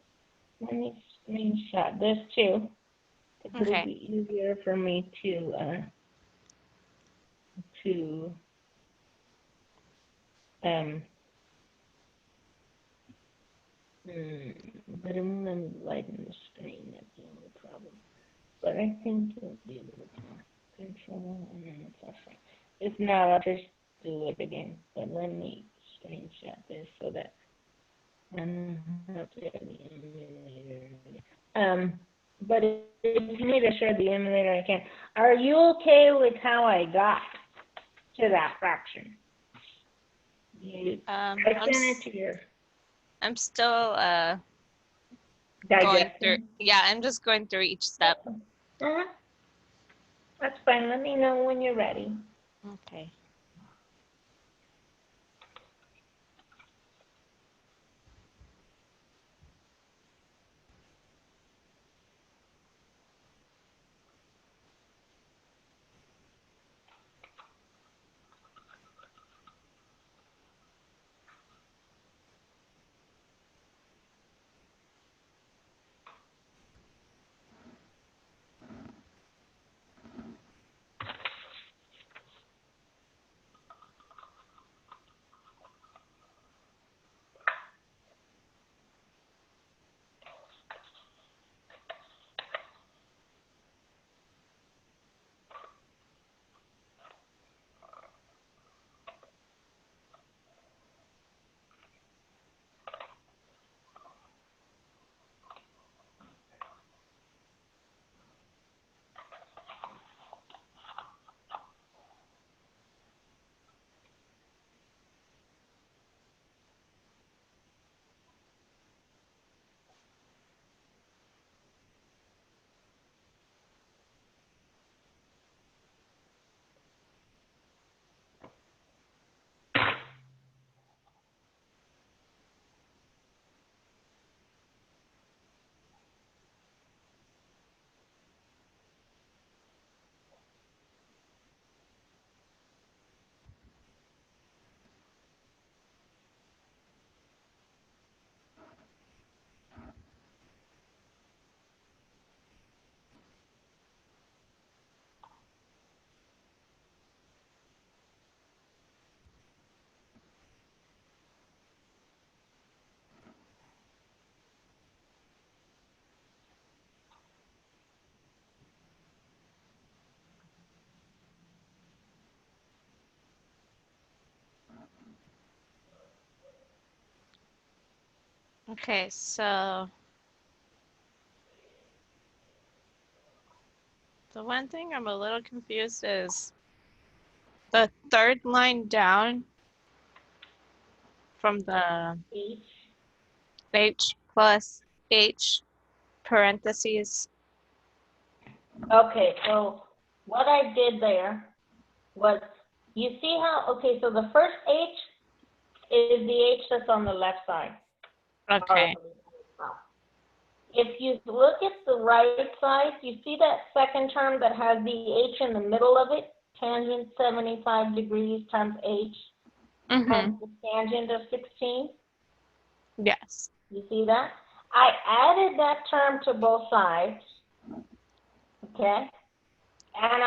Let me screenshot this too. It'll Okay. be easier for me to but I'm gonna lighten the screen. That's the only problem. But I think you'll be able to control, and then it's all fine. If not, I'll just do it again. But let me screenshot this so that I'm not the emulator. But if you need to share the emulator, I can. Are you okay with how I got to that fraction? I sent it to your I'm still going through. digestion. Yeah, I'm just going through each step. Uh-huh. That's fine. Let me know when you're ready. Okay. Okay, so The one thing I'm a little confused is the third line down from the H plus H parentheses. Okay, so what I did there was, you see how, okay, so the first H is the H that's on the left side. Okay. If you look at the right side, you see that second term that has the H in the middle of it? Tangent 75 degrees times H times the tangent of 16. Yes. You see that? I added that term to both sides. Okay? And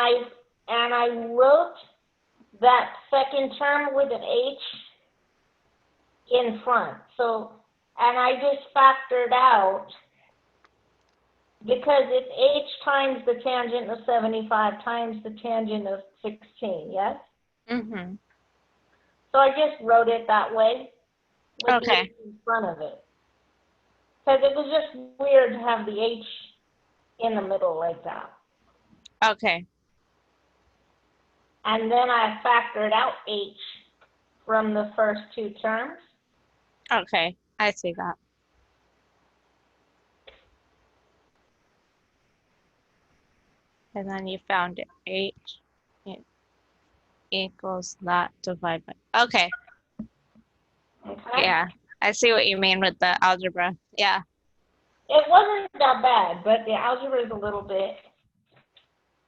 I wrote that second term with an H in front. So, and I just factored out, because it's H times the tangent of 75 times the tangent of 16, yes? So I just wrote it that way with the H in front of it. Because it was just weird to have the H in the middle like that. Okay. And then I factored out H from the first two terms. Okay, I see that. And then you found it. H equals that divided by. Okay. Okay? Yeah, I see what you mean with the algebra. Yeah. It wasn't that bad, but the algebra is a little bit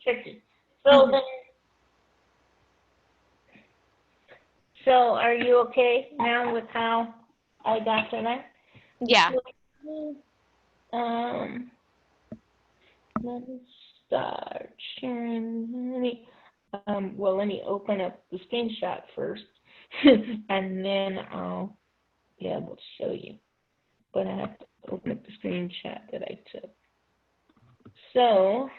tricky. So then, so are you okay now with how I got to that? Yeah. Let me start sharing. Let me open up the screenshot first, and then I'll be able to show you. But I have to open up the screenshot that I took. So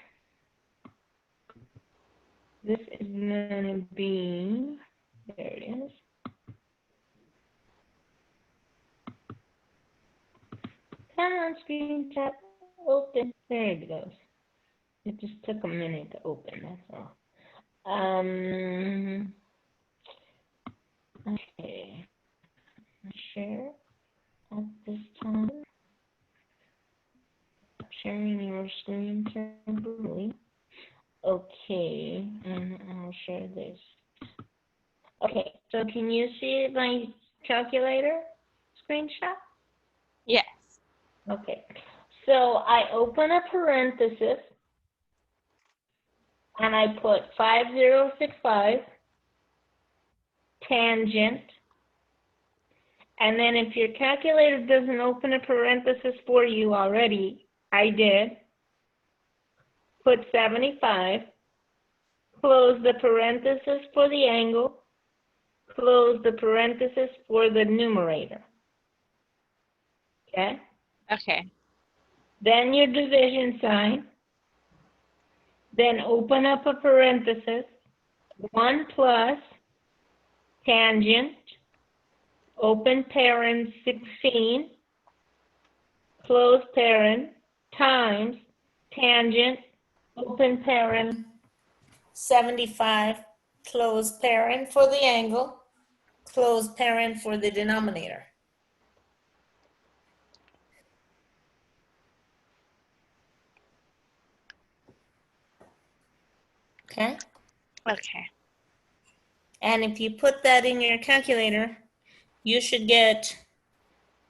this is going to be, there it is. Come on, screenshot, open. There it goes. It just took a minute to open, that's all. Okay. Share at this time. Sharing your screen temporarily. Okay, and I'll share this. Okay, so can you see my calculator screenshot? Yes. Okay, so I open a parenthesis and I put 5065 tangent, and then if your calculator doesn't open a parenthesis for you already, I did, put 75, close the parenthesis for the angle, close the parenthesis for the numerator. Okay? Okay. Then your division sign. Then open up a parenthesis, 1 plus tangent, open paren 16, close paren, times tangent, open paren 75, close paren for the angle, close paren for the denominator. Okay? Okay. And if you put that in your calculator, you should get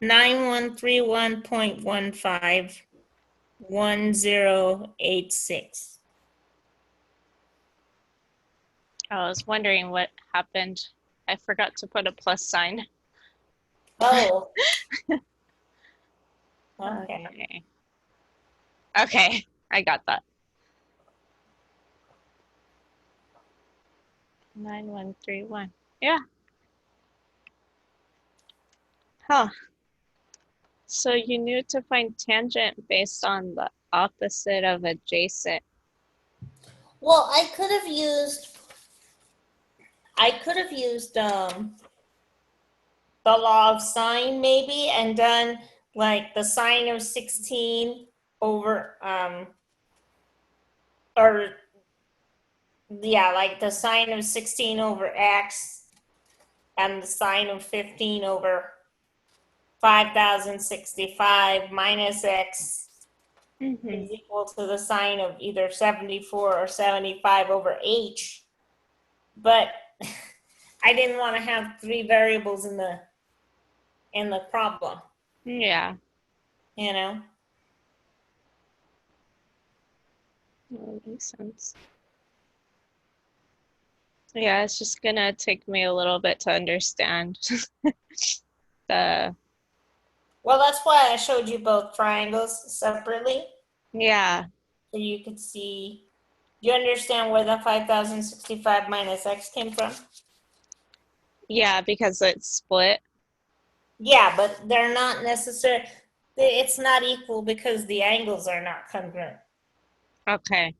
9131.151086. I was wondering what happened. I forgot to put a plus sign. Oh. Okay. Okay, I got that. 9131. Yeah. Huh. So you knew to find tangent based on the opposite of adjacent. Well, I could have used the law of sine maybe, and done like the sine of 16 over or yeah, like the sine of 16 over x and the sine of 15 over 5,065 minus x is equal to the sine of either 74 or 75 over h. But I didn't want to have three variables in the problem. Yeah. You know? That makes sense. Yeah, it's just gonna take me a little bit to understand the, Well, that's why I showed you both triangles separately. yeah, So you could see, do you understand where the 5,065 minus x came from? yeah, because it's split. Yeah, but they're not necessary. It's not equal because the angles are not congruent. Okay.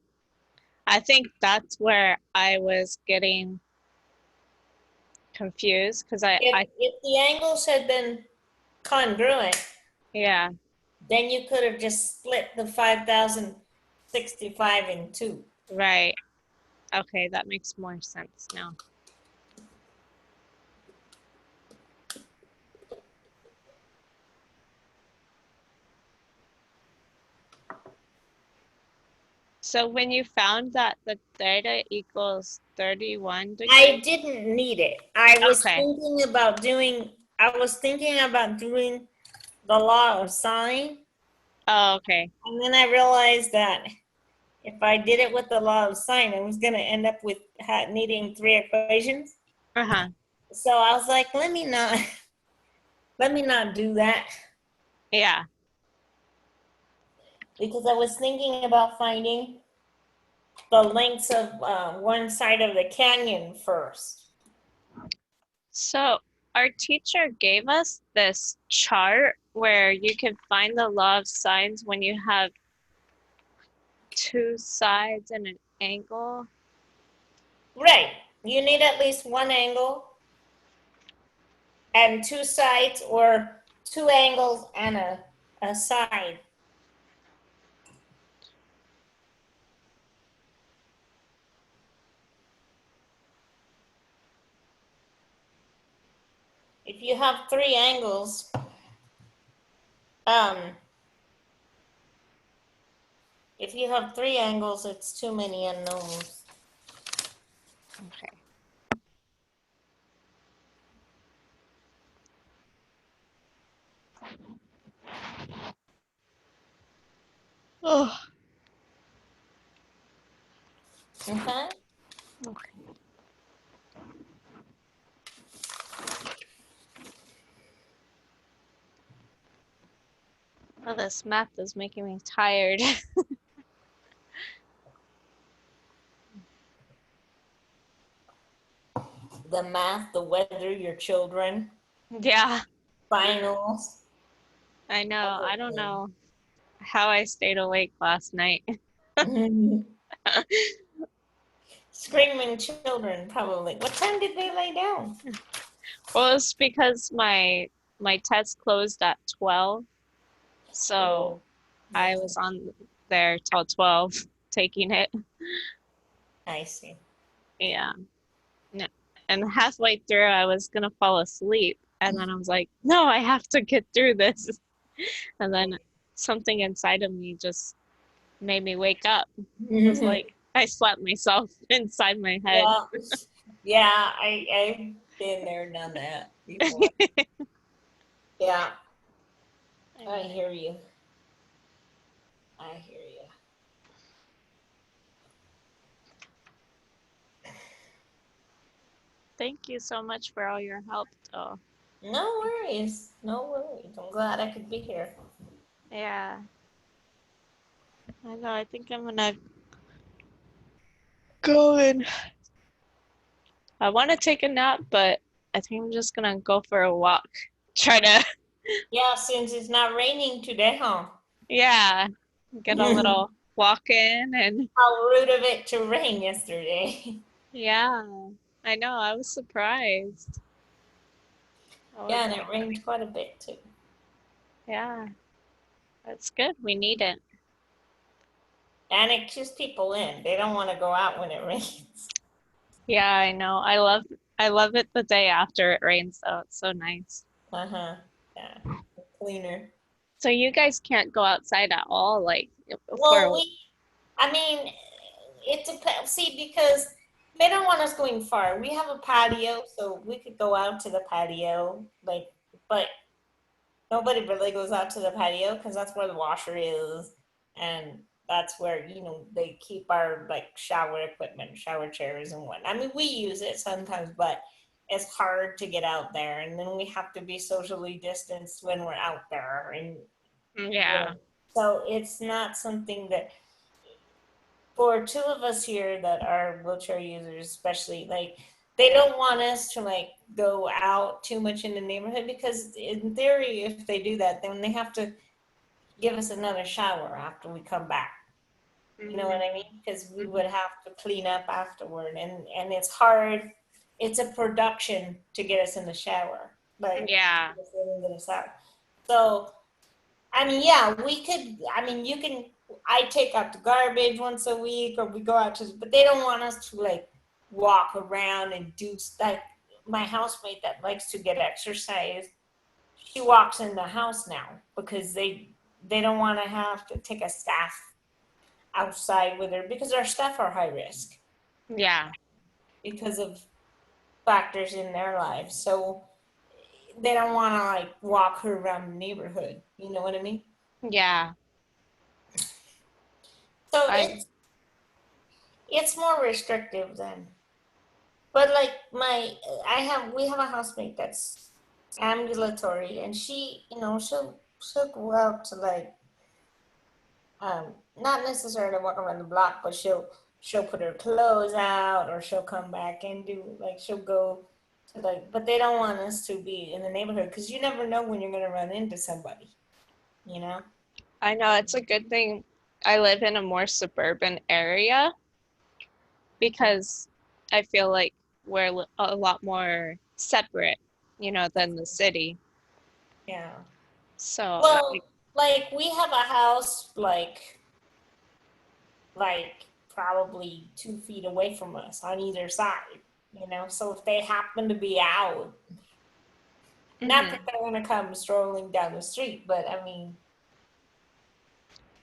I think that's where I was getting confused because If the angles had been congruent, yeah, then you could have just split the 5,065 in two. right. Okay, that makes more sense now. So when you found that the theta equals 31 degrees? I didn't need it. I was Okay. thinking about doing the law of sine. Oh, okay. And then I realized that if I did it with the law of sine, I was going to end up with needing three equations. Uh-huh. So I was like, let me not do that, Yeah. because I was thinking about finding the lengths of one side of the canyon first. So our teacher gave us this chart where you can find the law of sines when you have two sides and an angle. Right. You need at least one angle and two sides, or two angles and a side. If you have three angles, it's too many unknowns. Okay. Oh. Okay. Okay. Oh, this math is making me tired. The math, the weather, your children, Yeah, finals. I know. I don't know how I stayed awake last night. Screaming children, probably. What time did they lay down? Well, it's because my test closed at 12, so I was on there till 12 taking it. I see. Yeah. Yeah. And halfway through, I was gonna fall asleep, and then I was like, no, I have to get through this. And then something inside of me just made me wake up. It was like I slapped myself inside my head. Yeah, I've been there, done that before. Yeah, I hear you. I hear you. Thank you so much for all your help, though. No worries. No worries. I'm glad I could be here. Yeah. I know. I think I'm gonna go and I want to take a nap, but I think I'm just gonna go for a walk. Try to, Yeah, since it's not raining today, huh? yeah, get a little walk in and How rude of it to rain yesterday. yeah, I know. I was surprised. I was Yeah, and it like, rained quite a bit too. yeah, that's good. We need it. And it keeps people in. They don't want to go out when it rains. Yeah, I know. I love it the day after it rains though. It's so nice. Uh-huh. Yeah. Cleaner. So you guys can't go outside at all, like Well, for I mean, it depends. See, because they don't want us going far. We have a patio, so we could go out to the patio, like, but nobody really goes out to the patio because that's where the washer is, and that's where, they keep our like shower equipment, shower chairs and whatnot. I mean, we use it sometimes, but it's hard to get out there, and then we have to be socially distanced when we're out there, and yeah. so it's not something that for two of us here that are wheelchair users, especially, like, they don't want us to like go out too much in the neighborhood because in theory, if they do that, then they have to give us another shower after we come back. You know what I mean? Because we would have to clean up afterward, and it's hard. It's a production to get us in the shower, like Yeah. get us out. So I mean, yeah, we could. I mean, you can. I take out the garbage once a week, or we go out to. But they don't want us to like walk around and do like my housemate that likes to get exercise. She walks in the house now because they don't want to have to take a staff outside with her because our staff are high risk Yeah. because of factors in their lives. So they don't want to like walk her around the neighborhood. You know what I mean? Yeah. So I it's more restrictive than. But like we have a housemate that's ambulatory, and she, she'll go out to like, not necessarily walk around the block, but she'll put her clothes out, or she'll come back and do like she'll go to like, but they don't want us to be in the neighborhood because you never know when you're gonna run into somebody, you know? I know it's a good thing I live in a more suburban area because I feel like we're a lot more separate, than the city. Yeah. So, Well, like we have a house like probably 2 feet away from us on either side, So if they happen to be out, not that mhm. they're gonna come strolling down the street, but I mean,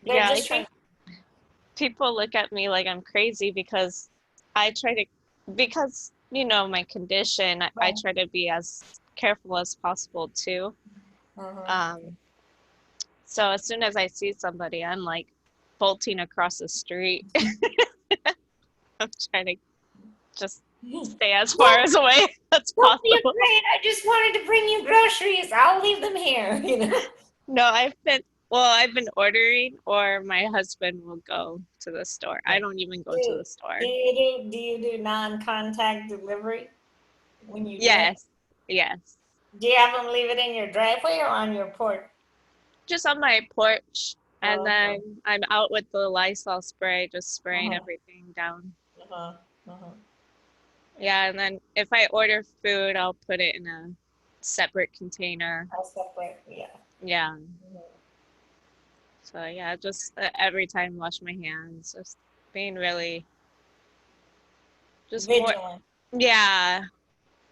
they're Yeah, I just trying. think people look at me like I'm crazy because I try to, because, my condition, I Right. try to be as careful as possible too. Uh-huh. Um, so as soon as I see somebody, I'm like bolting across the street. I'm trying to just stay as far Don't, as away as don't be possible. afraid. I just wanted to bring you groceries. I'll leave them here, No, I've been ordering, or my husband will go to the store. I don't even go to Do, the store. do you do non-contact delivery when you do it? Yes, yes. Do you have them leave it in your driveway or on your porch? Just on my porch, and Uh-huh. then I'm out with the Lysol spray, just spraying Uh-huh. everything down. Uh-huh. Uh-huh. Yeah, and then if I order food, I'll put it in a separate container. I'll separate. Yeah. Yeah. Mhm. So yeah, just every time wash my hands, just being really, just more, Vigilant. yeah,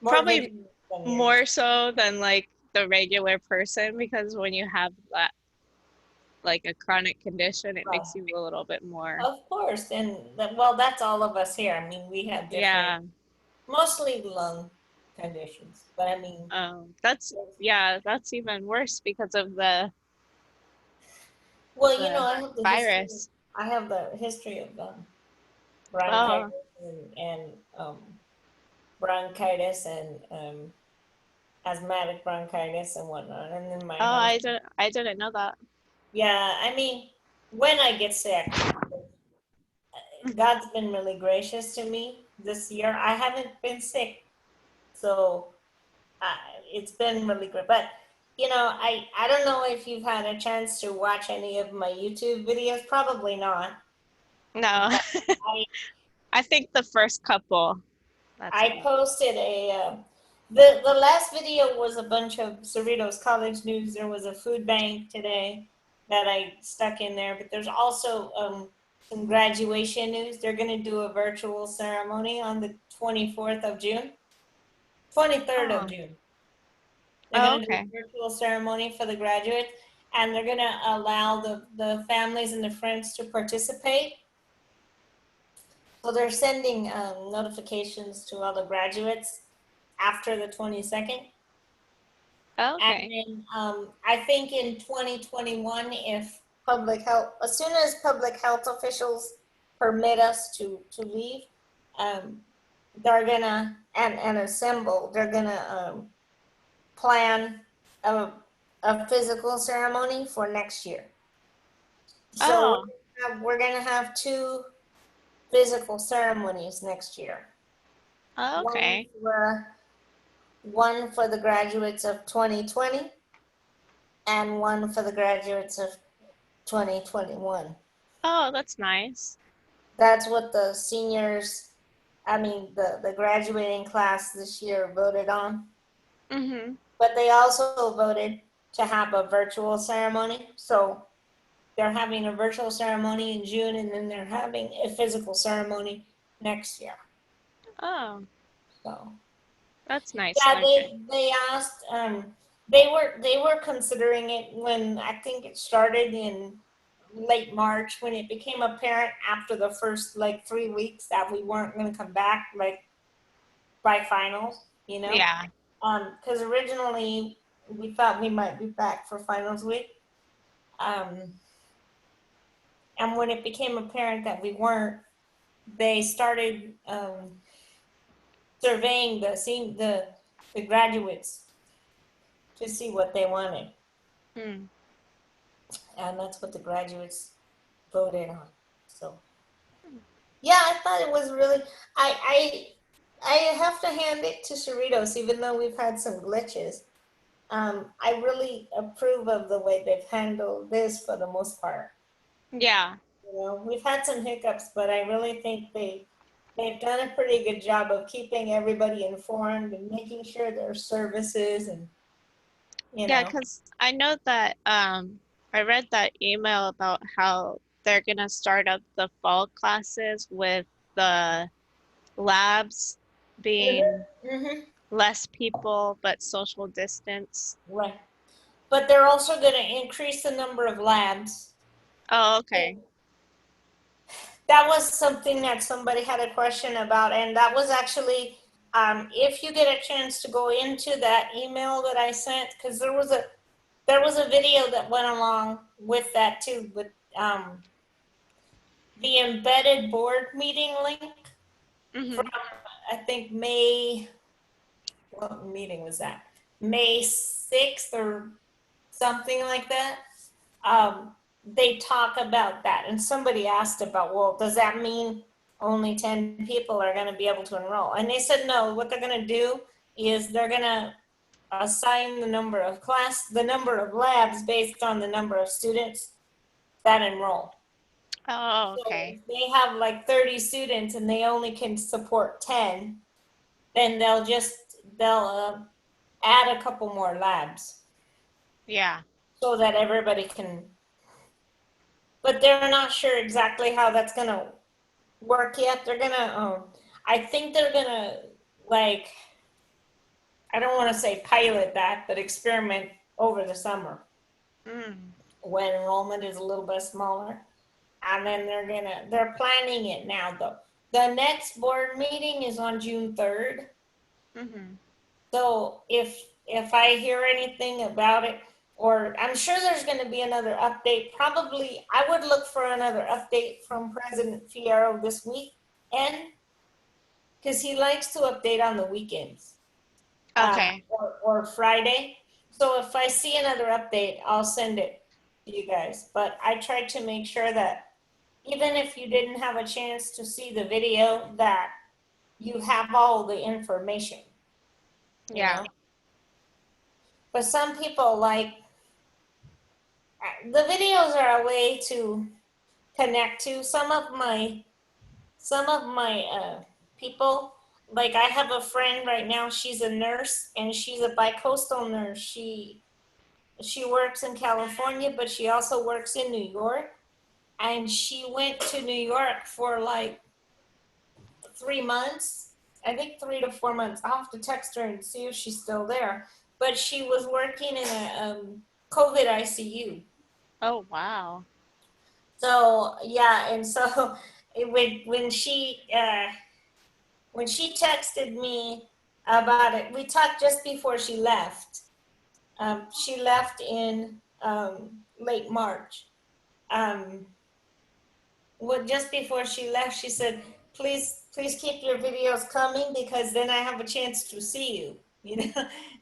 More probably vigilant than yours. more so than like the regular person, because when you have that, like a chronic condition, it Right. makes you a little bit more, Of course. And well, that's all of us here. I mean, we have different, yeah. mostly lung conditions. But I mean, That's even worse because of well, the I have the history. virus. I have the history of bronchitis Oh, and bronchitis and asthmatic bronchitis and whatnot. And then my oh, husband. I didn't know that. Yeah, I mean, when I get sick, God's been really gracious to me this year. I haven't been sick, so uh, it's been really good. But I don't know if you've had a chance to watch any of my YouTube videos. Probably not. No, But I I think the first couple. That's I it. posted the last video was a bunch of Cerritos College news. There was a food bank today that I stuck in there, but there's also some graduation news. They're going to do a virtual ceremony on the 24th of June, 23rd Oh. of June. They're Oh, going to do okay. a virtual ceremony for the graduates, and they're going to allow the families and the friends to participate. So they're sending notifications to all the graduates after the 22nd. Oh, And okay. then I think in 2021, if public health, as soon as public health officials permit us to leave, they're gonna and assemble. They're gonna plan a physical ceremony for next year. So Oh. we're gonna have 2 physical ceremonies next year. Oh, One okay. for one for the graduates of 2020 and one for the graduates of 2021. Oh, that's nice. That's what the seniors, I mean, the graduating class this year voted on. Mm-hmm. But they also voted to have a virtual ceremony. So they're having a virtual ceremony in June, and then they're having a physical ceremony next year. Oh, So that's nice. yeah, Okay. they asked, they were considering it when I think it started in late March, when it became apparent after the first like 3 weeks that we weren't going to come back like by finals, you know. Yeah. Because originally we thought we might be back for finals week, um, and when it became apparent that we weren't, they started surveying the graduates to see what they wanted, Hmm. and that's what the graduates voted on. So yeah, I thought it was really. I have to hand it to Cerritos, even though we've had some glitches. I really approve of the way they've handled this for the most part. Yeah. You know, we've had some hiccups, but I really think they've done a pretty good job of keeping everybody informed and making sure there's services and you Yeah, know. because I know that I read that email about how they're gonna start up the fall classes with the labs being Mm-hmm. less people but social distance. Right. But they're also going to increase the number of labs. Oh, okay. That was something that somebody had a question about, and that was actually, if you get a chance to go into that email that I sent, because there was a video that went along with that too, with the embedded board meeting link from Mm-hmm. I think May. What meeting was that? May 6th or something like that. They talk about that, and somebody asked about, well, does that mean only 10 people are going to be able to enroll? And they said no. What they're going to do is they're going to assign the number of labs based on the number of students that enroll. Oh, So okay. if they have like 30 students and they only can support 10, then they'll add a couple more labs Yeah. so that everybody can, but they're not sure exactly how that's gonna work yet. They're gonna, I think they're gonna, like, I don't want to say pilot that, but experiment over the summer Mm. when enrollment is a little bit smaller. And then they're planning it now though. The next board meeting is on June 3rd. Mm-hmm. So if I hear anything about it, or I'm sure there's going to be another update. Probably, I would look for another update from President Fierro this week, and because he likes to update on the weekends, Okay. or Friday. So if I see another update, I'll send it to you guys. But I tried to make sure that even if you didn't have a chance to see the video, that you have all the information, you Yeah. know. But some people like the videos are a way to connect to some of my people. Like I have a friend right now, she's a nurse and she's a bi-coastal nurse. She works in California, but she also works in New York. and she went to New York for like 3 months. I think 3 to 4 months. I'll have to text her and see if she's still there. But she was working in a COVID ICU. Oh, wow. So yeah, and so when she texted me about it, we talked just before she left. She left in late March. Um, well, just before she left, she said, please keep your videos coming because then I have a chance to see you, you know,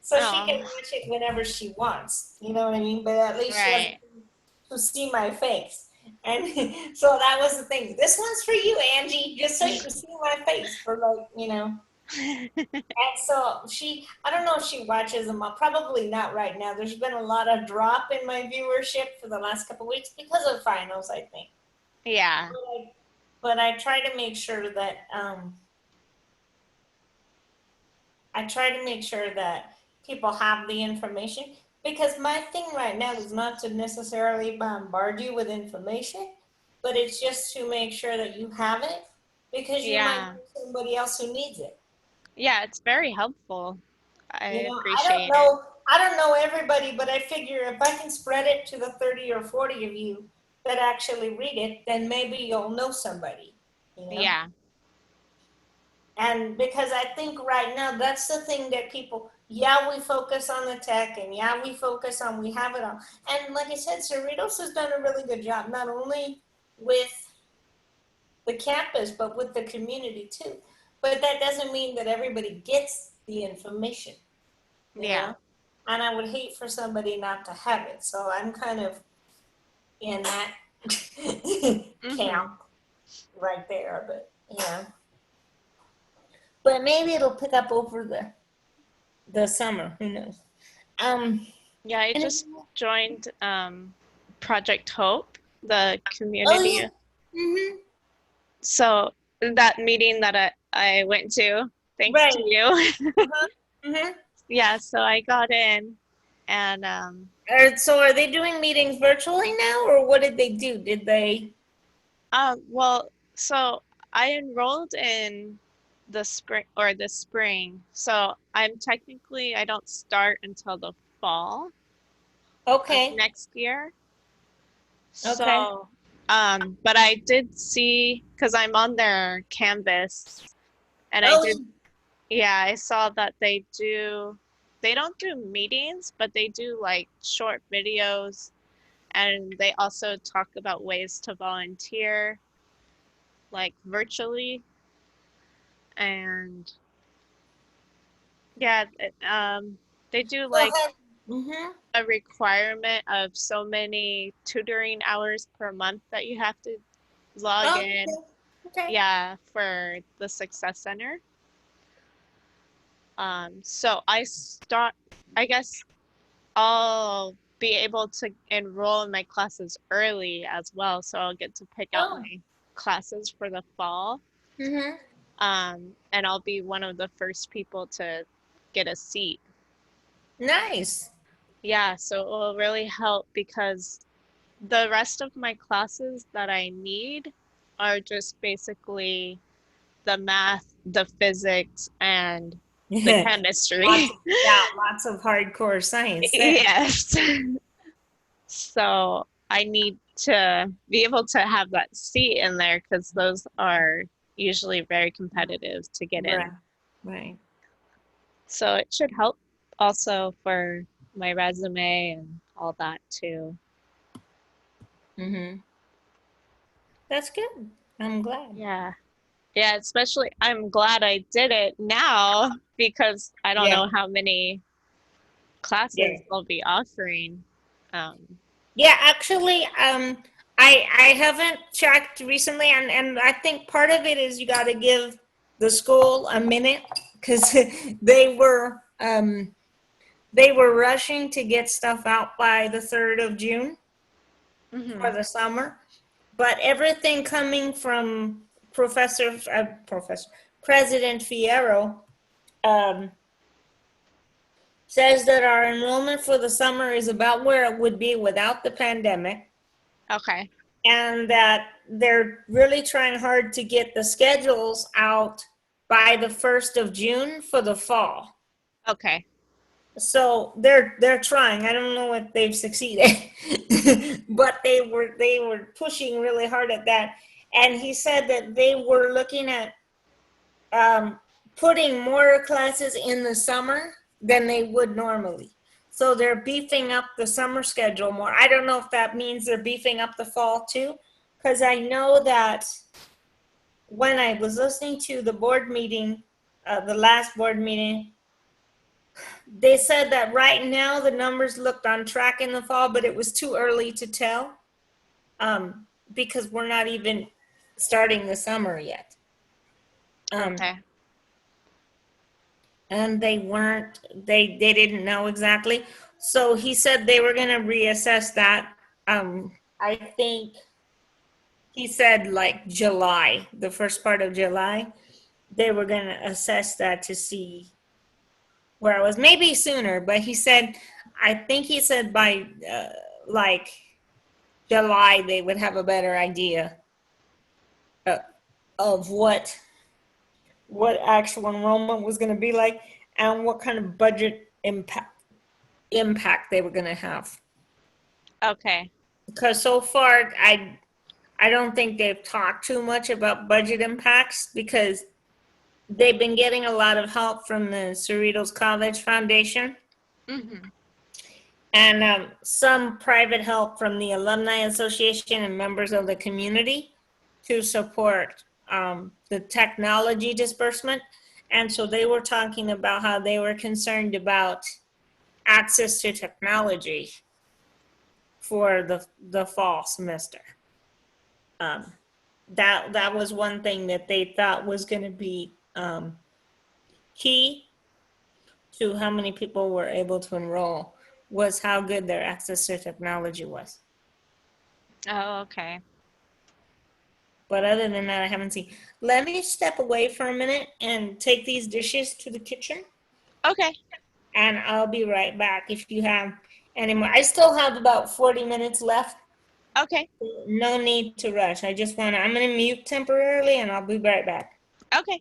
so she can Oh, watch it whenever she wants, you know what I mean? But at least she has right. to see my face. And so that was the thing. This one's for you, Angie, just so you can see my face for like, you know. And so I don't know if she watches them. Probably not right now. There's been a lot of drop in my viewership for the last couple of weeks because of finals, I think. Yeah. But I try to make sure that people have the information, because my thing right now is not to necessarily bombard you with information, but it's just to make sure that you have it because you might Yeah. know somebody else who needs it. Yeah, it's very helpful. I You know, appreciate it. I don't know everybody, but I figure if I can spread it to the 30 or 40 of you that actually read it, then maybe you'll know somebody, you know? Yeah. And because I think right now that's the thing that people, yeah, we focus on the tech and yeah, we focus on, we have it all. And like I said, Cerritos has done a really good job, not only with the campus, but with the community too. But that doesn't mean that everybody gets the information, you Yeah. know? And I would hate for somebody not to have it. So I'm kind of in that camp Mm-hmm. right there, but yeah. But maybe it'll pick up over the summer. Who knows? Um, Yeah, I and just joined Project Hope, the oh community. yeah, mm-hmm. So that meeting that I went to, thanks to Right. you. Uh-huh. Mm-hmm. Yeah, so I got in and So are they doing meetings virtually now, or what did they do? Did they? well, so I enrolled in the spring. So I don't start until the fall of Okay. next year. Okay. So, but I did see, because I'm on their Canvas, and Oh. yeah, I saw that they don't do meetings, but they do like short videos, and they also talk about ways to volunteer, like virtually. And yeah, they do So like have. Mm-hmm. a requirement of so many tutoring hours per month that you have to log Oh. in. Okay. Okay. Yeah, for the Success Center. So I guess I'll be able to enroll in my classes early as well, so I'll get to pick out Oh. my classes for the fall. Mm-hmm. And I'll be one of the first people to get a seat. Nice. Yeah, so it will really help because the rest of my classes that I need are just basically the math, the physics, and the chemistry. Lots of, yeah, lots of hardcore science there. Yes. So I need to be able to have that seat in there because those are usually very competitive to get Right. in. Right. So it should help also for my resume and all that too. Mm-hmm. That's good. I'm glad. Yeah. Yeah, especially I'm glad I did it now because I don't Yeah. know how many Yeah. classes they'll be offering. Um, Yeah, actually, I haven't checked recently, and I think part of it is you got to give the school a minute because they were rushing to get stuff out by the 3rd of June for mhm. the summer, but everything coming from Professor President Fierro um, says that our enrollment for the summer is about where it would be without the pandemic. Okay. and that they're really trying hard to get the schedules out by the 1st of June for the fall. Okay. So they're trying. I don't know if they've succeeded, but they were pushing really hard at that. And he said that they were looking at putting more classes in the summer than they would normally. So they're beefing up the summer schedule more. I don't know if that means they're beefing up the fall too, because I know that when I was listening to the board meeting, the last board meeting, they said that right now the numbers looked on track in the fall, but it was too early to tell because we're not even starting the summer yet. Okay. And they didn't know exactly. So he said they were going to reassess that. I think he said like July, the first part of July, they were going to assess that to see where I was, maybe sooner, but he said, I think he said by like July, they would have a better idea of what actual enrollment was going to be like and what kind of budget impact they were going to have. Okay. Because so far, I don't think they've talked too much about budget impacts because they've been getting a lot of help from the Cerritos College Foundation. Mm-hmm. And some private help from the Alumni Association and members of the community to support the technology disbursement. And so they were talking about how they were concerned about access to technology for the fall semester. That was one thing that they thought was going to be key to how many people were able to enroll, was how good their access to technology was. Oh, okay. But other than that, I haven't seen. Let me step away for a minute and take these dishes to the kitchen, Okay. and I'll be right back if you have any more. I still have about 40 minutes left. Okay. No need to rush. I'm going to mute temporarily, and I'll be right back. Okay.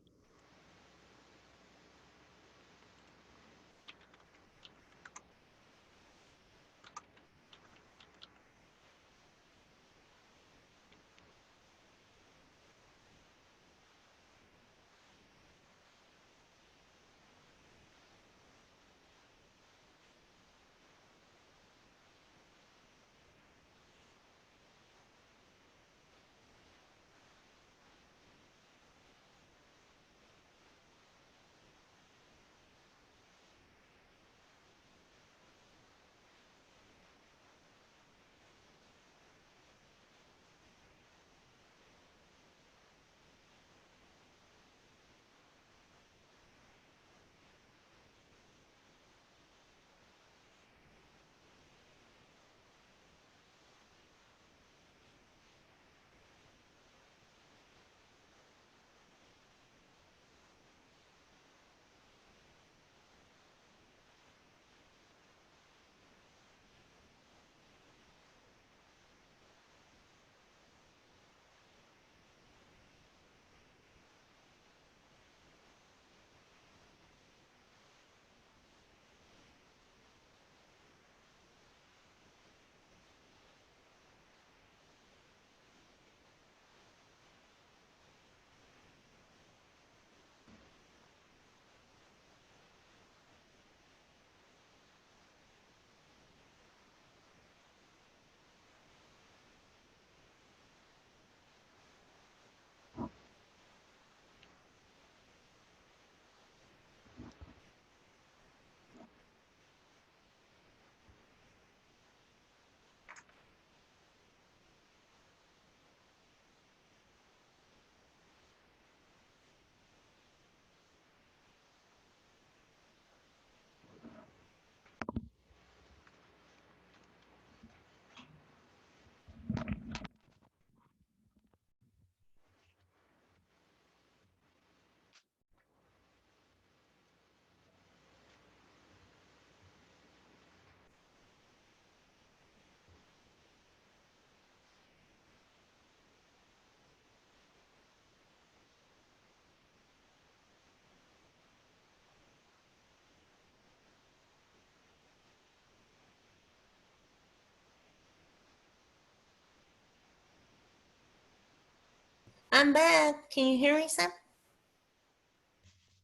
I'm back. Can you hear me, Sam?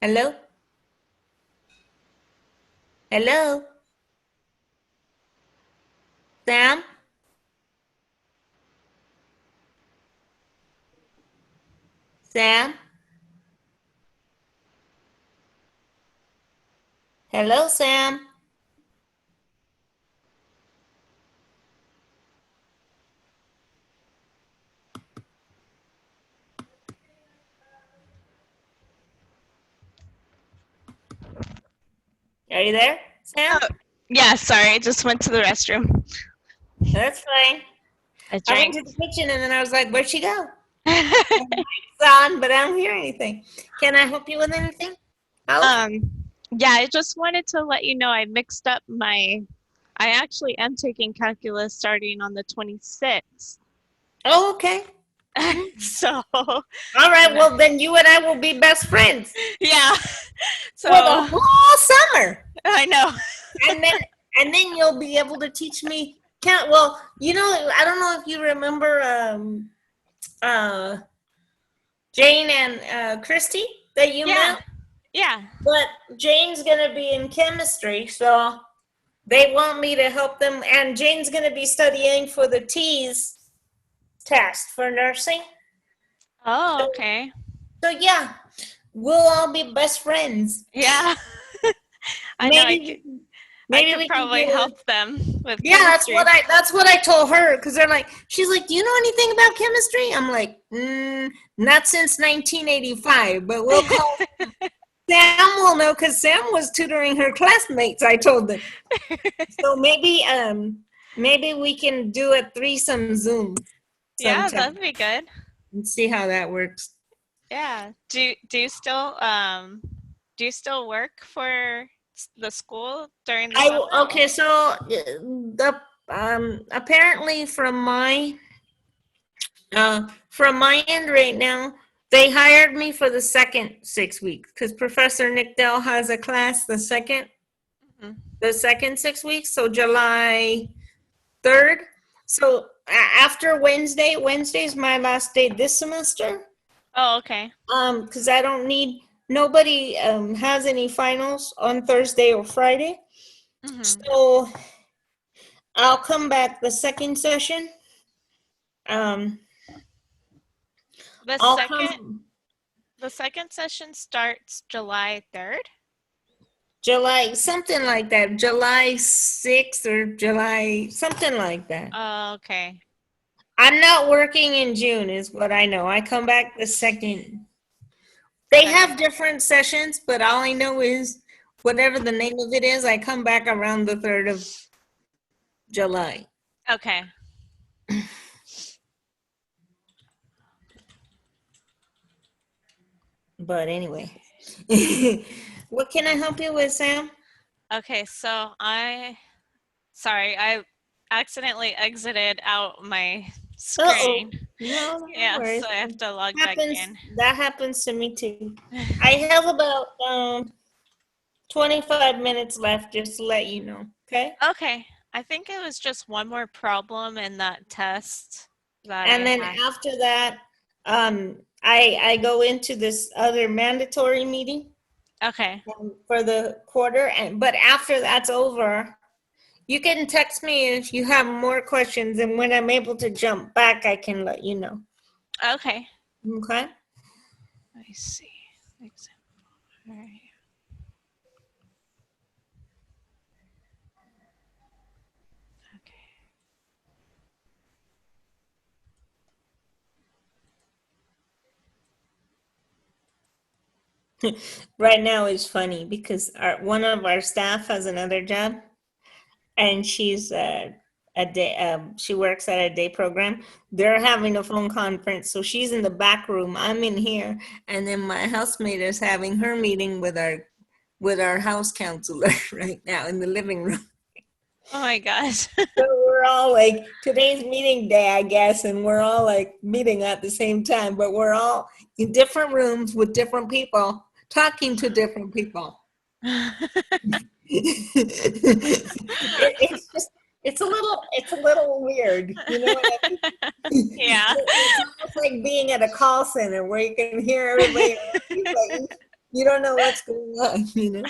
Hello? Hello? Sam? Sam? Hello, Sam? Are you there, Sam? Oh, yeah, sorry. I just went to the restroom. That's fine. I I went drank. to the kitchen and then I was like, where'd she go? It's on, but I don't hear anything. Can I help you with anything? Else? Yeah, I just wanted to let you know I mixed up I actually am taking calculus starting on the 26th. Oh, okay. So, All right. Well, then you and I will be best friends yeah. So, for the whole summer. I know. And then you'll be able to teach me count. Well, I don't know if you remember Jane and Christy that you Yeah. met, Yeah. but Jane's gonna be in chemistry, so they want me to help them, and Jane's gonna be studying for the TEAS test for nursing. Oh, okay. So yeah, we'll all be best friends. Yeah. I know. I Maybe could we can probably do help them with Yeah, chemistry. that's what I told her, because she's like, do you know anything about chemistry? I'm like, not since 1985, but we'll call Sam will know because Sam was tutoring her classmates. I told them. So maybe we can do a threesome Zoom Yeah, sometime that'd be good. and see how that works. Yeah. Do you still work for the school during the summer? Okay, so the apparently from my end right now, they hired me for the second 6 weeks because Professor Nick Dell has a class the second 6 weeks, so July 3rd. So after Wednesday's my last day this semester. Oh, okay. Because I don't need nobody has any finals on Thursday or Friday. So I'll come back the second session. The I'll second come the second session starts July 3rd. July, something like that. July 6th or July, something like that. Oh, okay. I'm not working in June, is what I know. I come back the second. They have different sessions, but all I know is whatever the name of it is, I come back around the 3rd of July. Okay. But anyway, what can I help you with, Sam? Okay, so I accidentally exited out my screen. No Yeah, worries. so I have to log back in. That happens to me too. I have about 25 minutes left, just to let you know. Okay. Okay. I think it was just one more problem in that test that And I then had. after that, I go into this other mandatory meeting Okay. for the quarter, but after that's over, you can text me if you have more questions, and when I'm able to jump back, I can let you know. Okay. Okay. Let me see. Example. All right. Right now is funny because one of our staff has another job, and she's a day. She works at a day program. They're having a phone conference, so she's in the back room. I'm in here, and then my housemate is having her meeting with our house counselor right now in the living room. Oh my gosh. So we're all like, today's meeting day, I guess, and we're all like meeting at the same time, but we're all in different rooms with different people, talking to different people. It's It's a little weird. You know what I mean? Yeah. It's almost like being at a call center where you can hear everybody around you, but you don't know what's going on, you know?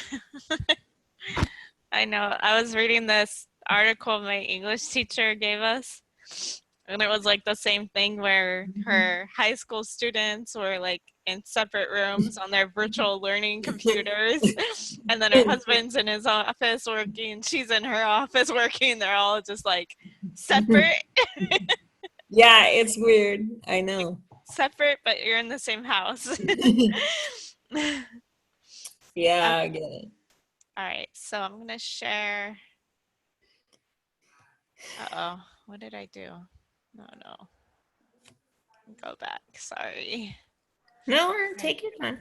I know. I was reading this article my English teacher gave us, and it was like the same thing where her high school students were like in separate rooms on their virtual learning computers, and then her husband's in his office working, she's in her office working. They're all just like separate, Yeah, it's weird. I know. separate, but you're in the same house. Yeah, I get it. All right, so I'm gonna share. Uh-oh, what did I do? No. Go back, sorry. No, take your time.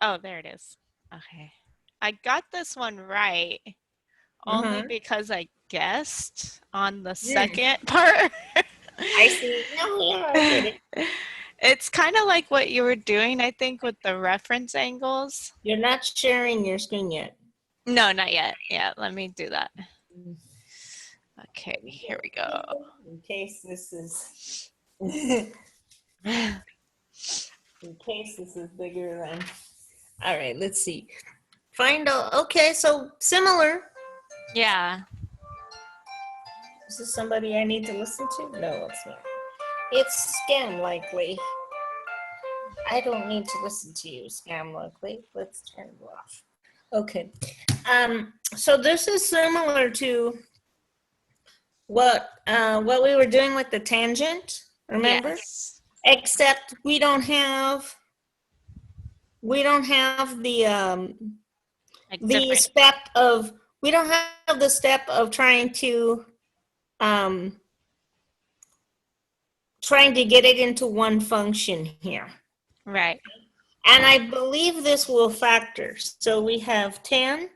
Oh, there it is. Okay. I got this one right only because I guessed on the second part. I see. No, yeah, I get it. It's kind of like what you were doing, I think, with the reference angles. You're not sharing your screen yet. No, not yet. Yeah, let me do that. Okay, here we go. In case this is bigger than. All right, let's see. Find out. Okay, so similar. Yeah. Is this somebody I need to listen to? No, it's not. It's Scam Likely. I don't need to listen to you, Scam Likely. Let's turn it off. Okay. So this is similar to what we were doing with the tangent, remember? Yes. Except we don't have the Like the different. step of we don't have the step of trying to get it into one function here. Right. And I believe this will factor. So we have 10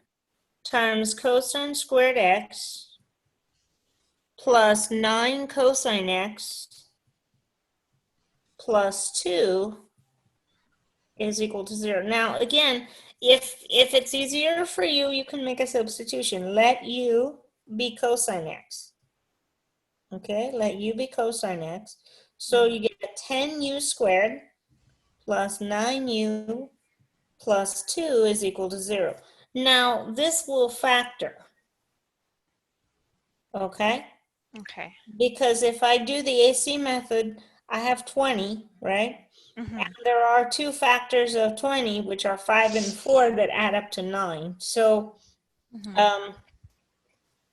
times cosine squared x plus 9 cosine x plus 2 is equal to 0. Now, again, if it's easier for you, you can make a substitution. Let u be cosine x. Okay, let u be cosine x. So you get 10u squared plus 9u plus 2 is equal to 0. Now, this will factor. Okay? Okay. Because if I do the AC method, I have 20, right? And there are two factors of 20, which are 5 and 4, that add up to 9. So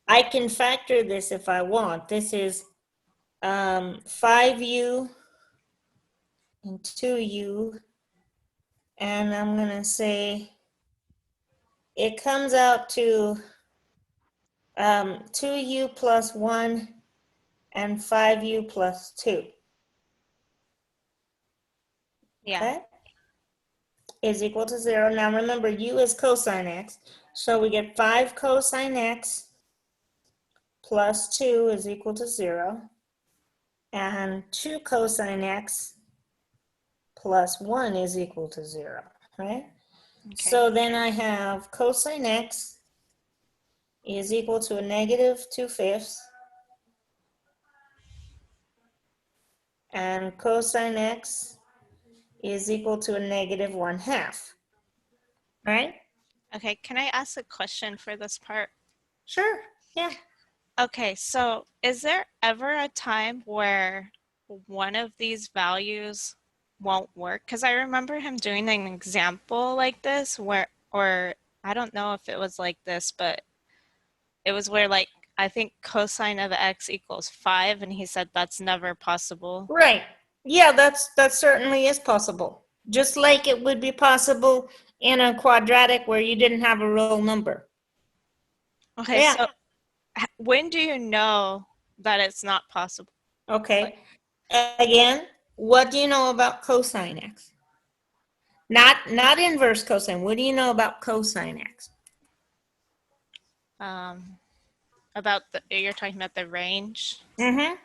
I can factor this if I want. This is 5u and 2u. And I'm going to say it comes out to 2u plus 1 and 5u plus 2. Yeah. Okay? Is equal to 0. Now remember, u is cosine x. So we get 5 cosine x plus 2 is equal to 0. And 2 cosine x plus 1 is equal to 0. Right? Okay. So then I have cosine x is equal to a negative 2/5. And cosine x is equal to a negative 1/2. Right? Okay, can I ask a question for this part? Sure. Yeah. Okay, so is there ever a time where one of these values won't work? Because I remember him doing an example like this where, or I don't know if it was like this, but it was where like, I think cosine of x equals 5, and he said that's never possible. Right. Yeah, that certainly is possible. Just like it would be possible in a quadratic where you didn't have a real number. Okay, Yeah. so when do you know that it's not possible? Okay. Again, what do you know about cosine x? Not inverse cosine. What do you know about cosine x? About the, you're talking about the range? Mm-hmm.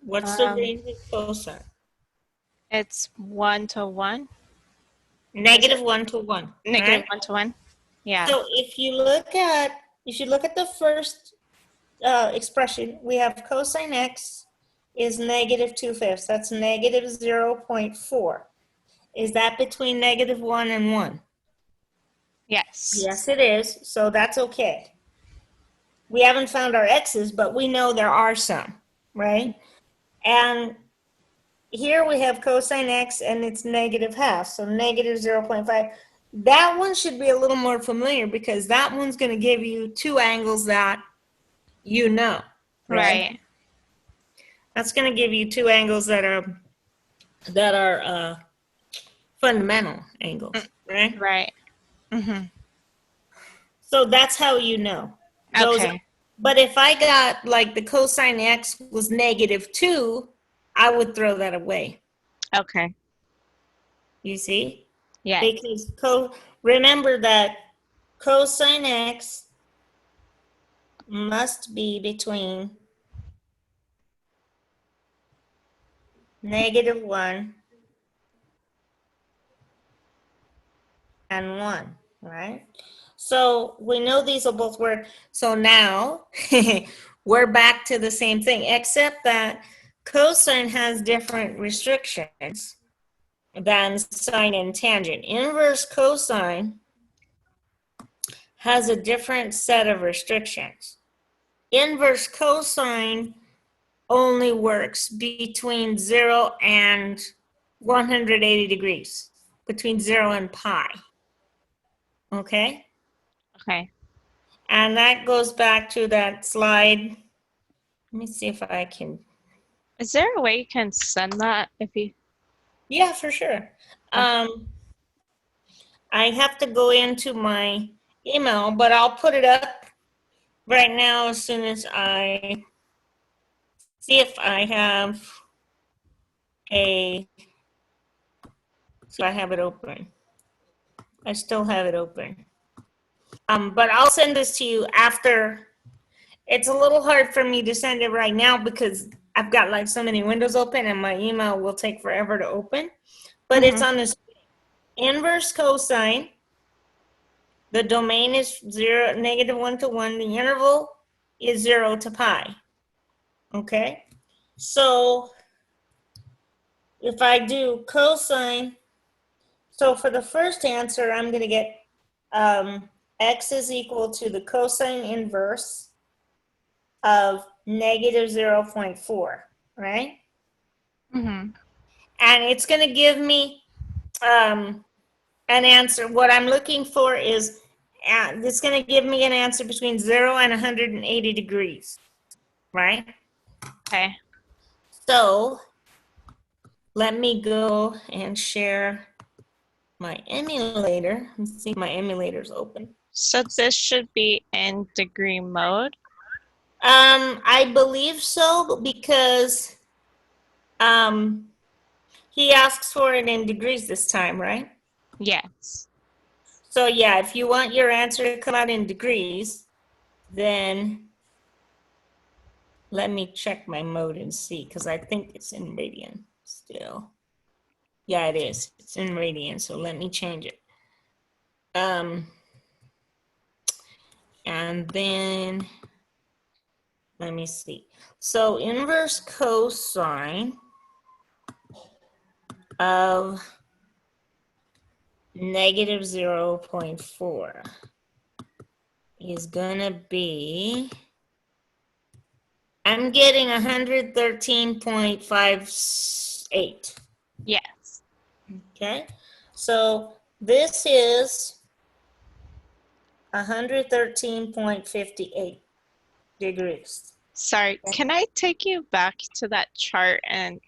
What's the range of cosine? It's 1 to 1. Negative 1 to 1. Negative Right? 1 to 1. Yeah. So if you look at the first expression, we have cosine x is negative 2/5. That's negative 0.4. Is that between negative 1 and 1? Yes. Yes, it is. So that's okay. We haven't found our x's, but we know there are some, right? And here we have cosine x and it's negative half, so negative 0.5. That one should be a little more familiar because that one's going to give you two angles that you know, right? That's going to give you two angles that are fundamental angles, right? Right. Mm-hmm. So that's how you know. Those. Okay. But if I got like the cosine x was negative 2, I would throw that away. Okay. You see? Yeah. Because remember that cosine x must be between negative 1 and 1, right? So we know these will both work. So now we're back to the same thing, except that cosine has different restrictions than sine and tangent. Inverse cosine has a different set of restrictions. Inverse cosine only works between 0 and 180 degrees, between 0 and pi. Okay? Okay. And that goes back to that slide. Let me see if I can. Is there a way you can send that if you? Yeah, for sure. I have to go into my email, but I'll put it up right now as soon as I see if I have I have it open. I still have it open. But I'll send this to you after. It's a little hard for me to send it right now because I've got like so many windows open and my email will take forever to open. But it's on this inverse cosine. The domain is negative 1 to 1. The interval is 0 to pi. Okay? So if I do cosine, so for the first answer, I'm going to get x is equal to the cosine inverse of negative 0.4, right? Mm-hmm. And it's going to give me an answer. What I'm looking for is, it's going to give me an answer between 0 and 180 degrees, right? Okay. So let me go and share my emulator. Let's see if my emulator's open. So this should be in degree mode? I believe so because he asks for it in degrees this time, right? Yes. So yeah, if you want your answer to come out in degrees, then let me check my mode and see, because I think it's in radian still. Yeah, it is. It's in radian, so let me change it. And then, let me see. So inverse cosine of negative 0.4 is gonna be, I'm getting 113.58. Yes. Okay, so this is 113.58 degrees. Sorry, can I take you back to that chart? And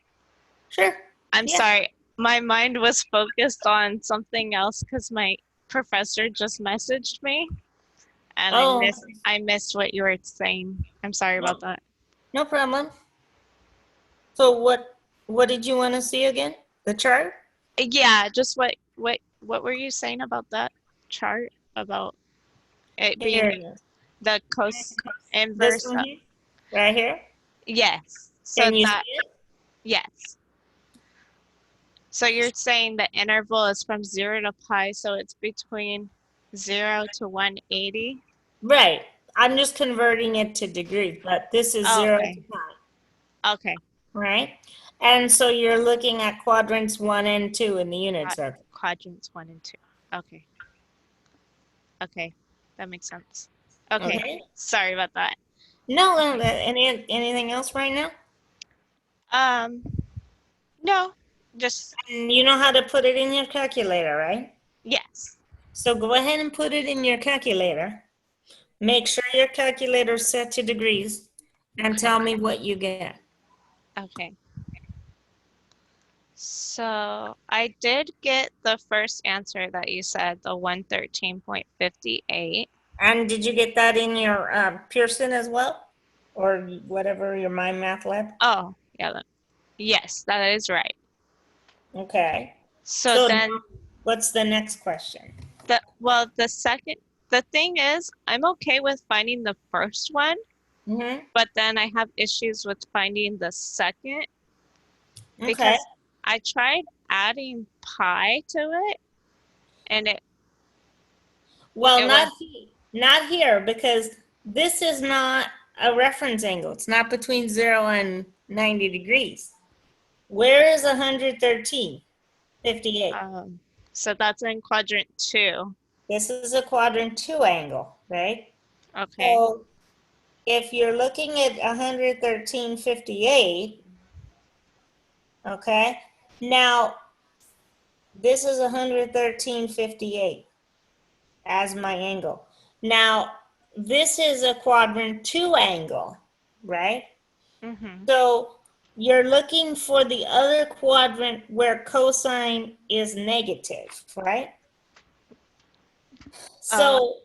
Sure. I'm sorry, my mind was focused on something else because my professor just messaged me and I missed what you were saying. I'm sorry about that. No problem. So what did you want to see again? The chart? Yeah, just what were you saying about that chart about it being the cos inverse? This one here? Right here? Yes. So Can you that see it? yes. So you're saying the interval is from 0 to pi, so it's between 0 to 180? Right. I'm just converting it to degrees, but this is 0 Okay. to 9, Okay. right? And so you're looking at quadrants 1 and 2 in the unit circle. Quadrants 1 and 2. Okay. Okay. That makes sense. Okay. Okay. Sorry about that. No, anything else right now? No, just, And you know how to put it in your calculator, right? yes. So go ahead and put it in your calculator. Make sure your calculator's set to degrees and tell me what you get. Okay. So I did get the first answer that you said, the 113.58. And did you get that in your Pearson as well? Or whatever your Mind Math Lab? Oh, yeah. Yes, that is right. Okay. So So then now, what's the next question? the thing is, I'm okay with finding the first one, but then I have issues with finding the second Okay. because I tried adding pi to it and Well, it was, not here because this is not a reference angle. It's not between 0 and 90 degrees. Where is 113? 58. so that's in quadrant 2. This is a quadrant 2 angle, right? Okay. So if you're looking at 113.58, okay, now this is 113.58 as my angle. Now, this is a quadrant 2 angle, right? So you're looking for the other quadrant where cosine is negative, right? So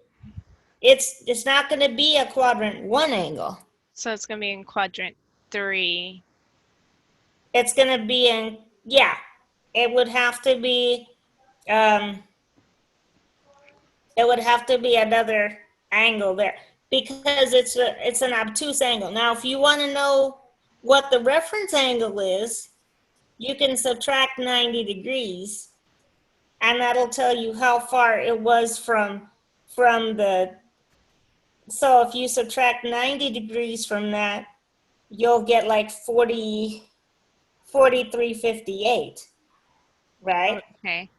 it's not going to be a quadrant 1 angle. So it's going to be in quadrant 3. It's going to be in, yeah, it would have to be, another angle there because it's an obtuse angle. Now, if you want to know what the reference angle is, you can subtract 90 degrees and that'll tell you how far it was from the, so if you subtract 90 degrees from that, you'll get like 43.58, right? Okay.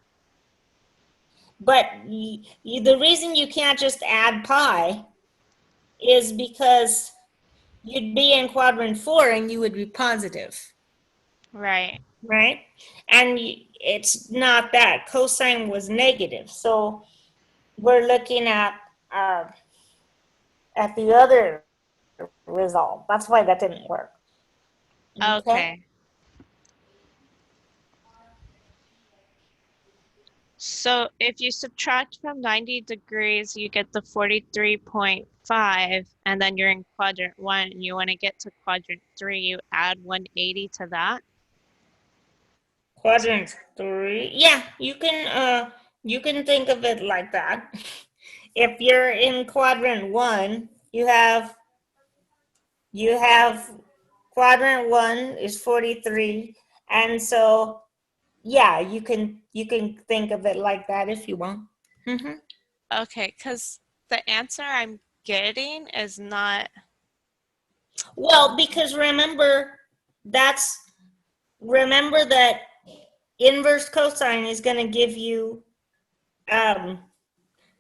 But the reason you can't just add pi is because you'd be in quadrant 4 and you would be positive, Right. right? And it's not that. Cosine was negative. So we're looking at the other result. That's why that didn't work. Okay. So if you subtract from 90 degrees, you get the 43.5, and then you're in quadrant 1, and you want to get to quadrant 3, you add 180 to that. Quadrant 3. Yeah, you can think of it like that. If you're in quadrant 1, you have quadrant 1 is 43, and so yeah, you can think of it like that if you want. Okay, because the answer I'm getting is not. Well, because remember that inverse cosine is going to give you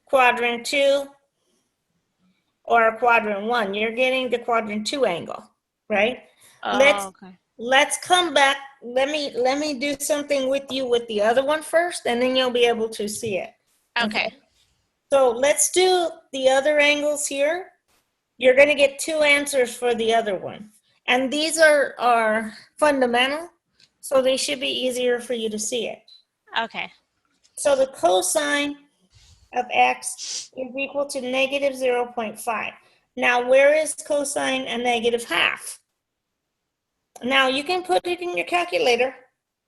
quadrant 2 or quadrant 1. You're getting the quadrant 2 angle, right? Okay. Let's come back. Let me do something with you with the other one first, and then you'll be able to see it. Okay. So let's do the other angles here. You're going to get 2 answers for the other one. And these are fundamental, so they should be easier for you to see it. Okay. So the cosine of x is equal to negative 0.5. Now, where is cosine a negative half? Now, you can put it in your calculator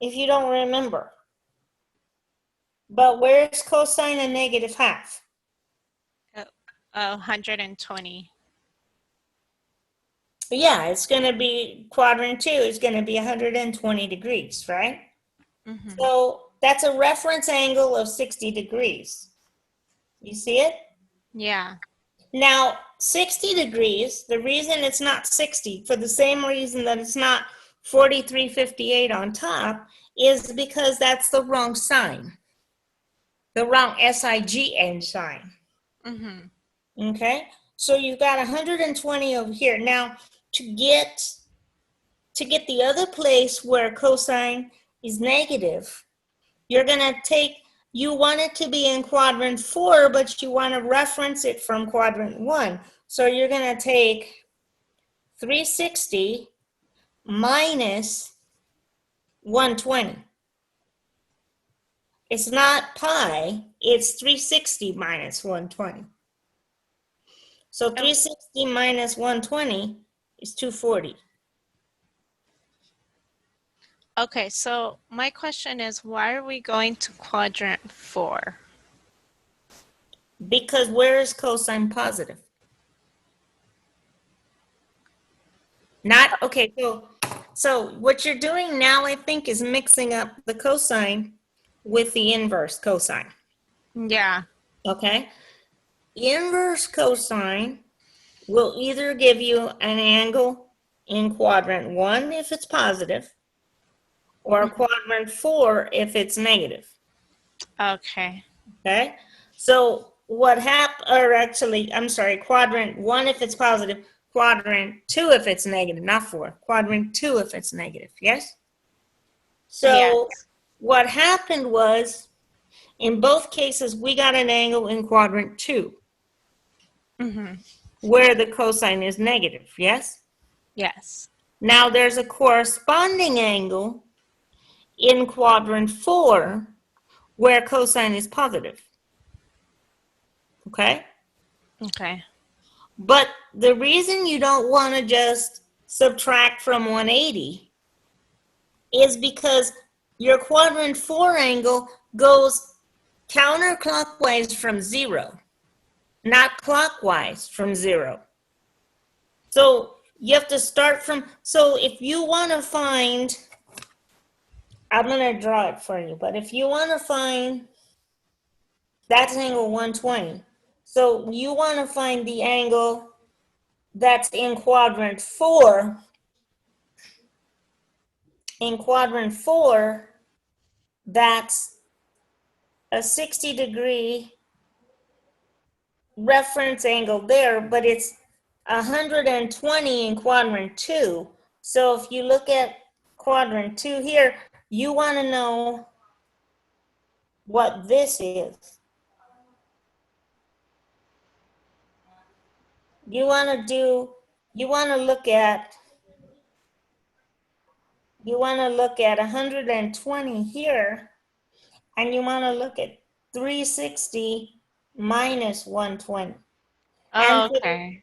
if you don't remember. But where is cosine a negative half? 120. Yeah, it's going to be quadrant 2 is going to be 120 degrees, right? So that's a reference angle of 60 degrees. You see it? Yeah. Now, 60 degrees, the reason it's not 60, for the same reason that it's not 4358 on top, is because that's the wrong sign. The wrong SIGN sign. Mm-hmm. Okay? So you've got 120 over here. Now, to get the other place where cosine is negative, you're going to take, you want it to be in quadrant 4, but you want to reference it from quadrant 1. So you're going to take 360 minus 120. It's not pi, it's 360 minus 120. So 360 minus 120 is 240. Okay, so my question is, why are we going to quadrant 4? Because where is cosine positive? Not, okay, so what you're doing now, I think, is mixing up the cosine with the inverse cosine. Yeah. Okay? Inverse cosine will either give you an angle in quadrant 1 if it's positive, or quadrant 4 if it's negative. Okay. Okay? So what or actually, I'm sorry, quadrant 1 if it's positive, quadrant 2 if it's negative, not 4. Quadrant 2 if it's negative, yes? So Yes. what happened was, in both cases, we got an angle in quadrant 2, where the cosine is negative, yes? Yes. Now there's a corresponding angle in quadrant 4, where cosine is positive. Okay? Okay. But the reason you don't want to just subtract from 180 is because your quadrant 4 angle goes counterclockwise from 0, not clockwise from 0. So you have to start from, so if you want to find, I'm going to draw it for you, but if you want to find, that's angle 120. So you want to find the angle that's in quadrant 4. In quadrant 4, that's a 60-degree reference angle there, but it's 120 in quadrant 2. So if you look at quadrant 2 here, you want to know what this is. You want to look at 120 here, and you want to look at 360 minus 120. And Okay.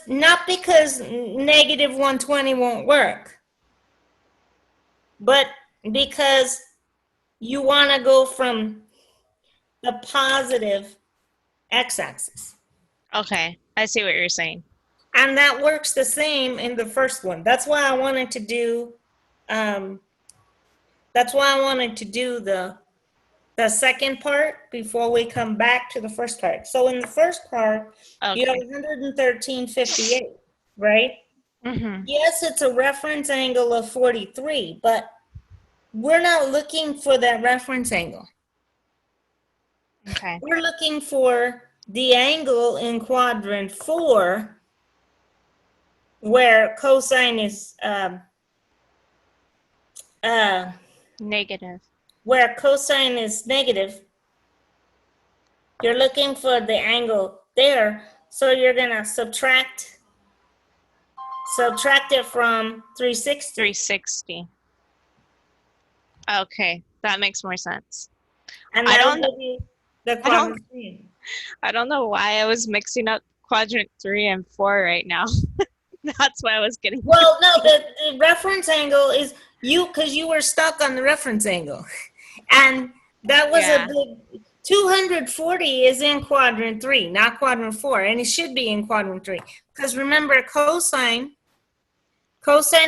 not because negative 120 won't work, but because you want to go from the positive x-axis. Okay. I see what you're saying. And that works the same in the first one. That's why I wanted to do the second part before we come back to the first part. So in the first part, you have Okay. 113.58, right? Mm-hmm. Yes, it's a reference angle of 43, but we're not looking for that reference angle. Okay. We're looking for the angle in quadrant 4 where cosine is Negative. where cosine is negative. You're looking for the angle there, so you're gonna subtract it from 360. 360. Okay. That makes more sense. And I that'll don't give you the I don't quadrant 3. I don't know why I was mixing up quadrant 3 and 4 right now. That's why I was getting. Well, no, the reference angle is because you were stuck on the reference angle. And that was Yeah. a big, 240 is in quadrant 3, not quadrant 4. And it should be in quadrant 3. Because remember, cosine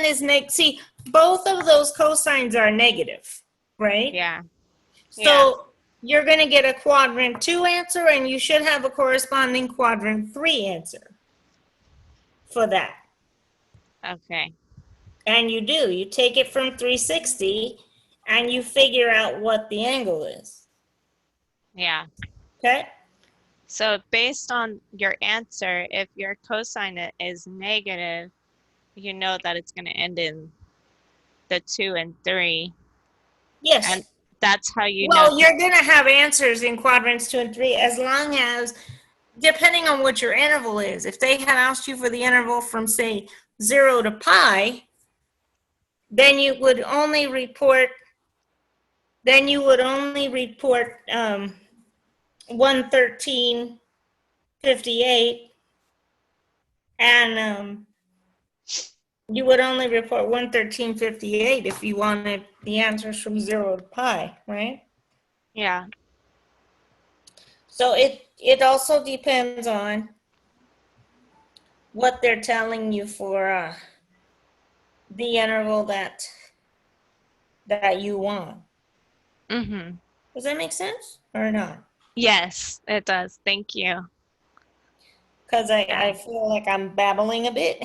is see, both of those cosines are negative, right? Yeah. So you're going to get a quadrant 2 answer, and you should have a corresponding quadrant 3 answer for that. Okay. And you do. You take it from 360 and you figure out what the angle is. Yeah. Okay? So based on your answer, if your cosine is negative, you know that it's going to end in the 2 and 3. Yes. And that's how you know. Well, you're going to have answers in quadrants 2 and 3 as long as, depending on what your interval is. If they had asked you for the interval from, say, 0 to pi, then you would only report 113.58, and you would only report 113.58 if you wanted the answers from 0 to pi, right? Yeah. So it also depends on what they're telling you for the interval that you want. Mm-hmm. Does that make sense or not? Yes, it does. Thank you. Because I feel like I'm babbling a bit.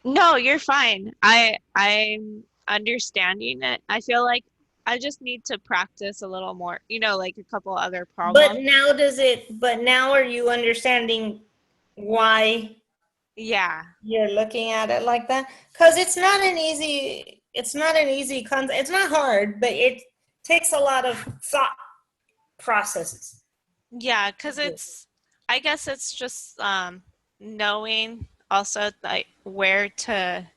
No, you're fine. I'm understanding it. I feel like I just need to practice a little more, like a couple other problems. But now are you understanding why Yeah. you're looking at it like that? Because it's not an easy concept. It's not hard, but it takes a lot of thought processes. Yeah, because I guess it's just knowing also like where to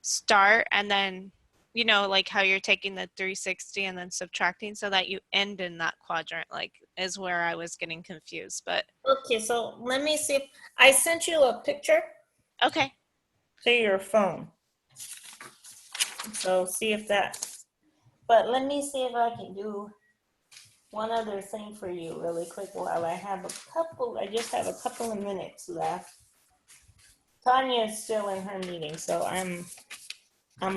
start, and then like how you're taking the 360 and then subtracting so that you end in that quadrant, like is where I was getting confused. But Okay, so let me see if I sent you a picture okay. to your phone. So see if but let me see if I can do one other thing for you really quick while I just have a couple of minutes left. Tanya is still in her meeting, so I'm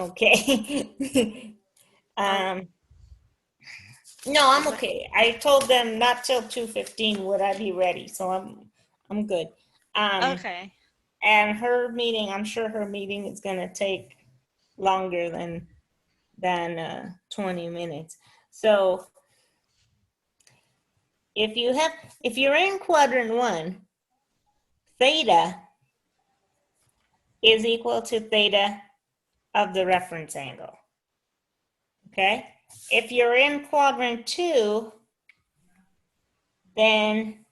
okay. No, I'm okay. I told them not till 2:15 would I be ready, so I'm good. Okay. And her meeting, I'm sure her meeting is gonna take longer than 20 minutes. So if you're in quadrant 1, theta is equal to theta of the reference angle. Okay? If you're in quadrant 2, then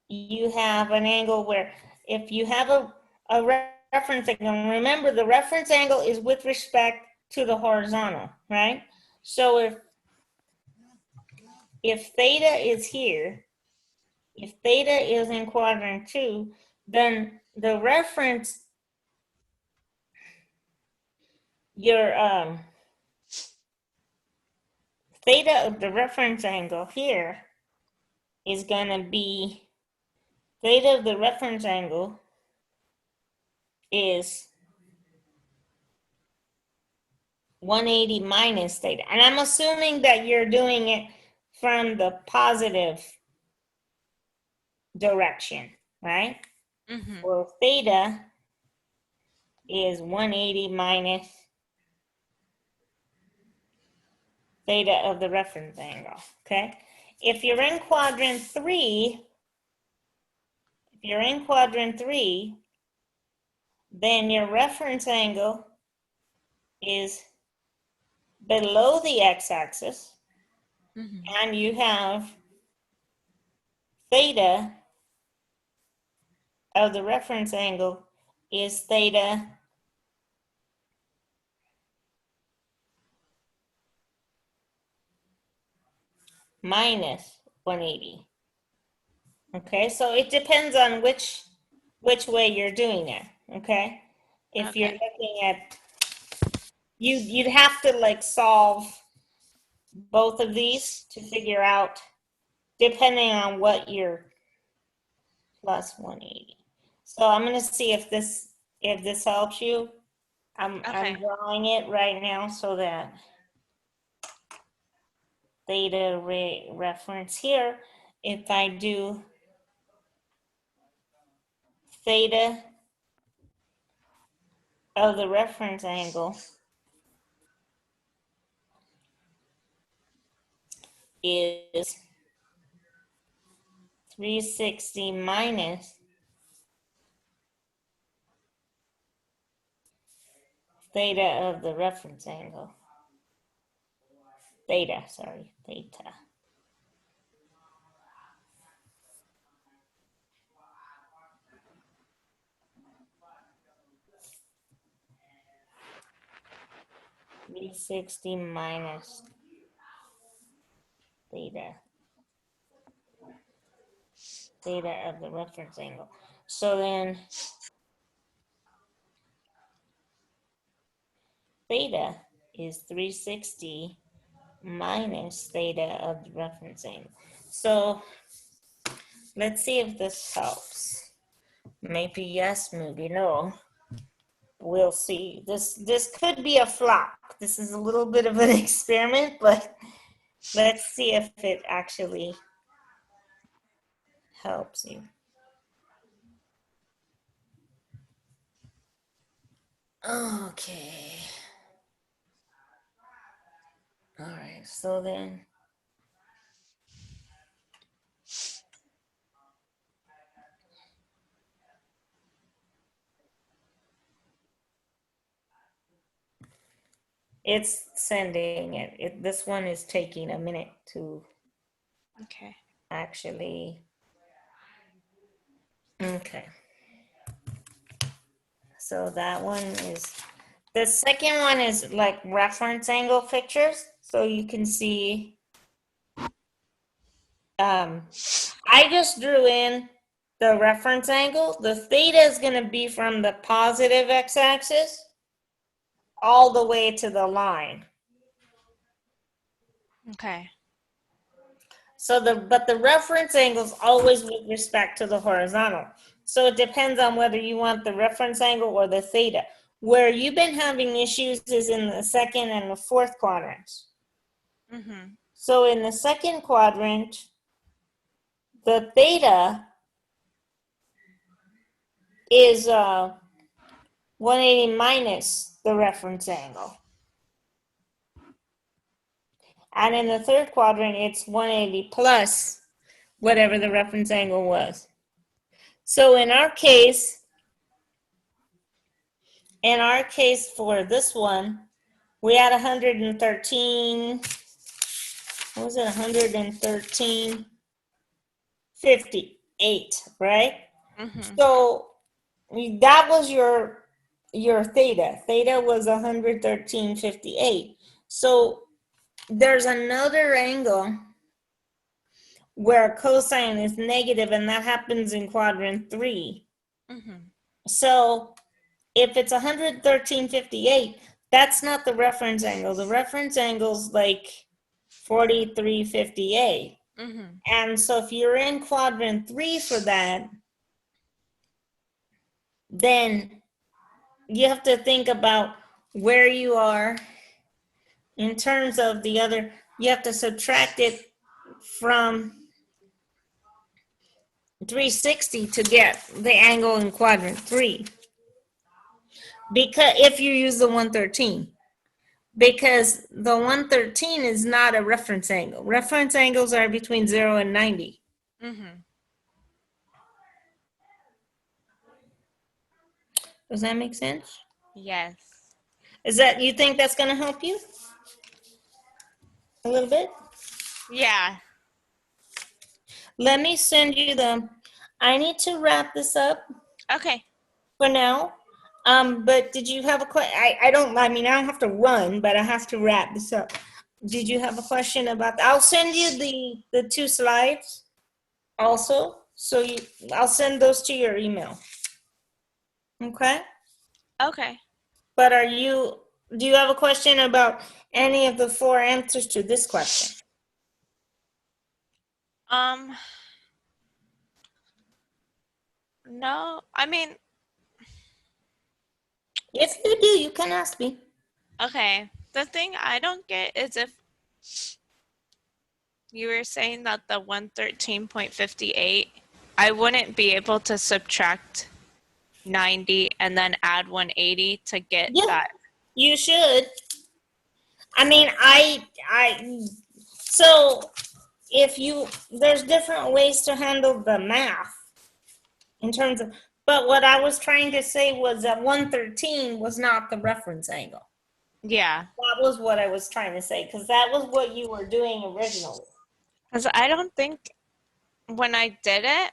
you have an angle where if you have a reference angle, remember the reference angle is with respect to the horizontal, right? So if theta is here, if theta is in quadrant 2, then the reference, your theta of the reference angle here is going to be, theta of the reference angle is 180 minus theta. And I'm assuming that you're doing it from the positive direction, right? Mm-hmm. Well, theta is 180 minus theta of the reference angle, okay? If you're in quadrant 3, then your reference angle is below the x-axis, Mm-hmm. and you have theta of the reference angle is theta minus 180. Okay, so it depends on which way you're doing it. Okay, if you're Okay. looking at you'd have to like solve both of these to figure out, depending on what your plus 180. So I'm gonna see if this helps you. I'm Okay. drawing it right now so that theta reference here, if I do theta of the reference angle is 360 minus theta of the reference angle. Theta. 360 minus theta of the reference angle. So then theta is 360 minus theta of the reference angle. So let's see if this helps. Maybe yes, maybe no. We'll see. This could be a flop. This is a little bit of an experiment, but let's see if it actually helps you. Okay. All right, so then it's sending it. This one is taking a minute to Okay. actually. Okay. So that one is, the second one is like reference angle pictures. So you can see, I just drew in the reference angle. The theta is going to be from the positive x-axis all the way to the line. Okay. So but the reference angle is always with respect to the horizontal. So it depends on whether you want the reference angle or the theta. Where you've been having issues is in the second and the fourth quadrants. Mm-hmm. So in the second quadrant, the theta is 180 minus the reference angle. And in the third quadrant, it's 180 plus whatever the reference angle was. So in our case for this one, we had 113, what was it, 113.58, right? Mm-hmm. So that was your theta. Theta was 113.58. So there's another angle where cosine is negative, and that happens in quadrant 3. Mm-hmm. So if it's 113.58, that's not the reference angle. The reference angle's like 43.58. Mm-hmm. And so if you're in quadrant 3 for that, then you have to think about where you are in terms of the other. You have to subtract it from 360 to get the angle in quadrant 3. Because if you use the 113, because the 113 is not a reference angle. Reference angles are between 0 and 90. Mm-hmm. Does that make sense? Yes. You think that's going to help you a little bit? Yeah. Let me send you I need to wrap this up Okay. for now. But did you have a question? I don't have to run, but I have to wrap this up. Did you have a question about I'll send you the 2 slides also. So I'll send those to your email. Okay? Okay. But do you have a question about any of the 4 answers to this question? No, I mean, If you do, you can ask me. okay. The thing I don't get is you were saying that the 113.58, I wouldn't be able to subtract 90 and then add 180 to get Yeah, that. you should. I mean, so if you, there's different ways to handle the math in terms of, but what I was trying to say was that 113 was not the reference angle. Yeah. That was what I was trying to say, because that was what you were doing originally. Because I don't think when I did it,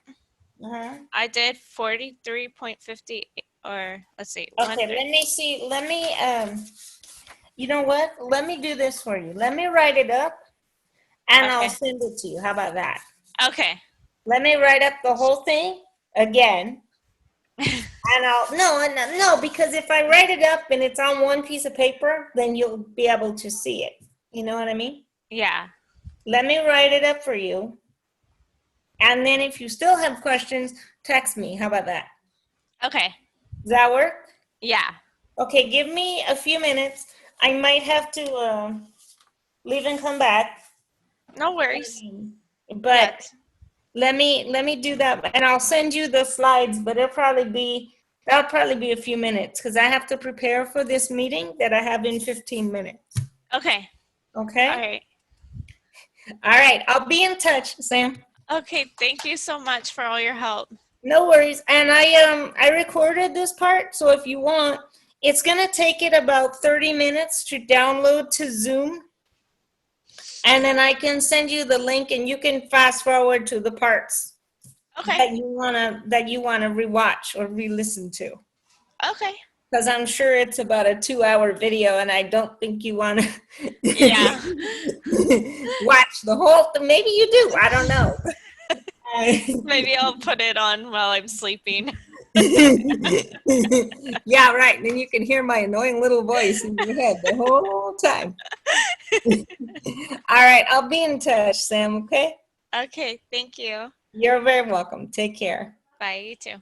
Uh-huh. I did 43.50, or let's see. Okay, let me see. You know what? Let me do this for you. Let me write it up and I'll Okay. send it to you. How about that? Okay. Let me write up the whole thing again. And no, because if I write it up and it's on one piece of paper, then you'll be able to see it. You know what I mean? Yeah. Let me write it up for you. And then if you still have questions, text me. How about that? Okay. Does that work? Yeah. Okay, give me a few minutes. I might have to leave and come back. No worries. But Yes. let me do that, and I'll send you the slides. But that'll probably be a few minutes because I have to prepare for this meeting that I have in 15 minutes. Okay. Okay. All right. All right. I'll be in touch, Sam. Okay. Thank you so much for all your help. No worries. And I recorded this part, so if you want, it's gonna take it about 30 minutes to download to Zoom. And then I can send you the link and you can fast forward to the parts Okay. that you wanna rewatch or re-listen to. Okay. Because I'm sure it's about a 2-hour video and I don't think you wanna Yeah. watch the whole thing. Maybe you do, I don't know. Maybe I'll put it on while I'm sleeping. Yeah, right. Then you can hear my annoying little voice in your head the whole time. All right, I'll be in touch, Sam, okay? Okay. Thank you. You're very welcome. Take care. Bye. You too.